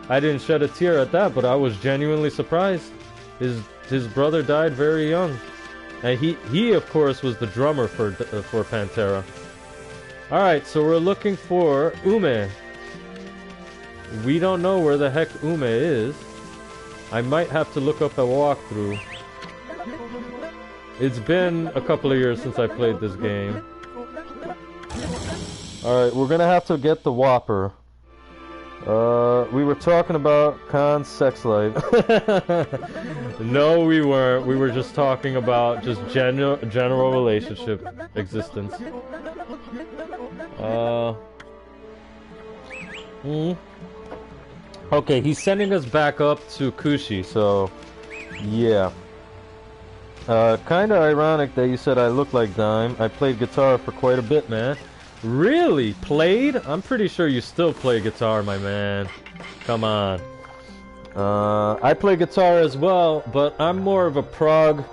I didn't shed a tear at that, but I was genuinely surprised. His brother died very young. And he of course was the drummer for Pantera. Alright, so we're looking for Ume. We don't know where the heck Ume is. I might have to look up a walkthrough. It's been a couple of years since I played this game. Alright, we're gonna have to get the Whopper. We were talking about Khan's sex life. No, we weren't. We were just talking about just general relationship existence. Okay, he's sending us back up to Kushi, so yeah. Kinda ironic that you said I look like Dime. I played guitar for quite a bit, man. Really? Played? I'm pretty sure you still play guitar, my man. Come on. I play guitar as well, but I'm more of a prog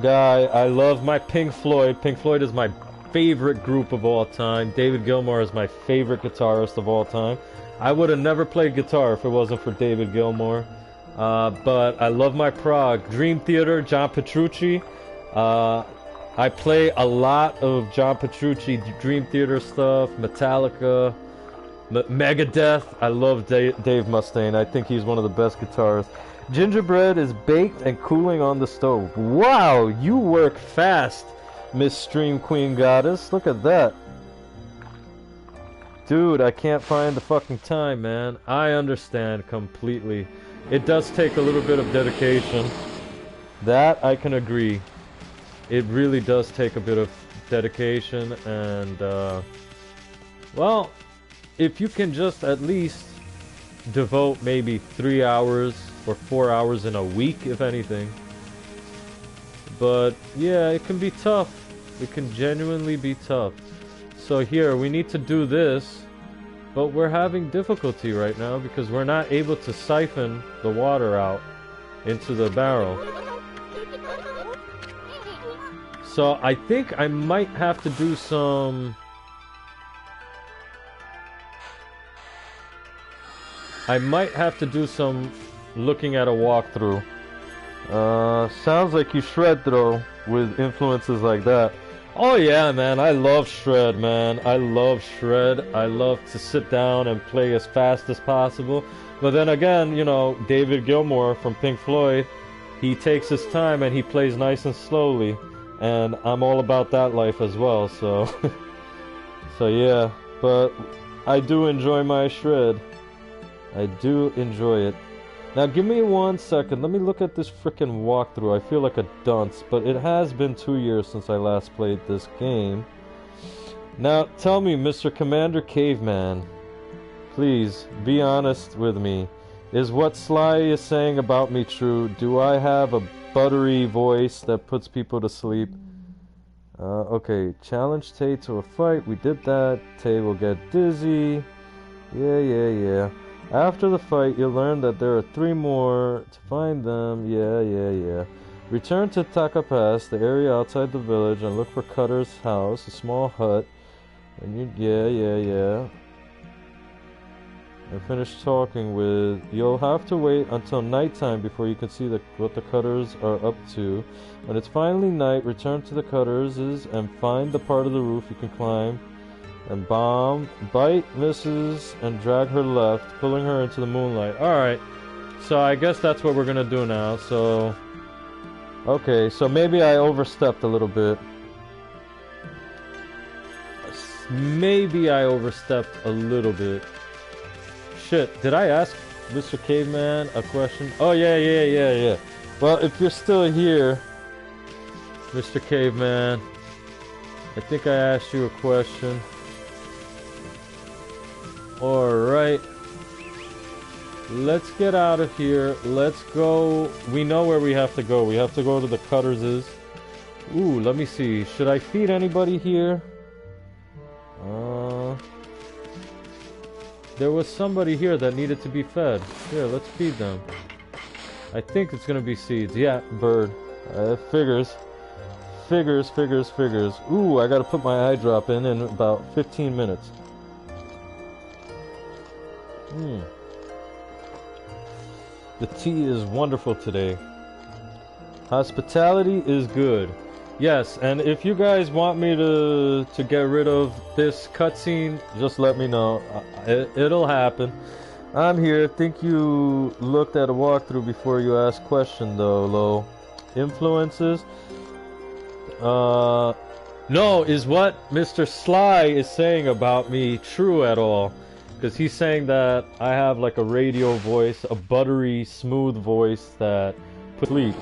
guy. I love my Pink Floyd. Pink Floyd is my favorite group of all time. David Gilmour is my favorite guitarist of all time. I would have never played guitar if it wasn't for David Gilmour. But I love my prog. Dream Theater, John Petrucci. I play a lot of John Petrucci Dream Theater stuff, Metallica, Megadeth. I love Dave Mustaine. I think he's one of the best guitarists. Gingerbread is baked and cooling on the stove. Wow, you work fast, Miss Stream Queen Goddess. Look at that. Dude, I can't find the fucking time, man. I understand completely. It does take a little bit of dedication. That I can agree. It really does take a bit of dedication, and well, if you can just at least devote maybe 3 hours or 4 hours in a week, if anything. But yeah, it can be tough. It can genuinely be tough. So here, we need to do this, but we're having difficulty right now because we're not able to siphon the water out into the barrel. So I think I might have to do some... looking at a walkthrough. Sounds like you shred though with influences like that. Oh yeah, man, I love shred, man. I love shred. I love to sit down and play as fast as possible. But then again, you know, David Gilmour from Pink Floyd, he takes his time and he plays nice and slowly. And I'm all about that life as well, so... so yeah, but I do enjoy my shred. I do enjoy it. Now give me 1 second, let me look at this frickin' walkthrough. I feel like a dunce, but it has been 2 years since I last played this game. Now tell me, Mr. Commander Caveman, please, be honest with me. Is what Sly is saying about me true? Do I have a buttery voice that puts people to sleep? Okay, challenge Tay to a fight. We did that. Tay will get dizzy. Yeah. After the fight, you'll learn that there are 3 more. To find them, yeah. Return to Taka Pass, the area outside the village, and look for Cutter's house, a small hut. And you, yeah. I finished talking with... You'll have to wait until nighttime before you can see what the Cutters are up to. When it's finally night, return to the Cutters and find the part of the roof you can climb. And bite Mrs. and drag her left, pulling her into the moonlight. Alright, so I guess that's what we're gonna do now, so... Okay, so maybe I overstepped a little bit. Shit, did I ask Mr. Caveman a question? Oh, yeah. Well, if you're still here, Mr. Caveman, I think I asked you a question. Alright. Let's get out of here. Let's go. We know where we have to go. We have to go to the Cutters'. Ooh, let me see. Should I feed anybody here? There was somebody here that needed to be fed. Here, let's feed them. I think it's gonna be seeds. Yeah, bird. Figures. Ooh, I gotta put my eye drop in about 15 minutes. The tea is wonderful today. Hospitality is good. Yes, and if you guys want me to get rid of this cutscene, just let me know. It'll happen. I'm here. Think you looked at a walkthrough before you asked question though, Lo. Influences? No, is what Mr. Sly is saying about me true at all? Because he's saying that I have like a radio voice, a buttery, smooth voice that puts sleep.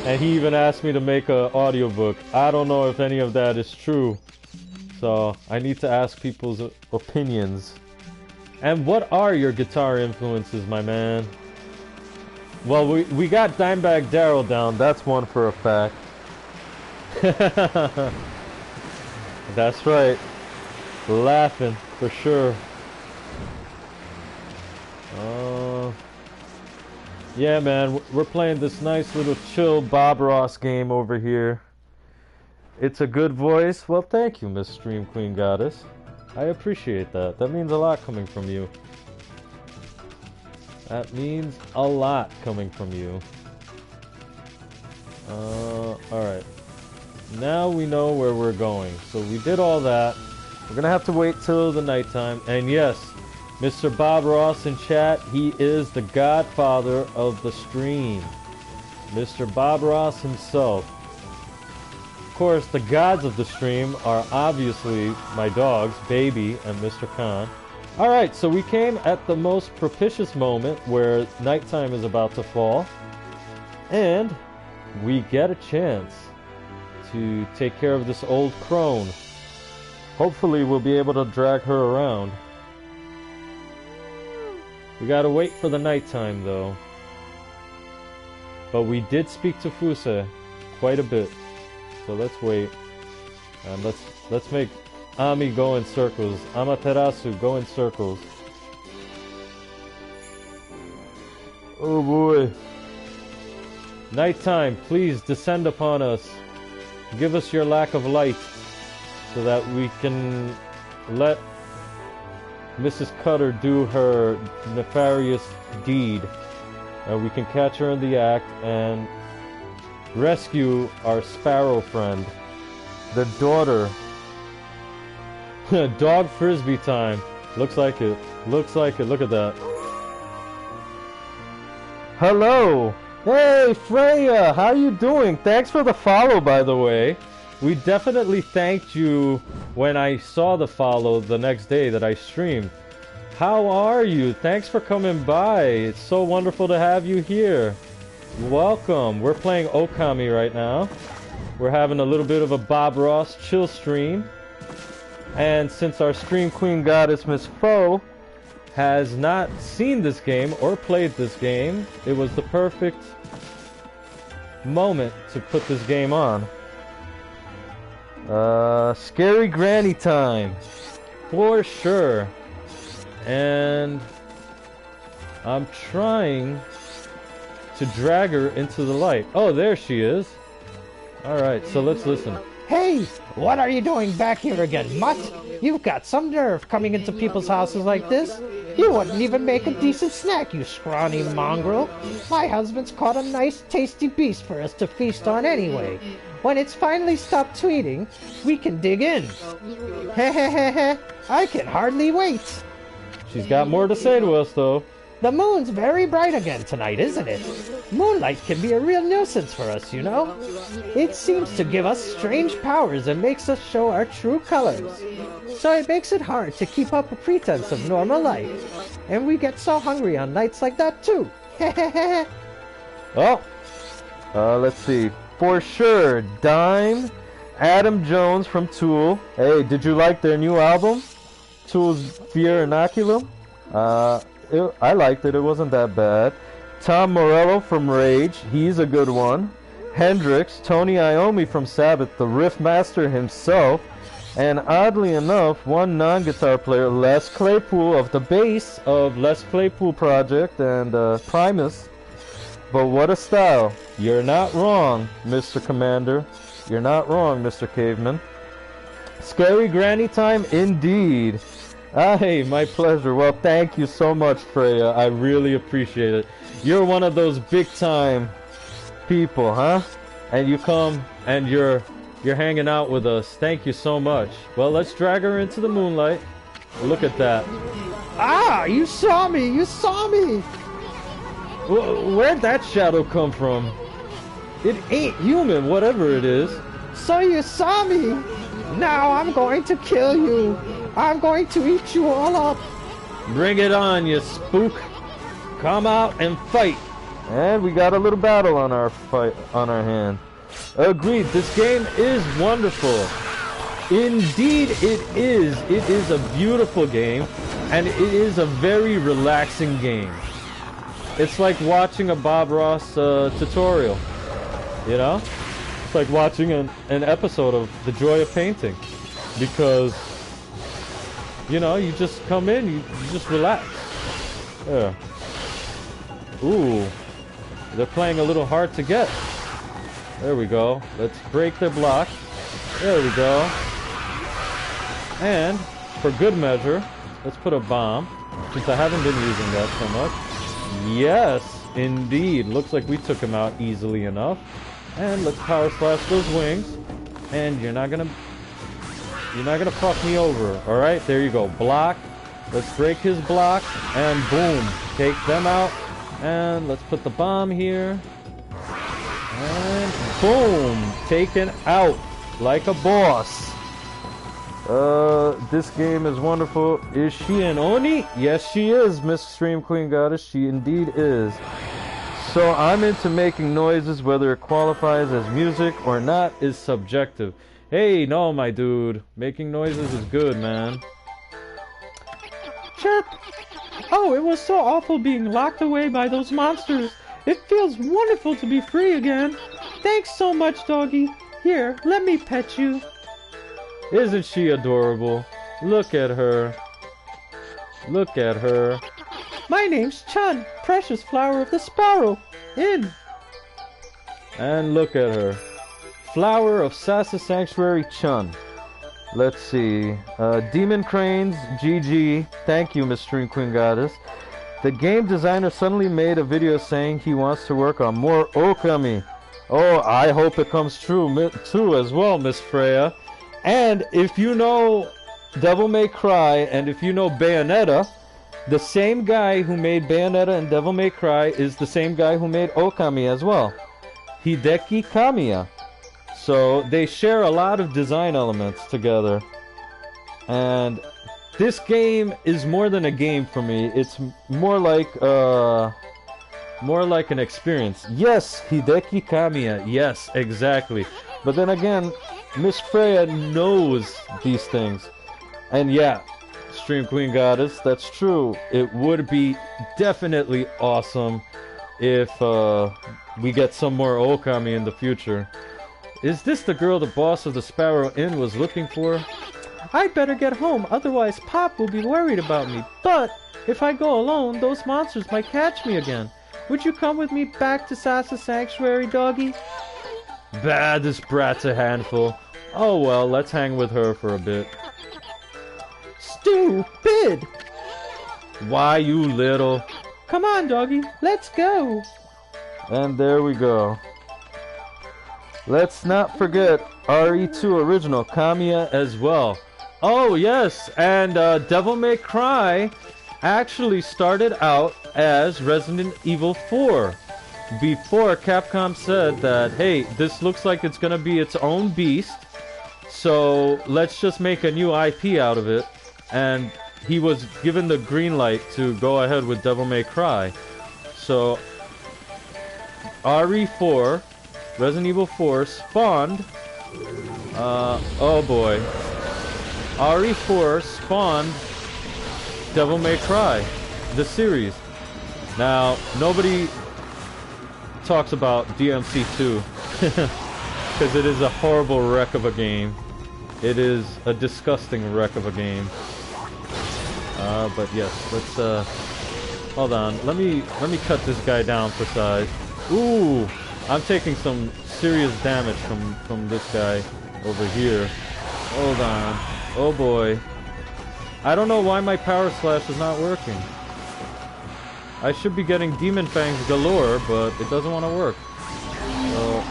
And he even asked me to make an audiobook. I don't know if any of that is true. So I need to ask people's opinions. And what are your guitar influences, my man? Well, we got Dimebag Darrell down. That's one for a fact. That's right. Laughing, for sure. Yeah, man, we're playing this nice little chill Bob Ross game over here. It's a good voice. Well, thank you, Miss Stream Queen Goddess. I appreciate that. That means a lot coming from you. That means a lot coming from you. Alright. Now we know where we're going. So we did all that. We're gonna have to wait till the nighttime. And yes, Mr. Bob Ross in chat, he is the godfather of the stream. Mr. Bob Ross himself. Of course, the gods of the stream are obviously my dogs, Baby and Mr. Khan. Alright, so we came at the most propitious moment where nighttime is about to fall. And we get a chance to take care of this old crone. Hopefully we'll be able to drag her around. We gotta wait for the nighttime though. But we did speak to Fuse quite a bit. So let's wait. And let's make Ami go in circles. Amaterasu go in circles. Oh boy. Nighttime, please descend upon us. Give us your lack of light so that we can let Mrs. Cutter do her nefarious deed. And we can catch her in the act and rescue our sparrow friend, the daughter. Dog frisbee time. Looks like it. Looks like it. Look at that. Hello. Hey, Freya. How you doing? Thanks for the follow, by the way. We definitely thanked you when I saw the follow the next day that I streamed. How are you? Thanks for coming by. It's so wonderful to have you here. Welcome. We're playing Ōkami right now. We're having a little bit of a Bob Ross chill stream. And since our stream queen goddess Miss Foe has not seen this game or played this game, it was the perfect moment to put this game on. Scary granny time. For sure. And I'm trying to drag her into the light. Oh, there she is. Alright, so let's listen. Hey, what are you doing back here again, mutt? You've got some nerve coming into people's houses like this. You wouldn't even make a decent snack, you scrawny mongrel. My husband's caught a nice, tasty beast for us to feast on anyway. When it's finally stopped tweeting, we can dig in. Hehehehe, I can hardly wait. She's got more to say to us, though. The moon's very bright again tonight, isn't it? Moonlight can be a real nuisance for us, you know. It seems to give us strange powers and makes us show our true colors. So it makes it hard to keep up a pretense of normal life. And we get so hungry on nights like that too. Oh, let's see. For sure, Dime, Adam Jones from Tool. Hey, did you like their new album? Tool's Fear Inoculum? I liked it. It wasn't that bad. Tom Morello from Rage. He's a good one. Hendrix. Tony Iommi from Sabbath. The riff master himself. And oddly enough, one non-guitar player, Les Claypool of the bass of Les Claypool Project and Primus. But what a style. You're not wrong, Mr. Commander. You're not wrong, Mr. Caveman. Scary granny time indeed. Hey, my pleasure. Well, thank you so much, Freya. I really appreciate it. You're one of those big-time people, huh? And you come and you're hanging out with us. Thank you so much. Well, let's drag her into the moonlight. Look at that. Ah, you saw me! You saw me! Where'd that shadow come from? It ain't human, whatever it is. So you saw me! Now I'm going to kill you! I'm going to eat you all up! Bring it on, you spook! Come out and fight! And we got a little battle on our hand. Agreed, this game is wonderful. Indeed it is. It is a beautiful game, and it is a very relaxing game. It's like watching a Bob Ross tutorial, you know? It's like watching an episode of The Joy of Painting, because, you know, you just come in, you just relax. Yeah. Ooh, they're playing a little hard to get. There we go. Let's break their block. There we go. And, for good measure, let's put a bomb, since I haven't been using that so much. Yes, indeed. Looks like we took him out easily enough. And let's power slash those wings. And you're not gonna You're not gonna fuck me over. Alright, there you go. Block. Let's break his block. And boom. Take them out. And let's put the bomb here. And boom. Taken out. Like a boss. This game is wonderful. Is she an Oni? Yes, she is, Miss Stream Queen Goddess. She indeed is. So I'm into making noises. Whether it qualifies as music or not is subjective. Hey, no, my dude. Making noises is good, man. Chirp! Oh, it was so awful being locked away by those monsters. It feels wonderful to be free again. Thanks so much, doggy. Here, let me pet you. Isn't she adorable? Look at her. Look at her. My name's Chun, precious flower of the sparrow. In. And look at her. Flower of Sasa Sanctuary Chun. Let's see. Demon Cranes, GG. Thank you, Miss Stream Queen Goddess. The game designer suddenly made a video saying he wants to work on more Ōkami. Oh, I hope it comes true too as well, Miss Freya. And if you know Devil May Cry and if you know Bayonetta, the same guy who made Bayonetta and Devil May Cry is the same guy who made Ōkami as well. Hideki Kamiya. So they share a lot of design elements together. And this game is more than a game for me. It's more like an experience. Yes, Hideki Kamiya. Yes, exactly. But then again, Miss Freya knows these things. And yeah, Stream Queen Goddess, that's true. It would be definitely awesome if we get some more Ōkami in the future. Is this the girl the boss of the Sparrow Inn was looking for? I'd better get home, otherwise Pop will be worried about me. But if I go alone, those monsters might catch me again. Would you come with me back to Sasa Sanctuary, doggy? Bah, this brat's a handful. Oh well, let's hang with her for a bit. Stupid! Why, you little... Come on, doggy, let's go! And there we go. Let's not forget RE2 original Kamiya as well. Oh yes, and Devil May Cry actually started out as Resident Evil 4. Before Capcom said that, hey, this looks like it's gonna be its own beast, so let's just make a new IP out of it. And he was given the green light to go ahead with Devil May Cry. So RE4, Resident Evil 4 spawned, oh boy, RE4 spawned Devil May Cry, the series. Now, nobody talks about DMC2 because it is a horrible wreck of a game. It is a disgusting wreck of a game. But yes, let's hold on. Let me cut this guy down for size. Ooh, I'm taking some serious damage from this guy over here. Hold on. Oh boy. I don't know why my power slash is not working. I should be getting demon fangs galore, but it doesn't want to work. So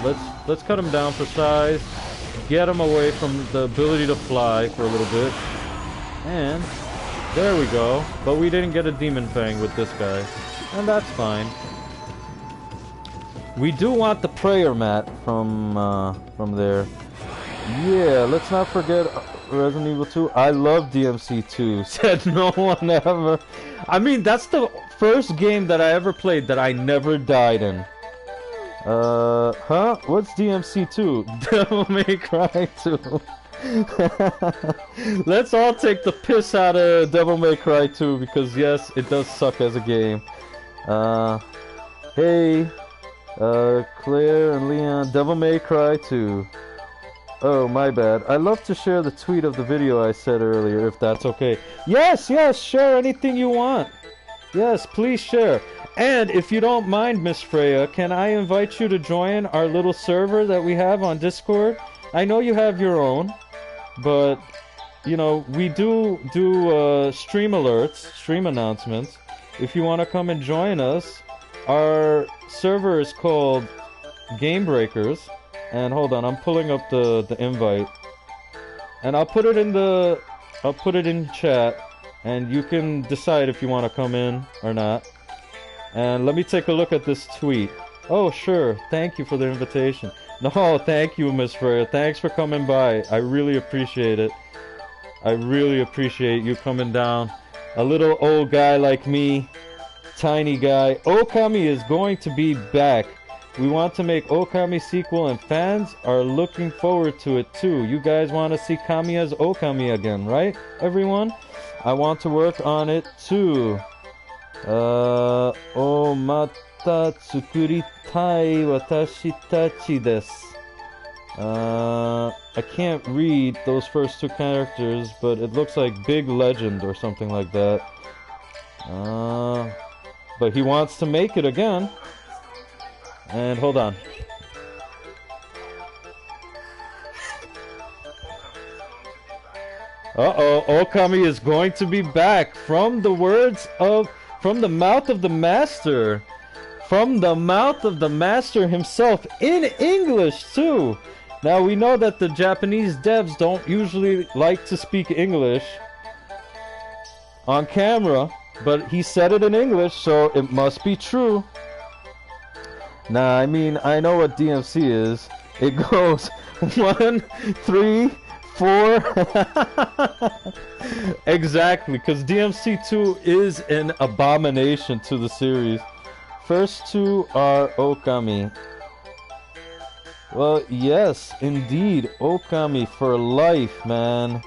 let's cut him down for size. Get him away from the ability to fly for a little bit. And there we go. But we didn't get a demon fang with this guy. And that's fine. We do want the prayer mat from there. Yeah, let's not forget Resident Evil 2. I love DMC 2. Said no one ever. I mean, that's the first game that I ever played that I never died in. Huh? What's DMC 2? Devil May Cry 2. Let's all take the piss out of Devil May Cry 2 because yes, it does suck as a game. Hey, Claire and Leon, Devil May Cry 2. Oh, my bad. I'd love to share the tweet of the video I said earlier, if that's okay. Yes, yes, share anything you want. Yes, please share. And if you don't mind, Miss Freya, can I invite you to join our little server that we have on Discord? I know you have your own, but, you know, we do stream alerts, stream announcements. If you want to come and join us, our server is called Game Breakers. And hold on, I'm pulling up the invite. and I'll put it in chat, and you can decide if you want to come in or not. And let me take a look at this tweet. Oh, sure. Thank you for the invitation. No, thank you, Miss Freya. Thanks for coming by. I really appreciate it. I really appreciate you coming down. A little old guy like me, tiny guy. Ōkami is going to be back. We want to make Ōkami sequel, and fans are looking forward to it too. You guys want to see Kami as Ōkami again, right, everyone? I want to work on it too. O mata tsukuritai watashi tachi desu. I can't read those first two characters, but it looks like Big Legend or something like that. But he wants to make it again. And hold on. Uh-oh, Ōkami is going to be back from the mouth of the master. From the mouth of the master himself, in English too. Now we know that the Japanese devs don't usually like to speak English on camera, but he said it in English, so it must be true. Nah, I mean, I know what DMC is. It goes 1, 3, 4. Exactly, because DMC2 is an abomination to the series. First two are Ōkami. Well, yes, indeed, Ōkami for life, man.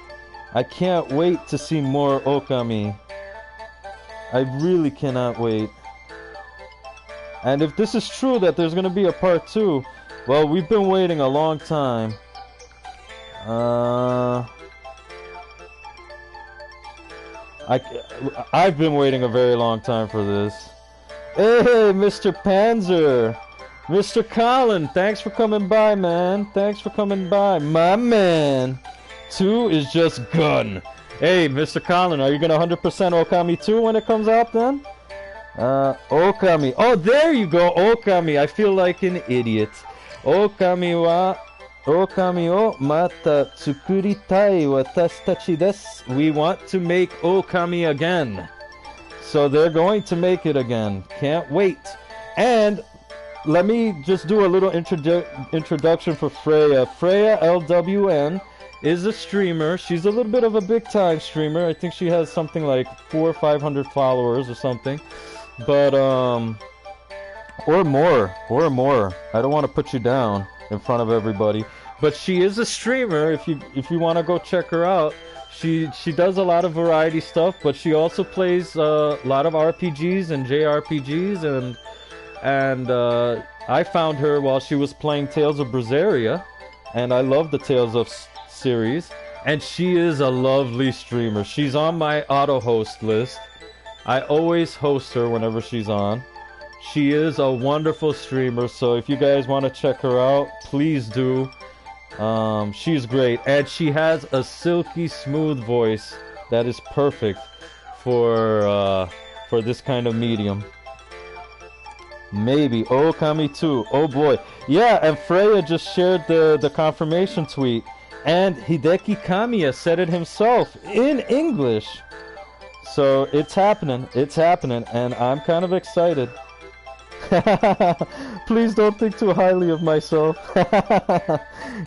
I can't wait to see more Ōkami. I really cannot wait. And if this is true that there's going to be a part 2, well, we've been waiting a long time. I've been waiting a very long time for this. Hey, Mr. Panzer! Mr. Colin, thanks for coming by, man. Thanks for coming by. My man! 2 is just gun. Hey, Mr. Colin, are you going to 100% Ōkami 2 when it comes out then? Ōkami. Oh, there you go, Ōkami. I feel like an idiot. Ōkami o mata tsukuritai watashi tachi desu. We want to make Ōkami again. So they're going to make it again. Can't wait. And let me just do a little introduction for Freya. Freya LWN is a streamer. She's a little bit of a big-time streamer. I think she has something like 400 or 500 followers or something. But, or more. I don't want to put you down in front of everybody. But she is a streamer. If you want to go check her out. She does a lot of variety stuff, but she also plays a lot of RPGs and JRPGs, and I found her while she was playing Tales of Berseria, and I love the Tales of series, and she is a lovely streamer. She's on my auto host list. I always host her whenever she's on. She is a wonderful streamer, so if you guys want to check her out, please do. She's great, and she has a silky smooth voice that is perfect for this kind of medium. Maybe Ōkami 2. Oh boy. Yeah, and Freya just shared the confirmation tweet, and Hideki Kamiya said it himself in English. So it's happening, and I'm kind of excited. Please don't think too highly of myself.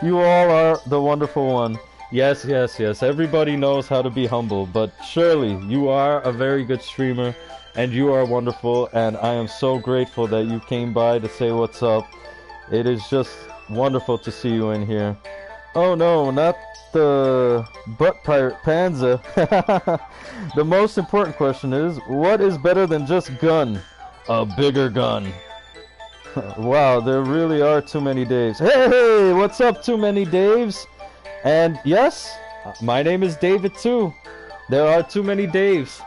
You all are the wonderful one. Yes. Everybody knows how to be humble, but surely you are a very good streamer, and you are wonderful, and I am so grateful that you came by to say what's up. It is just wonderful to see you in here. Oh no, not the butt pirate Panza. The most important question is, what is better than just gun? A bigger gun. Wow, there really are too many Daves. Hey, what's up, too many Daves? And yes, my name is David too. There are too many Daves.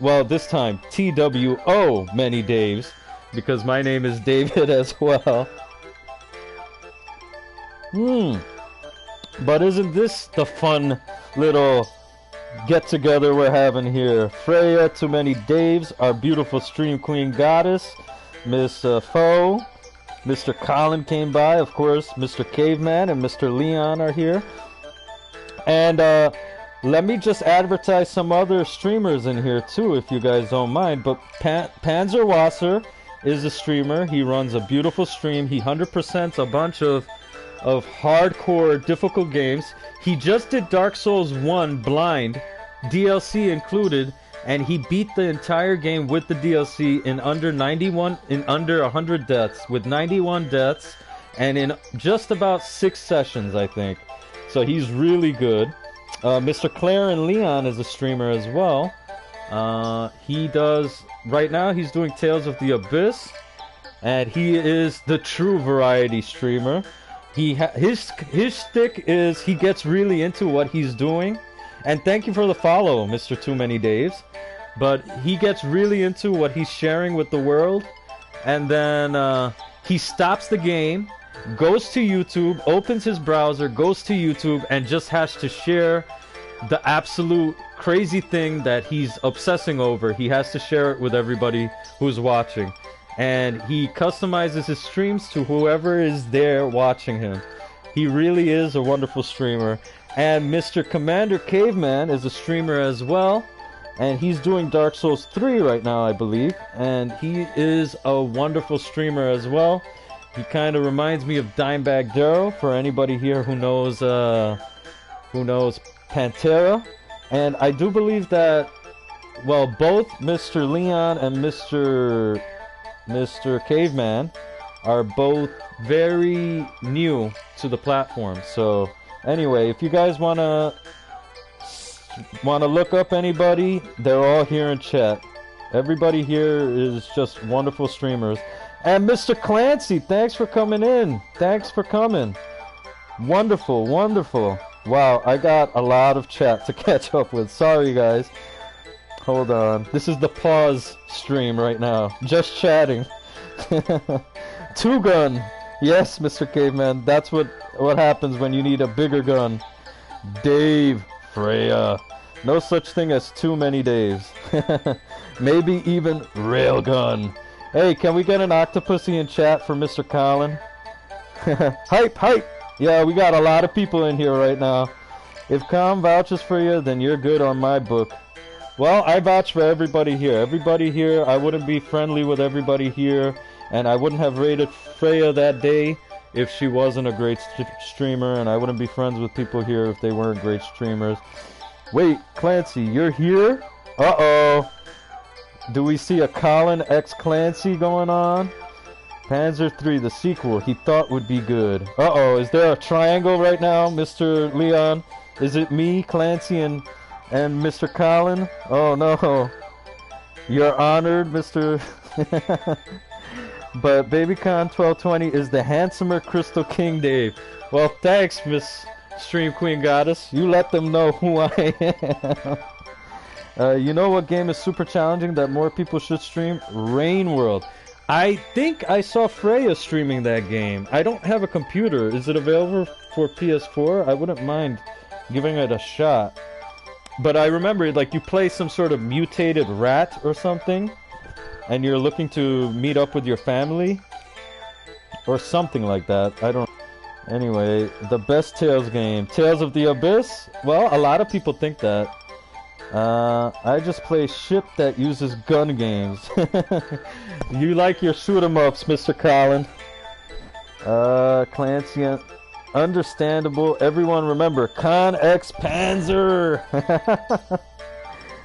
Well, this time, TWO many Daves, because my name is David as well. But isn't this the fun little get-together we're having here? Freya, too many Daves, our beautiful stream queen goddess, Miss Foe, Mr. Colin came by, of course, Mr. Caveman and Mr. Leon are here. And let me just advertise some other streamers in here too, if you guys don't mind. But Panzerwasser is a streamer. He runs a beautiful stream. He 100%s a bunch of hardcore, difficult games. He just did Dark Souls 1 blind, DLC included, and he beat the entire game with the DLC in under 100 deaths, with 91 deaths, and in just about 6 sessions, I think. So he's really good. Mr. Claire and Leon is a streamer as well. He does, right now he's doing Tales of the Abyss, and he is the true variety streamer. His stick is he gets really into what he's doing, and thank you for the follow, Mr. Too Many Daves. But he gets really into what he's sharing with the world, and then he stops the game, goes to YouTube, opens his browser, goes to YouTube, and just has to share the absolute crazy thing that he's obsessing over. He has to share it with everybody who's watching. And he customizes his streams to whoever is there watching him. He really is a wonderful streamer. And Mr. Commander Caveman is a streamer as well. And he's doing Dark Souls 3 right now, I believe. And he is a wonderful streamer as well. He kind of reminds me of Dimebag Darrow, for anybody here who knows Pantera. And I do believe that, well, both Mr. Leon and Mr. Caveman are both very new to the platform. So anyway, if you guys wanna look up anybody, they're all here in chat. Everybody here is just wonderful streamers. And Mr. Clancy, thanks for coming in. Thanks for coming. Wonderful, wonderful. Wow, I got a lot of chat to catch up with. Sorry, guys. Hold on. This is the pause stream right now. Just chatting. Two gun. Yes, Mr. Caveman. That's what happens when you need a bigger gun. Dave. Freya. No such thing as too many Daves. Maybe even Railgun. Hey, can we get an Octopussy in chat for Mr. Colin? Hype, hype! Yeah, we got a lot of people in here right now. If Com vouches for you, then you're good on my book. Well, I vouch for everybody here. Everybody here, I wouldn't be friendly with everybody here, and I wouldn't have rated Freya that day if she wasn't a great streamer, and I wouldn't be friends with people here if they weren't great streamers. Wait, Clancy, you're here? Uh-oh. Do we see a Colin X Clancy going on? Panzer 3, the sequel, he thought would be good. Uh-oh, is there a triangle right now, Mr. Leon? Is it me, Clancy, and Mr. Colin? Oh, no. You're honored, Mr. But BabyCon1220 is the handsomer Crystal King Dave. Well, thanks, Miss Stream Queen Goddess. You let them know who I am. You know what game is super challenging that more people should stream? Rain World. I think I saw Freya streaming that game. I don't have a computer. Is it available for PS4? I wouldn't mind giving it a shot. But I remember, like, you play some sort of mutated rat or something, and you're looking to meet up with your family, or something like that. I don't... Anyway, the best Tales game. Tales of the Abyss? Well, a lot of people think that. I just play shit that uses gun games. You like your shoot-em-ups, Mr. Colin. Clancy, understandable. Everyone remember, Con X Panzer!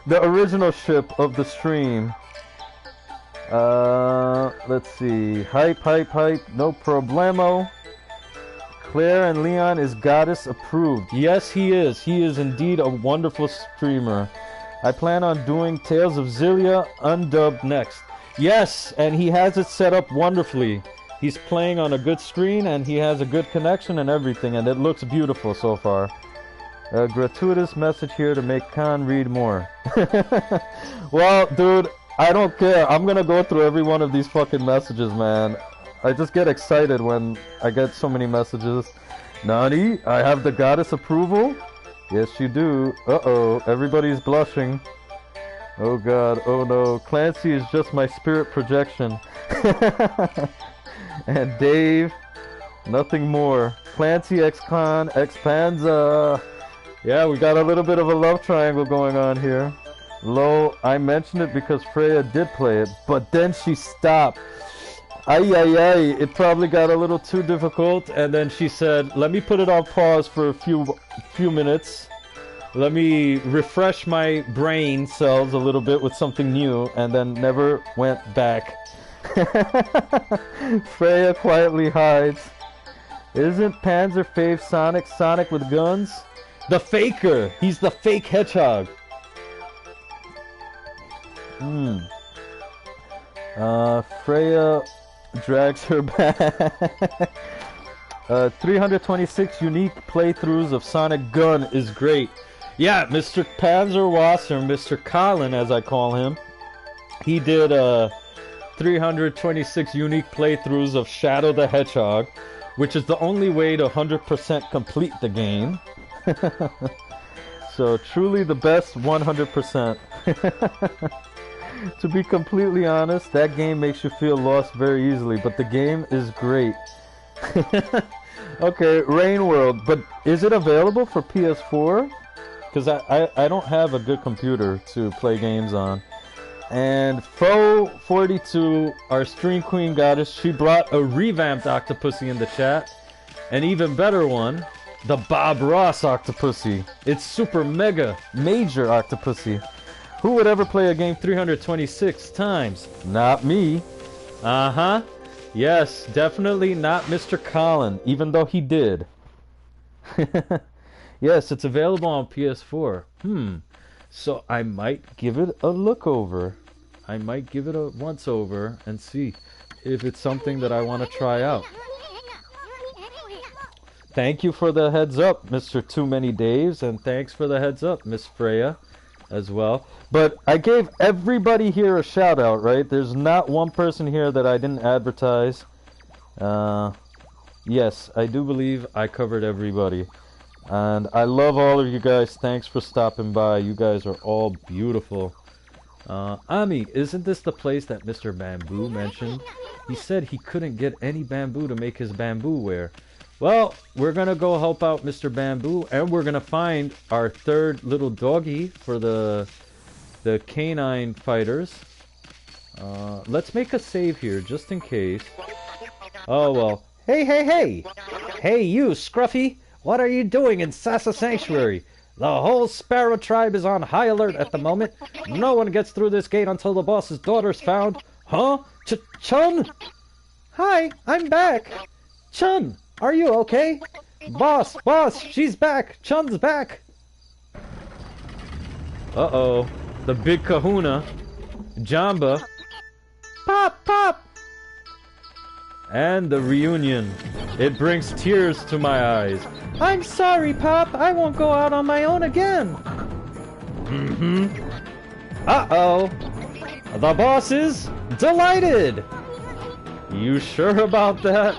The original ship of the stream. Let's see. Hype, hype, hype. No problemo. Claire and Leon is goddess approved. Yes, he is. He is indeed a wonderful streamer. I plan on doing Tales of Zillia undubbed next. Yes, and he has it set up wonderfully. He's playing on a good screen and he has a good connection and everything, and it looks beautiful so far. A gratuitous message here to make Khan read more. Well, dude, I don't care. I'm gonna go through every one of these fucking messages, man. I just get excited when I get so many messages. Nani, I have the goddess approval? Yes, you do. Uh-oh, everybody's blushing. Oh god, oh no. Clancy is just my spirit projection. And Dave, nothing more. Clancy X-Con, X-Panza. Yeah, we got a little bit of a love triangle going on here. I mentioned it because Freya did play it, but then she stopped. Ay, ay, ay, it probably got a little too difficult, and then she said, let me put it on pause for a few minutes. Let me refresh my brain cells a little bit with something new, and then never went back. Freya quietly hides. Isn't Panzer fave Sonic with guns? The faker! He's the fake hedgehog! Freya drags her back. 326 unique playthroughs of Sonic Gun is great. Yeah, Mr. Panzer Wasser, Mr. Colin as I call him, he did 326 unique playthroughs of Shadow the Hedgehog, which is the only way to 100% complete the game. So truly the best 100%. To be completely honest, that game makes you feel lost very easily, but the game is great. Okay, Rain World, but is it available for PS4? Because I don't have a good computer to play games on. And Fo42, our Stream Queen Goddess, she brought a revamped Octopussy in the chat. An even better one, the Bob Ross Octopussy. It's super mega major Octopussy. Who would ever play a game 326 times? Not me. Uh-huh. Yes, definitely not Mr. Colin, even though he did. Yes, it's available on PS4. So I might give it a look over. I might give it a once over and see if it's something that I want to try out. Thank you for the heads up, Mr. Too Many Daves, and thanks for the heads up, Miss Freya, as well. But I gave everybody here a shout out, right? There's not one person here that I didn't advertise. Yes, I do believe I covered everybody. And I love all of you guys. Thanks for stopping by. You guys are all beautiful. Ami, isn't this the place that Mr. Bamboo mentioned? He said he couldn't get any bamboo to make his bamboo wear. Well, we're gonna go help out Mr. Bamboo, and we're gonna find our third little doggy for the canine fighters. Let's make a save here, just in case. Oh, well. Hey, hey, hey! Hey, you, Scruffy! What are you doing in Sasa Sanctuary? The whole Sparrow tribe is on high alert at the moment. No one gets through this gate until the boss's daughter's found. Huh? Chun? Hi, I'm back. Chun, are you okay? Boss, she's back. Chun's back. Uh-oh. The big kahuna. Jamba. Pop! And the reunion. It brings tears to my eyes. I'm sorry, Pop. I won't go out on my own again. Uh-oh. The boss is delighted. You sure about that?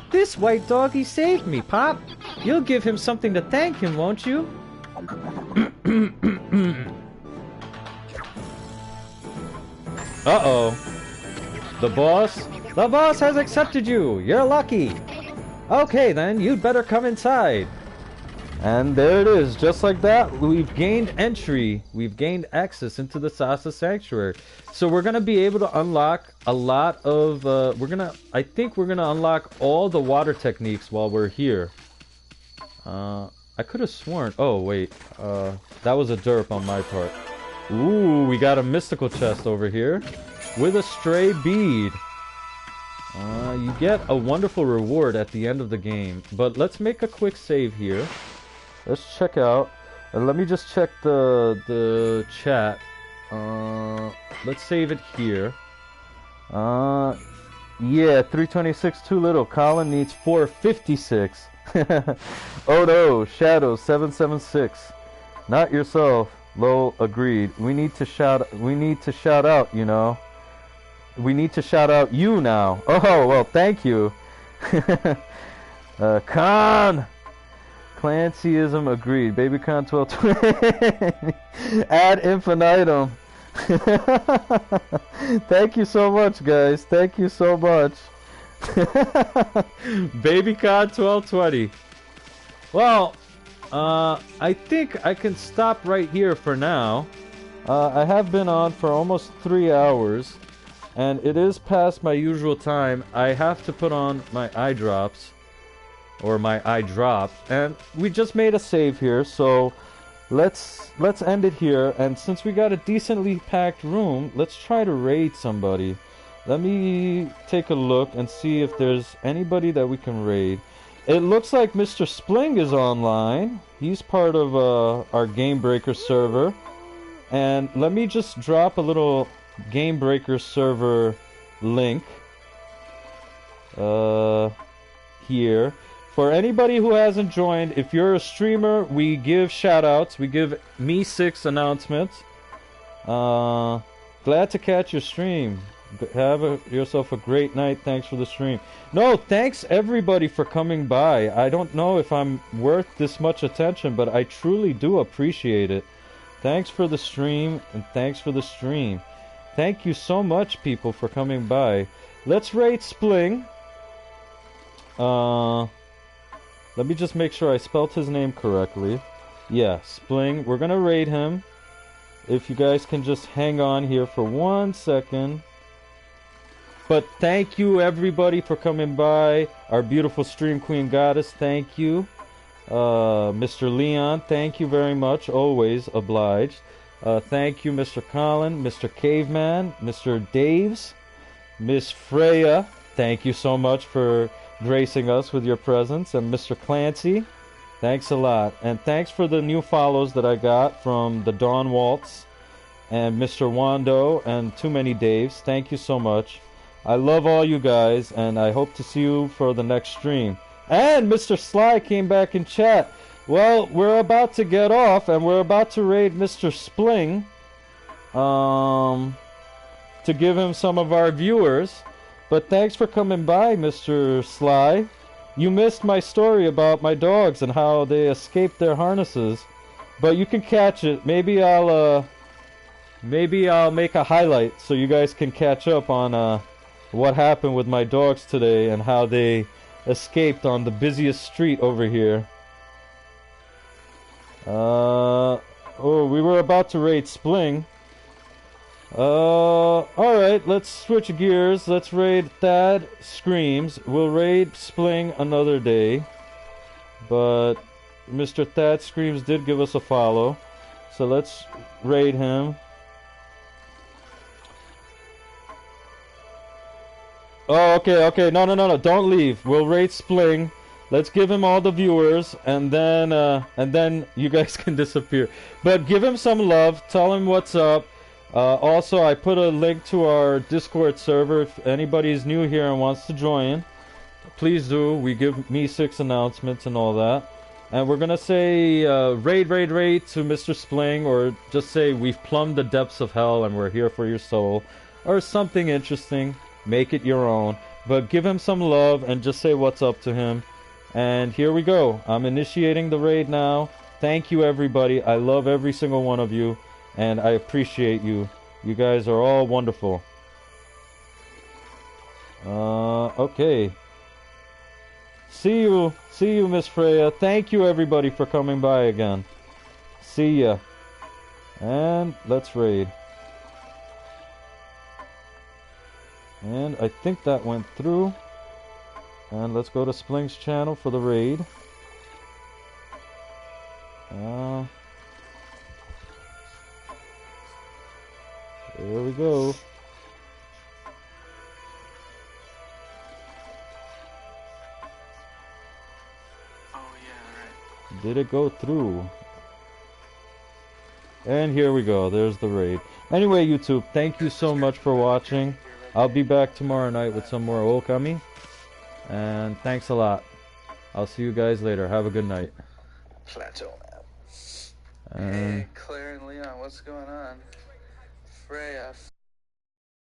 This white doggy saved me, Pop. You'll give him something to thank him, won't you? Uh-oh. The boss has accepted you. You're lucky. Okay, then, you'd better come inside. And there it is. Just like that, we've gained entry. We've gained access into the Sasa Sanctuary. So we're going to be able to unlock a lot of... I think we're going to unlock all the water techniques while we're here. I could have sworn... Oh, wait. That was a derp on my part. Ooh, we got a mystical chest over here. With a stray bead. You get a wonderful reward at the end of the game. But let's make a quick save here. Let's check out. And let me just check the chat. Let's save it here. Yeah, 326 too little. Colin needs 456. Oh no, Shadow 776. Not yourself. Lol, agreed. We need to shout out, you know. We need to shout out you now. Oh, well, thank you. Con! Clancyism agreed. BabyCon 1220. Ad infinitum. Thank you so much, guys. Thank you so much. BabyCon 1220. Well, I think I can stop right here for now. I have been on for almost 3 hours, and it is past my usual time. I have to put on my eye drops, or my eye drop, and we just made a save here, so let's end it here. And since we got a decently packed room, let's try to raid somebody. Let me take a look and see if there's anybody that we can raid. It looks like Mr. Spling is online. He's part of our Game Breaker server. And let me just drop a little Game Breaker server link here. For anybody who hasn't joined, if you're a streamer, we give shoutouts. We give Me6 announcements. Glad to catch your stream. Have yourself a great night. Thanks for the stream. No, thanks everybody for coming by. I don't know if I'm worth this much attention, but I truly do appreciate it. Thanks for the stream, and thanks for the stream. Thank you so much, people, for coming by. Let's raid Spling. Let me just make sure I spelled his name correctly. Yeah, Spling. We're gonna raid him. If you guys can just hang on here for 1 second. But thank you everybody for coming by. Our beautiful stream queen goddess, thank you. Mr. Leon, thank you very much. Always obliged. Thank you, Mr. Colin, Mr. Caveman, Mr. Daves, Miss Freya. Thank you so much for gracing us with your presence. And Mr. Clancy, thanks a lot. And thanks for the new follows that I got from the Dawn Waltz and Mr. Wando and too many Daves. Thank you so much. I love all you guys, and I hope to see you for the next stream. And Mr. Sly came back in chat. Well, we're about to get off, and we're about to raid Mr. Spling to give him some of our viewers. But thanks for coming by, Mr. Sly. You missed my story about my dogs and how they escaped their harnesses. But you can catch it. Maybe I'll make a highlight so you guys can catch up on what happened with my dogs today and how they escaped on the busiest street over here. Oh, we were about to raid Spling. Alright, let's switch gears. Let's raid Thad Screams. We'll raid Spling another day. But Mr. Thad Screams did give us a follow. So let's raid him. Oh, okay. No. Don't leave. We'll raid Spling. Let's give him all the viewers, and then you guys can disappear. But give him some love. Tell him what's up. Also, I put a link to our Discord server. If anybody's new here and wants to join, please do. We give Me6 announcements and all that. And we're gonna say raid to Mr. Spling, or just say we've plumbed the depths of hell and we're here for your soul, or something interesting. Make it your own. But give him some love and just say what's up to him. And here we go. I'm initiating the raid now. Thank you, everybody. I love every single one of you. And I appreciate you. You guys are all wonderful. Okay. See you, Miss Freya. Thank you, everybody, for coming by again. See ya. And let's raid. And I think that went through. And let's go to Spling's channel for the raid. There we go. Oh yeah, right. Did it go through? And here we go. There's the raid. Anyway, YouTube, thank you so much for watching. I'll be back tomorrow night with some more Ōkami. And thanks a lot. I'll see you guys later. Have a good night. Plateau map. Hey, Claire and Leon, what's going on? Freya.